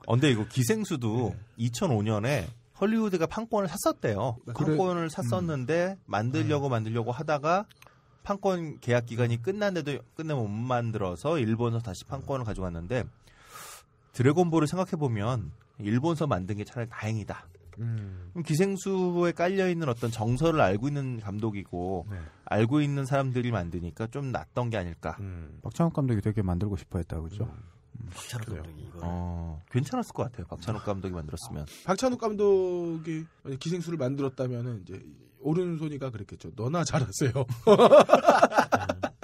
근데 이거 기생수도 2005년에 헐리우드가 판권을 샀었대요. 판권을 샀었는데 만들려고 하다가 판권 계약 기간이 끝났는데도 끝내면 못 만들어서 일본에서 다시 판권을 가져갔는데 드래곤볼을 생각해보면 일본에서 만든 게 차라리 다행이다. 그럼 기생수에 깔려있는 어떤 정서를 알고 있는 감독이고 알고 있는 사람들이 만드니까 좀 낫던 게 아닐까. 박찬욱 감독이 되게 만들고 싶어 했다 그죠? 박찬욱 감독이 이거 괜찮았을 것 같아요. 박찬욱 감독이 만들었으면. 박찬욱 감독이 기생수를 만들었다면은 이제 오른손이가 그랬겠죠. 너나 잘하세요.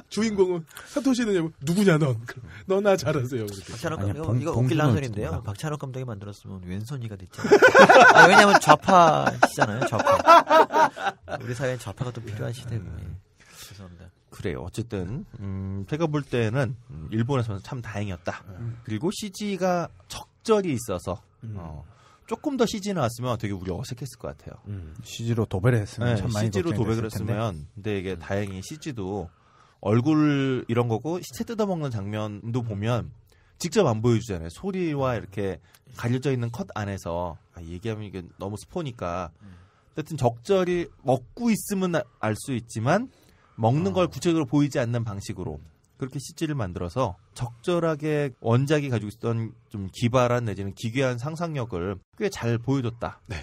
주인공은 사토시는 누구냐 넌. 너나 잘하세요. 그렇게. 박찬욱 감독 이거 웃길 나소리인데요. 박찬욱 감독이 만들었으면 왼손이가 됐잖아요. 왜냐하면 좌파시잖아요. 좌파. 우리 사회엔 좌파가 또 필요한 시대인데. 죄송합니다. 그래요. 어쨌든 제가 볼 때는 일본에서는 참 다행이었다. 그리고 CG가 적절히 있어서 조금 더 CG 나왔으면 되게 우리 어색했을 것 같아요. CG로 도배를 했으면 참 많이 CG로 도배를 했으면 근데 이게 다행히 CG도 얼굴 이런 거고 시체 뜯어먹는 장면도 보면 직접 안 보여주잖아요. 소리와 이렇게 가려져 있는 컷 안에서 얘기하면 이게 너무 스포니까 어쨌든 적절히 먹고 있으면 알 수 있지만 먹는 걸 구체적으로 보이지 않는 방식으로 그렇게 CG를 만들어서 적절하게 원작이 가지고 있었던 좀 기발한 내지는 기괴한 상상력을 꽤 잘 보여줬다. 네.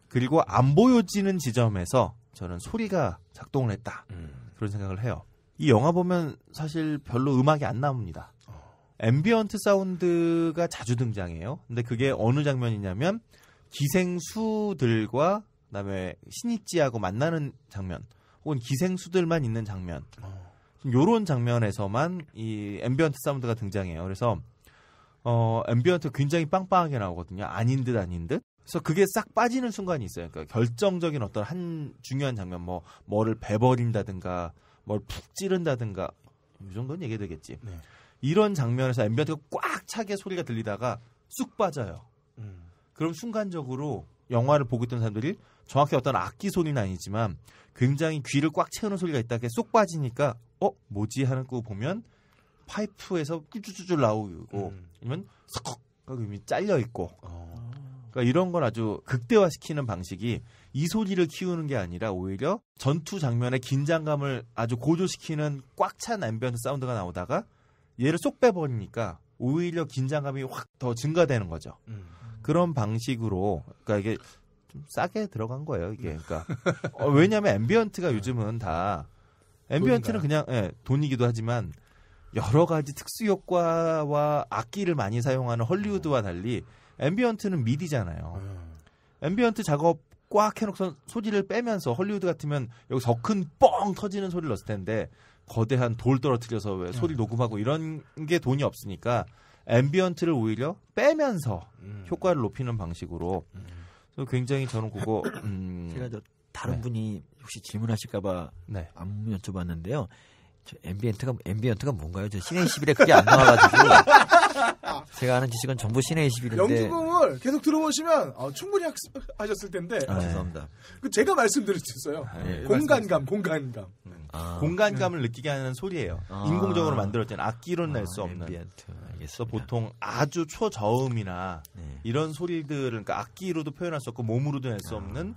그리고 안 보여지는 지점에서 저는 소리가 작동을 했다. 그런 생각을 해요. 이 영화 보면 사실 별로 음악이 안 나옵니다. 앰비언트 사운드가 자주 등장해요. 근데 그게 어느 장면이냐면 기생수들과 그다음에 신이찌하고 만나는 장면 혹은 기생수들만 있는 장면 요런 장면에서만 이 앰비언트 사운드가 등장해요. 그래서 앰비언트가 굉장히 빵빵하게 나오거든요. 아닌 듯 아닌 듯. 그래서 그게 싹 빠지는 순간이 있어요. 그러니까 결정적인 어떤 한 중요한 장면 뭐를 베버린다든가 뭘 푹 찌른다든가 이 정도는 얘기 되겠지. 네. 이런 장면에서 앰비언트가 꽉 차게 소리가 들리다가 쑥 빠져요. 그럼 순간적으로 영화를 보고 있던 사람들이 정확히 어떤 악기 소리는 아니지만 굉장히 귀를 꽉 채우는 소리가 있다. 그게 쏙 빠지니까 뭐지 하는 거 보면 파이프에서 쭈쭈쭈 나오고 아니면 석 하고 이미 잘려 있고 그러니까 이런 걸 아주 극대화시키는 방식이 이 소리를 키우는 게 아니라 오히려 전투 장면의 긴장감을 아주 고조시키는 꽉 찬 앰비언트 사운드가 나오다가 얘를 쏙 빼버리니까 오히려 긴장감이 확 더 증가되는 거죠. 그런 방식으로 그러니까 이게 좀 싸게 들어간 거예요. 이게 그러니까 왜냐하면 앰비언트가 요즘은 다 앰비언트는 그냥 돈이기도 하지만 여러 가지 특수 효과와 악기를 많이 사용하는 헐리우드와 달리 앰비언트는 미디잖아요. 앰비언트 작업 꽉 해놓고서 소리를 빼면서 헐리우드 같으면 여기서 더 큰 뻥 터지는 소리를 넣었을 텐데 거대한 돌 떨어뜨려서 왜 소리 녹음하고 이런 게 돈이 없으니까 앰비언트를 오히려 빼면서 효과를 높이는 방식으로 그래서 굉장히 저는 그거 제가 다른 분이 혹시 질문하실까봐 안 여쭤봤는데요. 저 앰비언트가 뭔가요? 저 신의 21에 그게 안 나와가지고 제가 아는 지식은 전부 신의 21인데 영주공을 계속 들어보시면 충분히 학습하셨을 텐데 죄송합니다. 제가 말씀드릴 수 있어요. 공간감. 공간감을 느끼게 하는 소리예요. 인공적으로 만들어진 악기로 낼 수 없는. 그래서 보통 아주 초저음이나 이런 소리들을 그러니까 악기로도 표현할 수 없고 몸으로도 낼 수 없는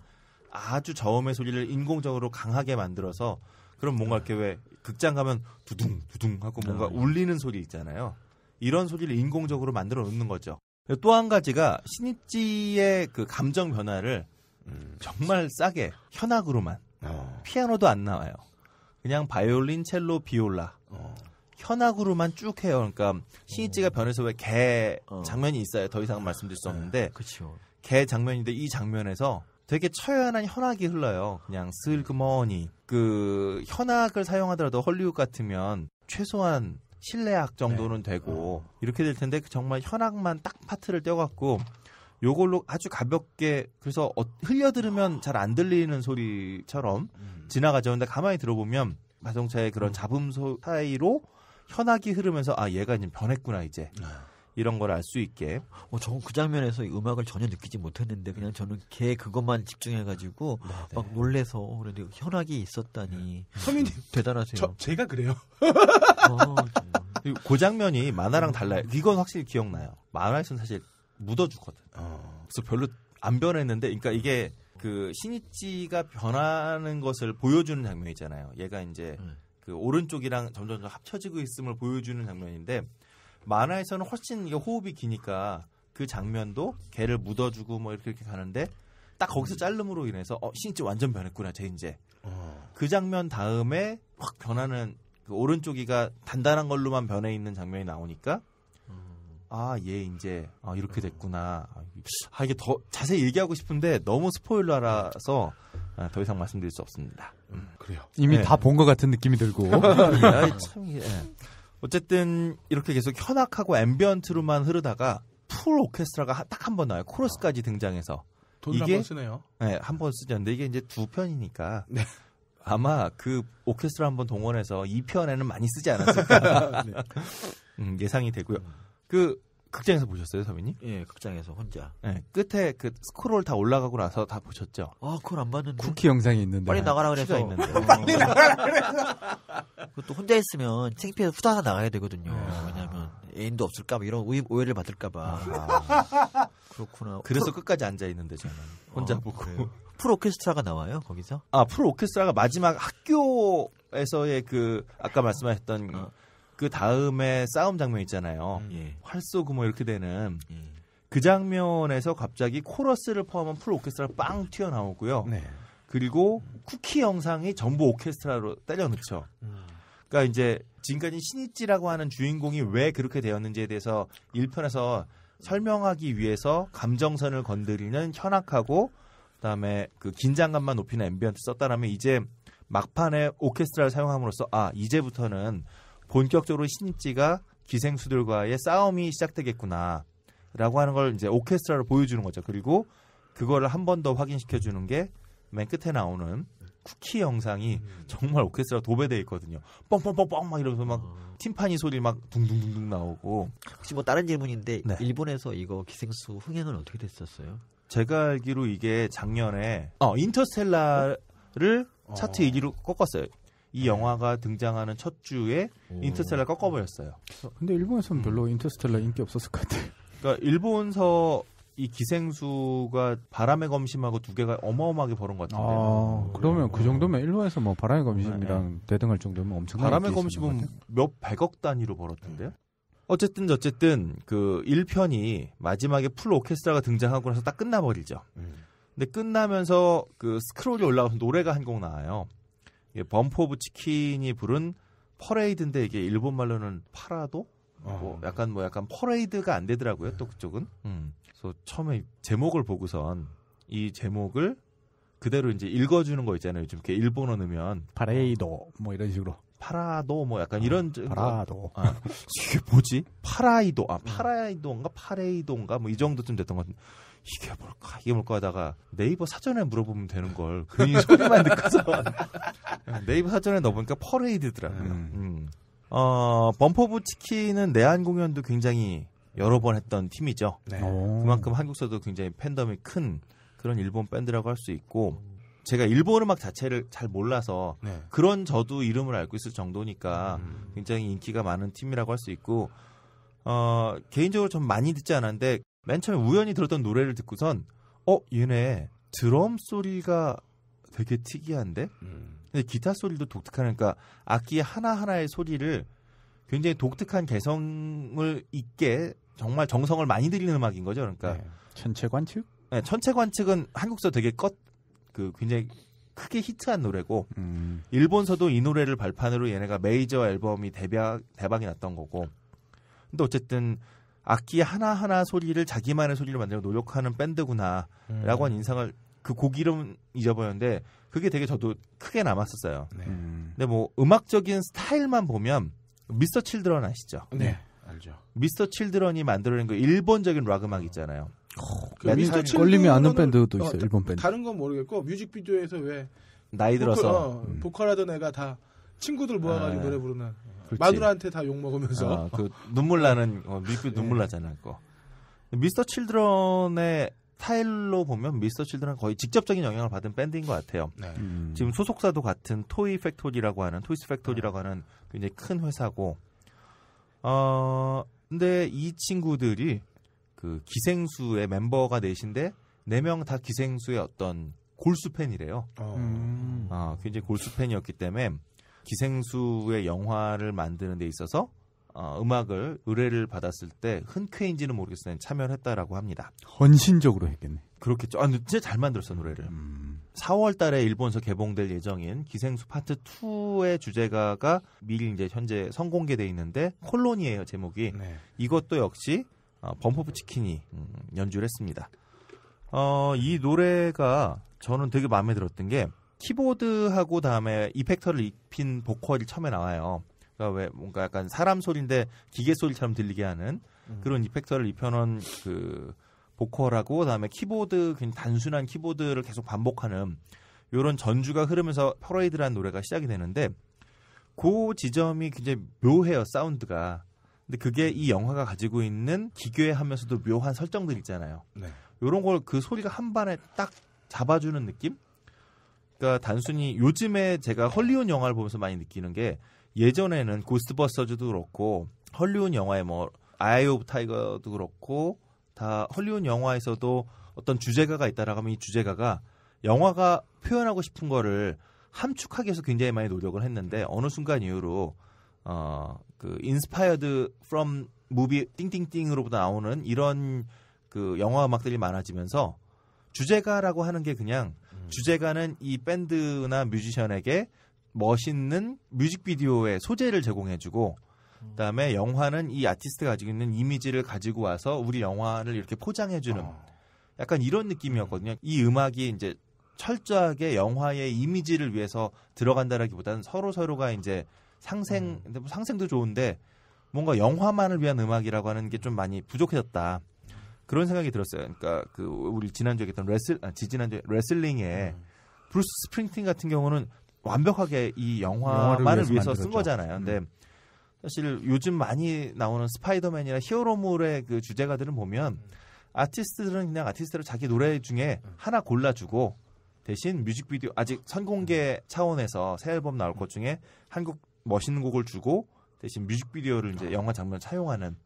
아주 저음의 소리를 인공적으로 강하게 만들어서 그럼 뭔가 이렇게 왜 극장 가면 두둥 두둥 하고 뭔가 울리는 소리 있잖아요. 이런 소리를 인공적으로 만들어 놓는 거죠. 또 한 가지가 신이찌의 그 감정 변화를 정말 싸게 현악으로만 피아노도 안 나와요. 그냥 바이올린, 첼로, 비올라 현악으로만 쭉 해요. 그러니까 신이찌가 변해서 왜 개 장면이 있어요. 더 이상 말씀드릴 수 없는데 개 장면인데 이 장면에서 되게 처연한 현악이 흘러요. 그냥 슬그머니 그 현악을 사용하더라도 헐리우드 같으면 최소한 실내악 정도는 되고 이렇게 될 텐데 정말 현악만 딱 파트를 떼어갖고 요걸로 아주 가볍게 그래서 흘려 들으면 잘 안 들리는 소리처럼 지나가죠. 근데 가만히 들어보면 마성차의 그런 잡음 사이로 현악이 흐르면서 얘가 이제 변했구나 이제. 이런 걸 알 수 있게. 저는 그 장면에서 이 음악을 전혀 느끼지 못했는데 그냥 저는 걔 그것만 집중해가지고 막 놀래서 그런데 현악이 있었다니. 서민님 대단하세요. 제가 그래요. 그 장면이 만화랑 달라요. 이건 확실히 기억나요. 만화에서는 사실 묻어주거든. 그래서 별로 안 변했는데, 그러니까 이게 그 신이찌가 변하는 것을 보여주는 장면이잖아요. 얘가 이제 그 오른쪽이랑 점점 합쳐지고 있음을 보여주는 장면인데. 만화에서는 훨씬 이게 호흡이 기니까 그 장면도 걔를 묻어주고 뭐 이렇게 가는데 딱 거기서 자름으로 인해서 신이찌 완전 변했구나 쟤 이제 그 장면 다음에 확 변하는 그 오른쪽이가 단단한 걸로만 변해 있는 장면이 나오니까 얘 이제 이렇게 됐구나. 이게 더 자세히 얘기하고 싶은데 너무 스포일러라서 더 이상 말씀드릴 수 없습니다. 그래요. 이미 다 본 것 같은 느낌이 들고. 참 이게. 어쨌든 이렇게 계속 현악하고 앰비언트로만 흐르다가 풀 오케스트라가 딱 한 번 나와요. 코러스까지 등장해서. 돈을 한 번 쓰네요. 네, 한 번 쓰죠. 근데 이게 이제 2편이니까 아마 그 오케스트라 한 번 동원해서 2편에는 많이 쓰지 않았을까 예상이 되고요. 그 극장에서 보셨어요, 서민이? 예, 극장에서 혼자. 네, 끝에 그 스크롤 다 올라가고 나서 다 보셨죠? 아, 그걸 안 봤는데. 쿠키 영상이 있는데. 빨리 나가라 그래서. 있는데. 빨리 나가라 그래서. 그것도 혼자 있으면 창피해서 후다닥 나가야 되거든요. 왜냐하면 애인도 없을까봐 이런 오해를 받을까봐. 그렇구나. 그래서 끝까지 앉아 있는데 저는 혼자 보고. 그래요. 풀 오케스트라가 나와요 거기서? 아, 풀 오케스트라가 마지막 학교에서의 그 아까 말씀하셨던 그 다음에 싸움 장면 있잖아요. 예. 활 쏘고 뭐 이렇게 되는 그 장면에서 갑자기 코러스를 포함한 풀 오케스트라가 빵 튀어나오고요. 네. 그리고 쿠키 영상이 전부 오케스트라로 때려 넣죠. 그러니까 이제 지금까지 신이찌라고 하는 주인공이 왜 그렇게 되었는지에 대해서 1편에서 설명하기 위해서 감정선을 건드리는 현악하고 그다음에 그 긴장감만 높이는 앰비언트 썼다라면 이제 막판에 오케스트라를 사용함으로써 아, 이제부터는 본격적으로 신이찌가 기생수들과의 싸움이 시작되겠구나 라고 하는 걸 이제 오케스트라로 보여주는 거죠. 그리고 그거를 한 번 더 확인시켜 주는 게 맨 끝에 나오는 쿠키 영상이 정말 오케스트라 도배되어 있거든요. 뻥뻥뻥뻥 막 이러면서 막 팀파니 소리 막 둥둥둥둥 나오고. 혹시 뭐 다른 질문인데 네. 일본에서 이거 기생수 흥행은 어떻게 됐었어요? 제가 알기로 이게 작년에 인터스텔라를 차트 1위로 꺾었어요. 이 영화가 등장하는 첫 주에 인터스텔라 꺾어버렸어요. 근데 일본에서는 별로 인터스텔라 인기 없었을 것 같아요. 그러니까 일본서 이 기생수가 바람의 검심하고 두 개가 어마어마하게 벌은 것 같은데. 아, 그러면 그 정도면 일본에서 뭐 바람의 검심이랑 대등할 정도면 엄청나게 바람의 검심은 몇 백억 단위로 벌었던데요. 어쨌든 그 1편이 마지막에 풀 오케스트라가 등장하고 나서 딱 끝나버리죠. 근데 끝나면서 그 스크롤이 올라가서 노래가 한 곡 나와요. 이게 범프 오브 치킨이 부른 퍼레이드인데 이게 일본 말로는 파라도? 뭐 약간 퍼레이드가 안 되더라고요. 또 그쪽은. 그래서 처음에 제목을 보고선 이 제목을 그대로 이제 읽어주는 거 있잖아요. 요즘 이렇게 일본어 넣으면 파레이도 뭐 이런 식으로. 파라도 뭐 약간 이런 파라도. 이게 뭐지? 파라이도. 파라이도인가 파레이도인가 뭐 이 정도쯤 됐던 것 같은데 이게 뭘까 하다가 네이버 사전에 물어보면 되는 걸 괜히 소리만 듣고서 네이버 사전에 넣어보니까 퍼레이드더라고요. 범프 오브 치킨은 내한 공연도 굉장히 여러 번 했던 팀이죠. 네. 그만큼 한국서도 굉장히 팬덤이 큰 그런 일본 밴드라고 할 수 있고 제가 일본 음악 자체를 잘 몰라서 네. 그런 저도 이름을 알고 있을 정도니까 굉장히 인기가 많은 팀이라고 할 수 있고 개인적으로 좀 많이 듣지 않았는데 맨 처음에 우연히 들었던 노래를 듣고선 얘네 드럼 소리가 되게 특이한데 근데 기타 소리도 독특하니까 악기 하나하나의 소리를 굉장히 독특한 개성을 있게 정말 정성을 많이 들이는 음악인 거죠. 그러니까 네. 천체 관측? 네, 천체 관측은 한국서 되게 굉장히 크게 히트한 노래고 일본서도 이 노래를 발판으로 얘네가 메이저 앨범이 대박이 났던 거고. 근데 어쨌든 악기 하나하나 소리를 자기만의 소리를 만들고 노력하는 밴드구나라고 한 인상을 그 곡 이름 잊어버렸는데 그게 되게 저도 크게 남았었어요. 네. 근데 뭐 음악적인 스타일만 보면 미스터 칠드런 아시죠? 네, 알죠. 미스터 칠드런이 만들어낸 그 일본적인 락 음악 있잖아요. 미스터 걸리면 아는 밴드도 있어요. 일본 밴드. 다른 건 모르겠고 뮤직비디오에서 왜 나이 들어서 보컬하던 애가 다 친구들 모아가지고 노래 부르는 그렇지. 마누라한테 다 욕 먹으면서 그 눈물 나는 뮤직비디오 눈물 나잖아요. 그거. 미스터 칠드런의 스타일로 보면 미스터 칠드런은 거의 직접적인 영향을 받은 밴드인 것 같아요. 네. 지금 소속사도 같은 토이스 팩토리라고 하는 굉장히 큰 회사고 근데 이 친구들이 그 기생수의 멤버가 넷인데 4명 다 기생수의 어떤 골수 팬이래요. 굉장히 골수 팬이었기 때문에 기생수의 영화를 만드는 데 있어서 음악을 의뢰를 받았을 때 흔쾌인지는 모르겠으나 참여를 했다라고 합니다. 헌신적으로 했겠네. 그렇겠죠. 진짜 잘 만들었어 노래를. 4월 달에 일본에서 개봉될 예정인 기생수 파트 2의 주제가가 미리 이제 현재 선공개돼 있는데 콜론이에요 제목이. 네. 이것도 역시 범프 오브 치킨이 연주를 했습니다. 이 노래가 저는 되게 마음에 들었던 게 키보드하고 다음에 이펙터를 입힌 보컬이 처음에 나와요. 그러니까 왜 뭔가 약간 사람 소리인데 기계 소리처럼 들리게 하는 그런 이펙터를 입혀놓은 그 보컬하고 그다음에 키보드 그냥 단순한 키보드를 계속 반복하는 이런 전주가 흐르면서 퍼레이드라는 노래가 시작이 되는데 그 지점이 굉장히 묘해요. 사운드가 근데 그게 이 영화가 가지고 있는 기괴하면서도 묘한 설정들 있잖아요. 네. 이런 걸 그 소리가 한 반에 딱 잡아주는 느낌? 그러니까 단순히 요즘에 제가 헐리우드 영화를 보면서 많이 느끼는 게 예전에는 고스트버스터즈도 그렇고 헐리우드 영화에 뭐 아이 오브 타이거도 그렇고 다 헐리우드 영화에서도 어떤 주제가가 있다라고 하면 이 주제가가 영화가 표현하고 싶은 거를 함축하기 위해서 굉장히 많이 노력을 했는데 어느 순간 이후로 그 인스파이어드 프롬 무비 띵띵띵으로부터 나오는 이런 그 영화 음악들이 많아지면서 주제가라고 하는 게 그냥 주제가는 이 밴드나 뮤지션에게 멋있는 뮤직비디오의 소재를 제공해주고 그다음에 영화는 이 아티스트가 가지고 있는 이미지를 가지고 와서 우리 영화를 이렇게 포장해주는 약간 이런 느낌이었거든요. 이 음악이 이제 철저하게 영화의 이미지를 위해서 들어간다라기보다는 서로가 이제 상생도 좋은데 뭔가 영화만을 위한 음악이라고 하는 게 좀 많이 부족해졌다. 그런 생각이 들었어요. 그러니까 그 우리 지난주에 했던 지지난주에 레슬링에 브루스 스프링스틴 같은 경우는 완벽하게 이 영화만을 위해서 쓴 거잖아요. 근데 사실 요즘 많이 나오는 스파이더맨이나 히어로물의 그 주제가들은 보면 아티스트들은 그냥 아티스트로 자기 노래 중에 하나 골라주고 대신 뮤직비디오 아직 선공개 차원에서 새 앨범 나올 것 중에 한 곡 멋있는 곡을 주고 대신 뮤직비디오를 이제 영화 장면 차용하는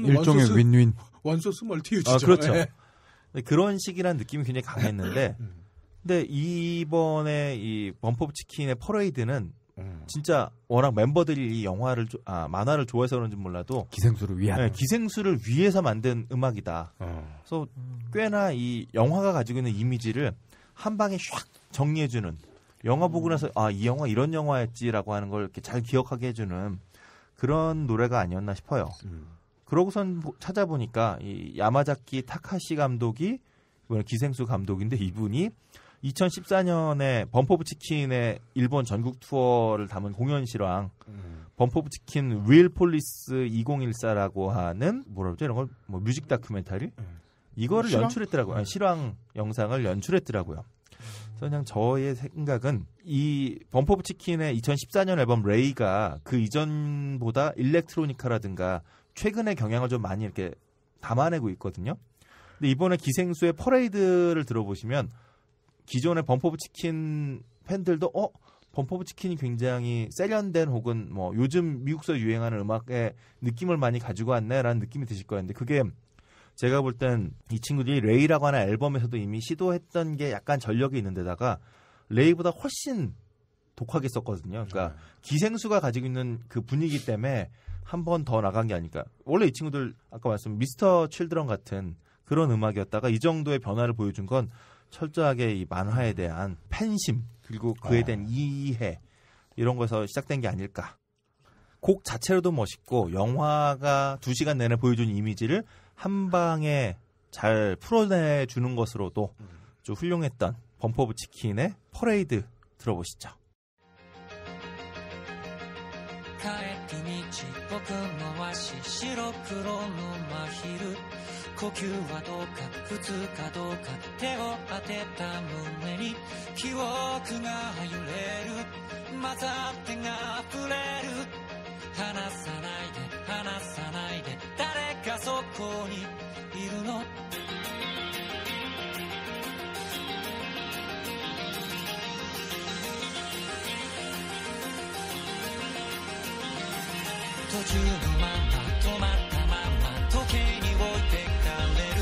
일종의 윈윈 원소스 멀티유즈죠. 그렇죠. 그런 식이란 느낌이 굉장히 강했는데 근데 이번에 이 범퍼 오브 치킨의 퍼레이드는 진짜 워낙 멤버들이 이 영화를 만화를 좋아해서 그런지 몰라도 기생수를 위한 기생수를 위해서 만든 음악이다. 그래서 꽤나 이 영화가 가지고 있는 이미지를 한 방에 샥 정리해주는 영화 보고 나서 이 영화 이런 영화였지라고 하는 걸 이렇게 잘 기억하게 해주는 그런 노래가 아니었나 싶어요. 그러고선 찾아보니까 이 야마자키 타카시 감독이 이번에 기생수 감독인데 이분이 2014년에 범퍼 오브 치킨의 일본 전국 투어를 담은 공연 실황 범퍼 오브 치킨 윌 폴리스 2014라고 하는 뭐라 그러죠? 이런 걸 뭐 뮤직 다큐멘터리? 이거를 실황? 연출했더라고요. 실황 영상을 연출했더라고요. 그래서 그냥 저의 생각은 이 범퍼 오브 치킨의 2014년 앨범 레이가 그 이전보다 일렉트로니카라든가 최근의 경향을 좀 많이 이렇게 담아내고 있거든요. 근데 이번에 기생수의 퍼레이드를 들어보시면 기존의 범퍼 오브 치킨 팬들도 범퍼 오브 치킨이 굉장히 세련된 혹은 뭐 요즘 미국서 유행하는 음악의 느낌을 많이 가지고 왔네라는 느낌이 드실 거예요. 근데 그게 제가 볼 땐 이 친구들이 레이라고 하는 앨범에서도 이미 시도했던 게 약간 전력이 있는 데다가 레이보다 훨씬 독하게 썼거든요. 그러니까 기생수가 가지고 있는 그 분위기 때문에 한 번 더 나간 게 아닐까. 원래 이 친구들 아까 말씀 미스터 칠드런 같은 그런 음악이었다가 이 정도의 변화를 보여준 건 철저하게 이 만화에 대한 팬심 그리고 그에 대한 이해 이런 거에서 시작된 게 아닐까. 곡 자체로도 멋있고 영화가 2시간 내내 보여준 이미지를 한 방에 잘 풀어내주는 것으로도 좀 훌륭했던 범퍼 오브 치킨의 퍼레이드 들어보시죠. 帰る道僕の足白黒の真昼呼吸はどうか普通かどうか手を当てた胸に記憶が揺れる混ざってが溢れる離さないで離さないで誰がそこにいるの途中のまま止まったまま時計に置いてかれる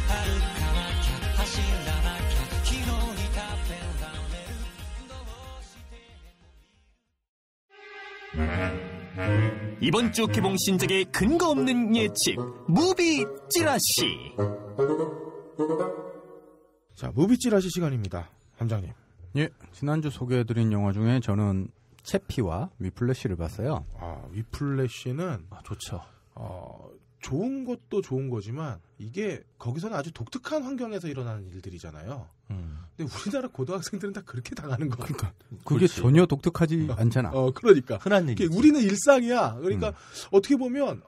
歩かなきゃ走らなきゃ昨日に食べられるどうして 이번 주 개봉 신작의 근거 없는 예측 무비 찌라시. 자, 무비 찌라시 시간입니다. 함장님. 예, 지난주 소개해드린 영화 중에 저는 채피와 위플래시를 봤어요. 위플래시는 좋죠. 좋은 것도 좋은 거지만 이게 거기서는 아주 독특한 환경에서 일어나는 일들이잖아요. 근데 우리나라 고등학생들은 다 그렇게 당하는 거. 그러니까 그게 전혀 독특하지 않잖아. 그러니까 흔한 일이지. 우리는 일상이야. 그러니까 어떻게 보면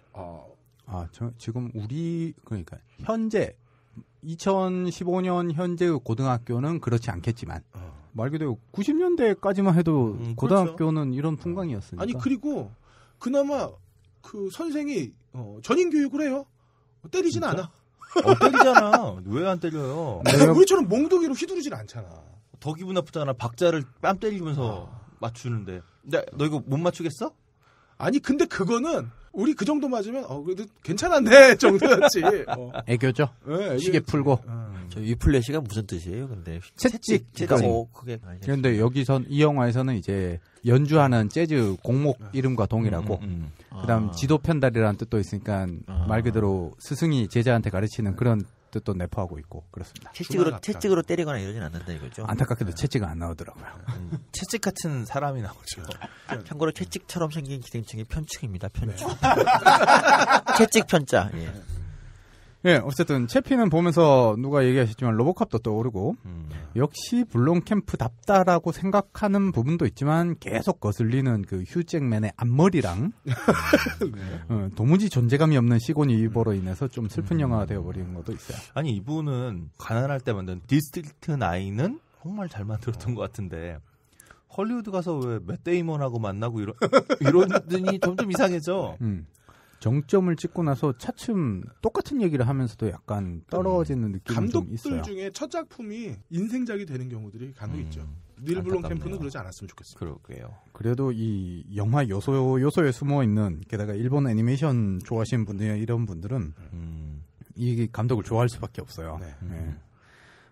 지금 그러니까 현재 2015년 현재 고등학교는 그렇지 않겠지만 말 그대로 90년대까지만 해도 고등학교는 그렇죠. 이런 풍광이었으니까. 아니 그리고 그나마 그 선생이 전인 교육을 해요. 때리진 진짜? 않아. 때리잖아. 왜 안 때려요? 우리처럼 몽둥이로 휘두르진 않잖아. 더 기분 나쁘잖아. 박자를 뺨 때리면서 맞추는데. 너 이거 못 맞추겠어? 아니 근데 그거는 우리 그 정도 맞으면 그래도 괜찮았네 정도였지. 애교죠. 네, 시계 풀고. 저 위플래시가 무슨 뜻이에요? 근데 채찍. 그게. 그런데 여기선 이 영화에서는 이제 연주하는 재즈 곡목 이름과 동일하고, 그다음 지도 편달이라는 뜻도 있으니까 말 그대로 스승이 제자한테 가르치는 그런 뜻도 내포하고 있고 그렇습니다. 채찍으로 때리거나 이러진 않는다 이거죠. 안타깝게도 채찍은 안 나오더라고요. 채찍 같은 사람이 나오죠. 참고로 채찍처럼 생긴 기생충이 편충입니다. 편충. 채찍 편자. 예. 예, 어쨌든 채피는 보면서 누가 얘기하셨지만 로보캅도 떠오르고 역시 블론 캠프답다라고 생각하는 부분도 있지만 계속 거슬리는 그 휴 잭맨의 앞머리랑 도무지 존재감이 없는 시고니 위버로 인해서 좀 슬픈 영화가 되어버리는 것도 있어요. 아니 이분은 가난할 때 만든 디스트릭트 9은 정말 잘 만들었던 것 같은데 헐리우드 가서 왜 맷 데이먼하고 만나고 이러더니 점점 이상해져. 정점을 찍고 나서 차츰 똑같은 얘기를 하면서도 약간 떨어지는 느낌이 좀 있어요. 감독들 중에 첫 작품이 인생작이 되는 경우들이 간혹 있죠. 닐 블롬 캠프는 그러지 않았으면 좋겠어요. 그러게요. 그래도 이 영화 요소에 숨어 있는 게다가 일본 애니메이션 좋아하시는 분들 이런 분들은 이 감독을 좋아할 수밖에 없어요. 네.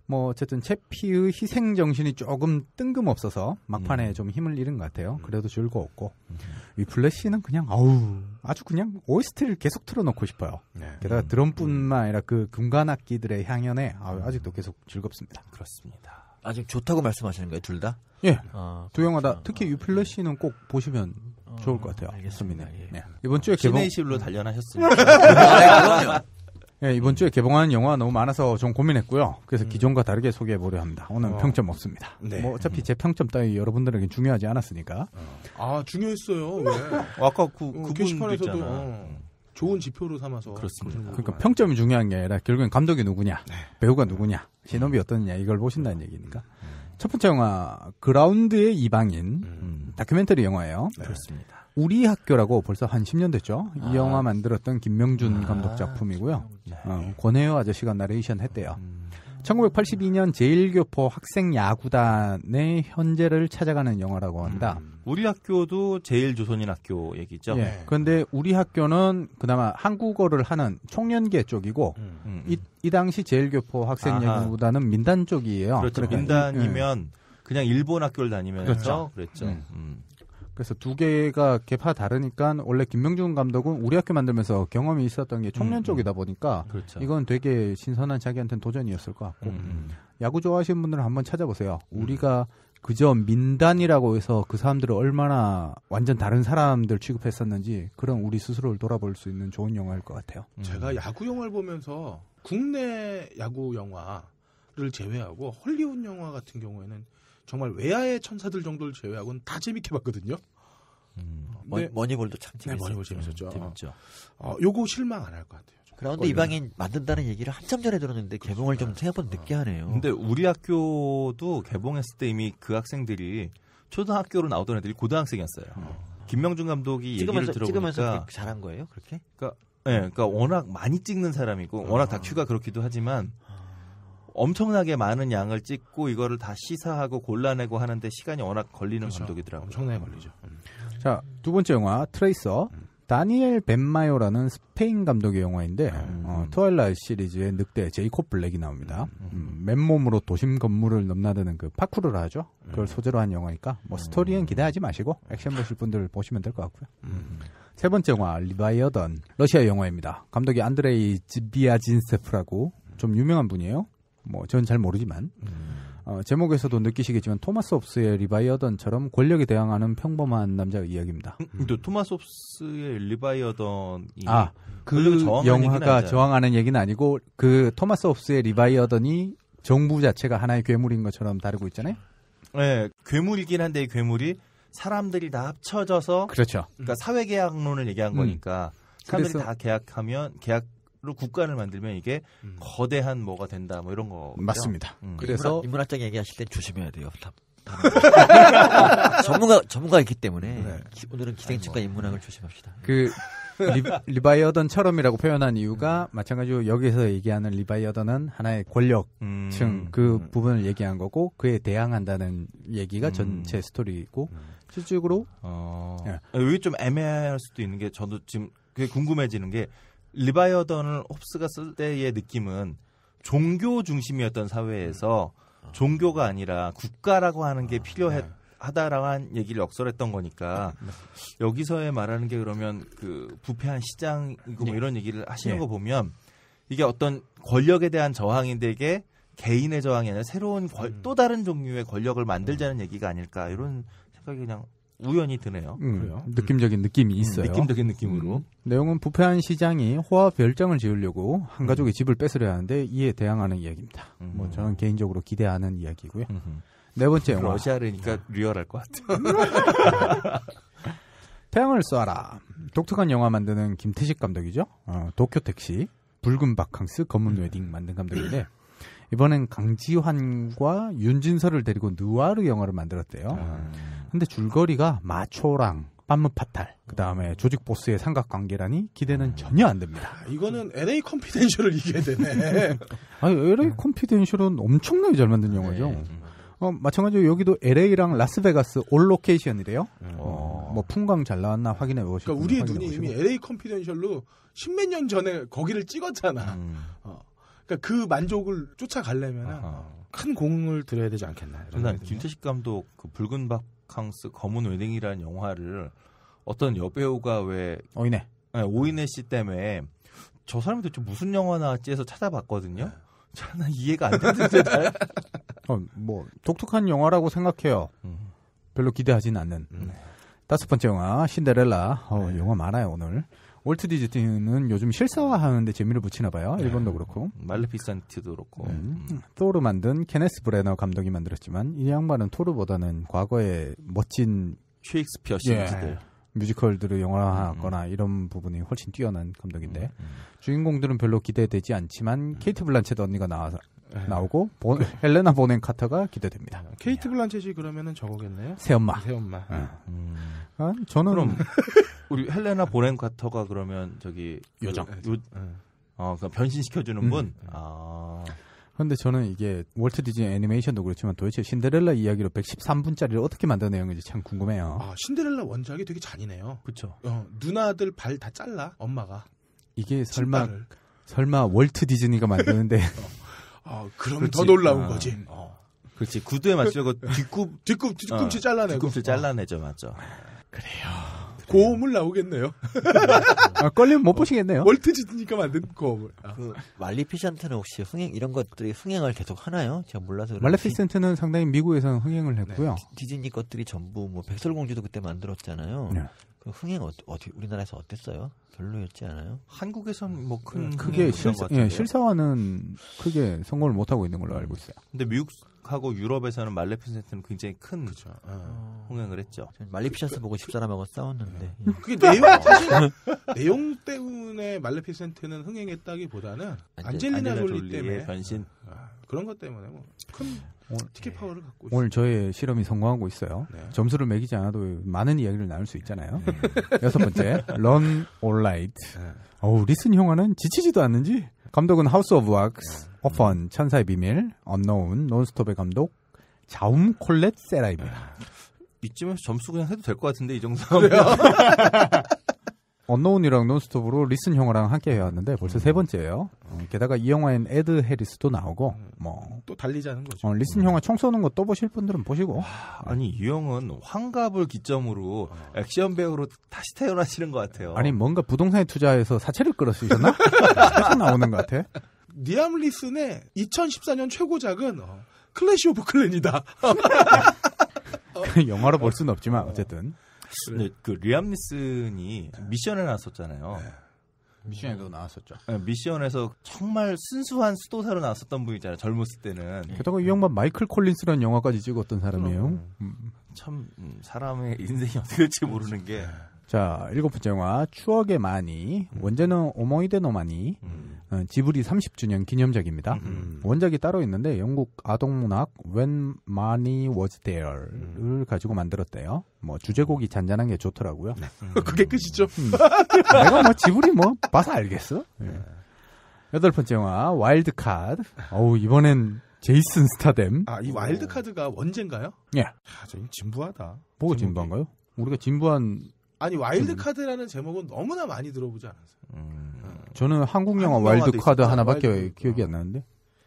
뭐 어쨌든 채피의 희생 정신이 조금 뜬금없어서 막판에 좀 힘을 잃은 것 같아요. 그래도 즐거웠고 위플래시는 그냥 아주 그냥 OST를 계속 틀어놓고 싶어요. 게다가 드럼뿐만 아니라 그 금관 악기들의 향연에 아직도 계속 즐겁습니다. 그렇습니다. 아직 좋다고 말씀하시는 거예요, 둘 다? 예. 두 영화 다 특히 위플래시는 꼭 보시면 좋을 것 같아요. 알겠습니다. 예. 네. 이번 주에 개봉 시네이실로 단련하셨습니다. 네, 이번 주에 개봉하는 영화가 너무 많아서 좀 고민했고요. 그래서 기존과 다르게 소개해보려 합니다. 오늘 평점 없습니다. 네. 뭐 어차피 제 평점 따위 여러분들에게 중요하지 않았으니까. 중요했어요. 왜? 아까 그 게시판에서도 좋은 지표로 삼아서. 그렇습니다. 그러니까 평점이 중요한 게 아니라 결국엔 감독이 누구냐, 배우가 누구냐, 신업이 어떠냐 이걸 보신다는 얘기니까. 첫 번째 영화 그라운드의 이방인 다큐멘터리 영화예요. 그렇습니다. 우리 학교라고 벌써 한 10년 됐죠. 이 영화 만들었던 김명준 감독 작품이고요. 권혜여 아저씨가 나레이션 했대요. 1982년 제1교포 학생 야구단의 현재를 찾아가는 영화라고 합니다. 우리 학교도 제1조선인 학교 얘기죠. 예. 그런데 우리 학교는 그나마 한국어를 하는 청년계 쪽이고 이 당시 제1교포 학생 야구단은 민단 쪽이에요. 그렇죠. 그러니까 민단이면 그냥 일본 학교를 다니면서 그랬죠. 그래서 두 개가 개파 다르니까 원래 김명준 감독은 우리 학교 만들면서 경험이 있었던 게 청년 쪽이다 보니까 그렇죠. 이건 되게 신선한 자기한테는 도전이었을 것 같고 야구 좋아하시는 분들은 한번 찾아보세요. 우리가 그저 민단이라고 해서 그 사람들을 얼마나 완전 다른 사람들 취급했었는지 그런 우리 스스로를 돌아볼 수 있는 좋은 영화일 것 같아요. 제가 야구 영화를 보면서 국내 야구 영화를 제외하고 헐리우드 영화 같은 경우에는 정말 외야의 천사들 정도를 제외하고는 다 재밌게 봤거든요. 머니볼도 참 재밌었죠. 네, 머니볼 재밌었죠. 재밌죠. 요거 실망 안 할 것 같아요. 그런데 이방인 만든다는 얘기를 한참 전에 들었는데 개봉을 좀 생각보다 늦게 하네요. 근데 우리 학교도 개봉했을 때 이미 그 학생들이 초등학교로 나오던 애들이 고등학생이었어요. 김명준 감독이 얘기를 들어보니까 찍으면서 잘한 거예요, 그렇게? 그러니까 워낙 많이 찍는 사람이고 워낙 다큐가 그렇기도 하지만 엄청나게 많은 양을 찍고 이거를 다 시사하고 골라내고 하는데 시간이 워낙 걸리는 감독이더라고요. 엄청나게 걸리죠. 자, 두 번째 영화 트레이서. 다니엘 벤마요라는 스페인 감독의 영화인데 트와일라이트 시리즈의 늑대 제이콥 블랙이 나옵니다. 맨몸으로 도심 건물을 넘나드는 그 파쿠르를 하죠. 그걸 소재로 한 영화니까 뭐 스토리는 기대하지 마시고 액션 보실 분들 보시면 될 것 같고요. 세 번째 영화 리바이어던 러시아 영화입니다. 감독이 안드레이 즈비아진세프라고 좀 유명한 분이에요. 뭐 전 잘 모르지만 제목에서도 느끼시겠지만 토마스 홉스의 리바이어던처럼 권력에 대항하는 평범한 남자의 이야기입니다. 근데 토마스 홉스의 리바이어던이 그 영화가 저항하는 얘기는 아니고 그 토마스 홉스의 리바이어던이 정부 자체가 하나의 괴물인 것처럼 다루고 있잖아요. 네, 괴물이긴 한데 이 괴물이 사람들이 다 합쳐져서 그렇죠. 그러니까 사회계약론을 얘기한 거니까 사람들이 다 계약하면 국가를 만들면 이게 거대한 뭐가 된다 뭐 이런 거 맞습니다. 그래서 인문학적 얘기하실 때 조심해야 돼요. 전문가이기 때문에 오늘은 기생충과 인문학을 조심합시다. 그 리바이어던처럼이라고 표현한 이유가 마찬가지로 여기서 얘기하는 리바이어던은 하나의 권력층 그 부분을 얘기한 거고 그에 대항한다는 얘기가 전체 스토리이고 실질적으로 여기 좀 애매할 수도 있는 게 저도 지금 그게 궁금해지는 게 리바이어던을 홉스가 쓸 때의 느낌은 종교 중심이었던 사회에서 종교가 아니라 국가라고 하는 게 필요하다라고 한 얘기를 역설했던 거니까 여기서의 말하는 게 그러면 그 부패한 시장이고 뭐 이런 얘기를 하시는 거 보면 이게 어떤 권력에 대한 저항인데 이게 개인의 저항이 아니라 새로운 또 다른 종류의 권력을 만들자는 얘기가 아닐까 이런 생각이 그냥 우연히 드네요. 그래요? 느낌적인 느낌이 있어요. 느낌적인 느낌으로. 내용은 부패한 시장이 호화 별장을 지으려고 한 가족의 집을 뺏으려 하는데 이에 대항하는 이야기입니다. 뭐 저는 개인적으로 기대하는 이야기고요. 네 번째 영화. 러시아르니까 리얼할 것 같아요. 태양을 쏘아라. 독특한 영화 만드는 김태식 감독이죠. 도쿄택시, 붉은 바캉스, 검은 웨딩 만든 감독인데 이번엔 강지환과 윤진서를 데리고 느와르 영화를 만들었대요. 근데 줄거리가 마초랑 빤무파탈 그 다음에 조직 보스의 삼각관계라니 기대는 전혀 안 됩니다. 이거는 LA 컨피덴셜을 이겨야 되네. 아니 LA 컨피덴셜은 엄청나게 잘 만든 영화죠. 마찬가지로 여기도 LA랑 라스베가스 올 로케이션이래요. 뭐 풍광 잘 나왔나 확인해 보시고. 그러니까 우리의 눈이 이미 LA 컨피덴셜로 십몇 년 전에 거기를 찍었잖아. 그러니까 그 만족을 쫓아가려면 큰 공을 들여야 되지 않겠나. 난 김태식 감독 그 붉은 바캉스 검은 웨딩이라는 영화를 어떤 여배우가 왜 오이네 씨 때문에 저 사람이 도대체 무슨 영화 나왔지 해서 찾아봤거든요. 저는 이해가 안 되는데 뭐 독특한 영화라고 생각해요. 별로 기대하진 않는. 다섯 번째 영화 신데렐라. 영화 많아요 오늘. 월트 디즈니는 요즘 실사화하는데 재미를 붙이나 봐요. 일본도 그렇고. 말레피센트도 그렇고. 토르 만든 케네스 브레너 감독이 만들었지만 이 양반은 토르보다는 과거의 멋진 셰익스피어 시리즈들. 뮤지컬들을 영화화하거나 이런 부분이 훨씬 뛰어난 감독인데 주인공들은 별로 기대되지 않지만 케이트 블란쳇 언니가 나오고 헬레나 보넨 카터가 기대됩니다. 케이트 블란쳇이 그러면은 저거겠네요. 새엄마. 저는 그럼 우리 헬레나 보넨 카터가 그러면 저기 요정. 그러니까 변신시켜주는 분. 그런데 저는 이게 월트 디즈니 애니메이션도 그렇지만 도대체 신데렐라 이야기로 113분짜리를 어떻게 만든 내용인지 참 궁금해요. 신데렐라 원작이 되게 잔인해요. 그렇죠. 누나들 발 다 잘라 엄마가. 이게 설마 월트 디즈니가 만드는데 그럼 더 놀라운 거지. 그렇지. 구두에 맞추려고 뒤꿈치 잘라내고. 뒤꿈치 잘라내죠, 맞죠. 그래요. 고음을 나오겠네요. 걸리면 못 보시겠네요. 월트 디즈니가 만든 고음을. 그 말리피센트는 혹시 이런 것들이 흥행을 계속 하나요? 제가 몰라서. 말리피센트는 상당히 미국에서는 흥행을 했고요. 디즈니 것들이 전부 뭐 백설공주도 그때 만들었잖아요. 그 흥행 어디 우리나라에서 어땠어요? 별로였지 않아요? 한국에선 뭐 큰 크게 실사화는 크게 성공을 못 하고 있는 걸로 알고 있어요. 근데 미국하고 유럽에서는 말레피센트는 굉장히 큰 흥행을 했죠. 말리피션스 보고 집사람하고 싸웠는데. 그게 내용 때문에 말레피센트는 흥행했다기보다는 안젤리나 졸리 때문에 변신 그런 것 때문에 큰 티켓 파워를 갖고 오늘 저의 실험이 성공하고 있어요. 점수를 매기지 않아도 많은 이야기를 나눌 수 있잖아요. 여섯 번째, 런 올라이트. 리슨 형아는 지치지도 않는지. 감독은 하우스 오브 왁스, 오펀, 천사의 비밀, 언노운, 논스톱의 감독, 자움 콜렛 세라입니다. 이쯤에서 점수 그냥 해도 될 것 같은데 이 정도. 언노운이랑 논스톱으로 리슨 형아랑 함께 해왔는데 벌써 세 번째예요. 게다가 이 영화엔 에드 해리스도 나오고 또 달리자는 거죠. 리슨 형아 총 쏘는 거 또 보실 분들은 보시고. 아니 이 형은 환갑을 기점으로 액션 배우로 다시 태어나시는 것 같아요. 아니 뭔가 부동산에 투자해서 사채를 끌어쓰셨나? 계속 나오는 것 같아. 리암 리슨의 2014년 최고작은 클래시 오브 클랜이다. 영화로 볼 수는 없지만 어쨌든. 근데 그 리암 니슨이 미션에 나왔었잖아요. 미션에도 나왔었죠. 미션에서 정말 순수한 수도사로 나왔었던 분이잖아요. 젊었을 때는. 게다가 이 양반 마이클 콜린스라는 영화까지 찍었던 사람이에요. 참 사람의 인생이 어떻게 될지 모르는 게. 자, 7번째 영화 추억의 많이. 원제는 오모이데 노마니. 지브리 30주년 기념작입니다. 원작이 따로 있는데 영국 아동문학 When Money Was There를 가지고 만들었대요. 뭐 주제곡이 잔잔한 게 좋더라고요. 그게 끝이죠. 내가 뭐 지브리 뭐 봐서 알겠어. 네. 8번째 영화 와일드 카드. 어우, 이번엔 제이슨 스타뎀. 아, 이 와일드 카드가 원제인가요? 예. 아, 저 진부하다. 뭐가 제목이. 진부한가요? 우리가 진부한. 아니, 와일드 카드라는 제목은 너무나 많이 들어보지 않았어요. 저는 한국 영화 와일드 카드 하나밖에 기억이 안 나는데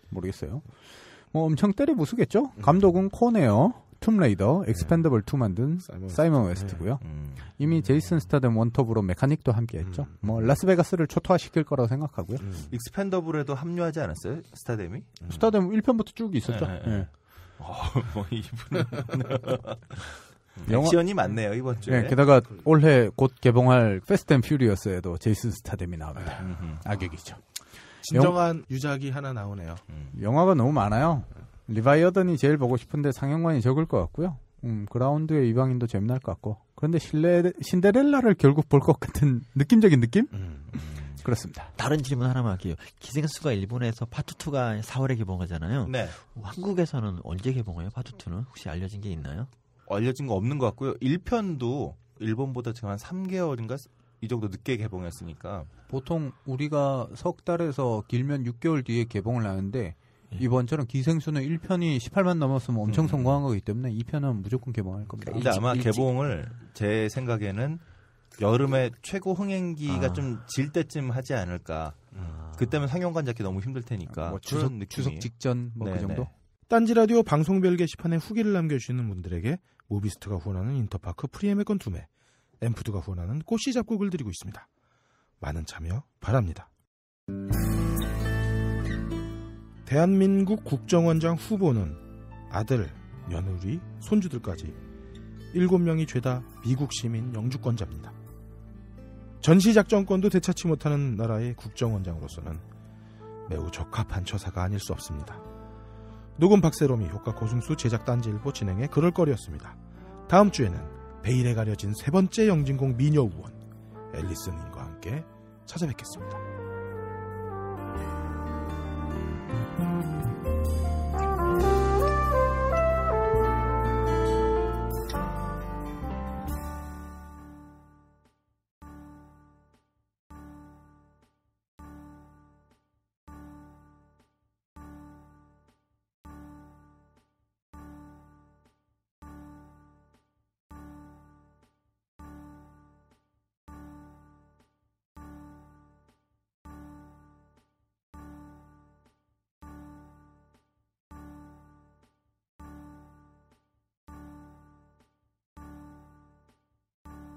모르겠어요. 뭐 엄청 때려 부수겠죠. 감독은 코네어, 툼레이더, 엑스펜더블 2 만든 사이먼 웨스트고요. 이미 제이슨 스타뎀 원톱으로 메카닉도 함께했죠. 뭐 라스베가스를 초토화시킬 거라고 생각하고요. 익스펜더블에도 합류하지 않았어요? 스타뎀이? 스타뎀 1편부터 쭉 있었죠. 네. 뭐 이분은 액션이 많네요 이번 주에. 네, 게다가 올해 곧 개봉할 패스트 앤 퓨리어스에도 제이슨 스타뎀이 나옵니다. 악역이죠. 진정한 유작이 하나 나오네요. 영화가 너무 많아요. 리바이어던이 제일 보고 싶은데 상영관이 적을 것 같고요. 그라운드의 이방인도 재미날 것 같고. 그런데 신데렐라를 결국 볼 것 같은 느낌적인 느낌? 그렇습니다. 다른 질문 하나만 할게요. 기생수가 일본에서 파트 2가 4월에 개봉하잖아요. 네. 한국에서는 언제 개봉해요? 파트 2는 혹시 알려진 게 있나요? 알려진 거 없는 것 같고요. 1편도 일본보다 지금 한 3개월인가 이 정도 늦게 개봉했으니까. 보통 우리가 석 달에서 길면 6개월 뒤에 개봉을 하는데 이번처럼 기생수는 1편이 18만 넘었으면 엄청 성공한 거기 때문에 2편은 무조건 개봉할 겁니다. 근데 아마 개봉을 제 생각에는 여름에 최고 흥행기가 좀 질 때쯤 하지 않을까. 그때면 상영관 잡기 너무 힘들 테니까. 뭐 추석 직전 뭐 그 정도? 딴지 라디오 방송별 게시판에 후기를 남겨주시는 분들에게 모비스트가 후원하는 인터파크 프리엠의권 2매, 엠푸드가 후원하는 꽃씨 잡곡을 드리고 있습니다. 많은 참여 바랍니다. 대한민국 국정원장 후보는 아들, 며느리, 손주들까지 7명이 죄다 미국 시민 영주권자입니다. 전시작전권도 되찾지 못하는 나라의 국정원장으로서는 매우 적합한 처사가 아닐 수 없습니다. 녹음 박세롬이 효과 고승수 제작 딴지일보 진행의 그럴거리였습니다. 다음 주에는 베일에 가려진 세 번째 영진공 미녀 우원 앨리슨님과 함께 찾아뵙겠습니다.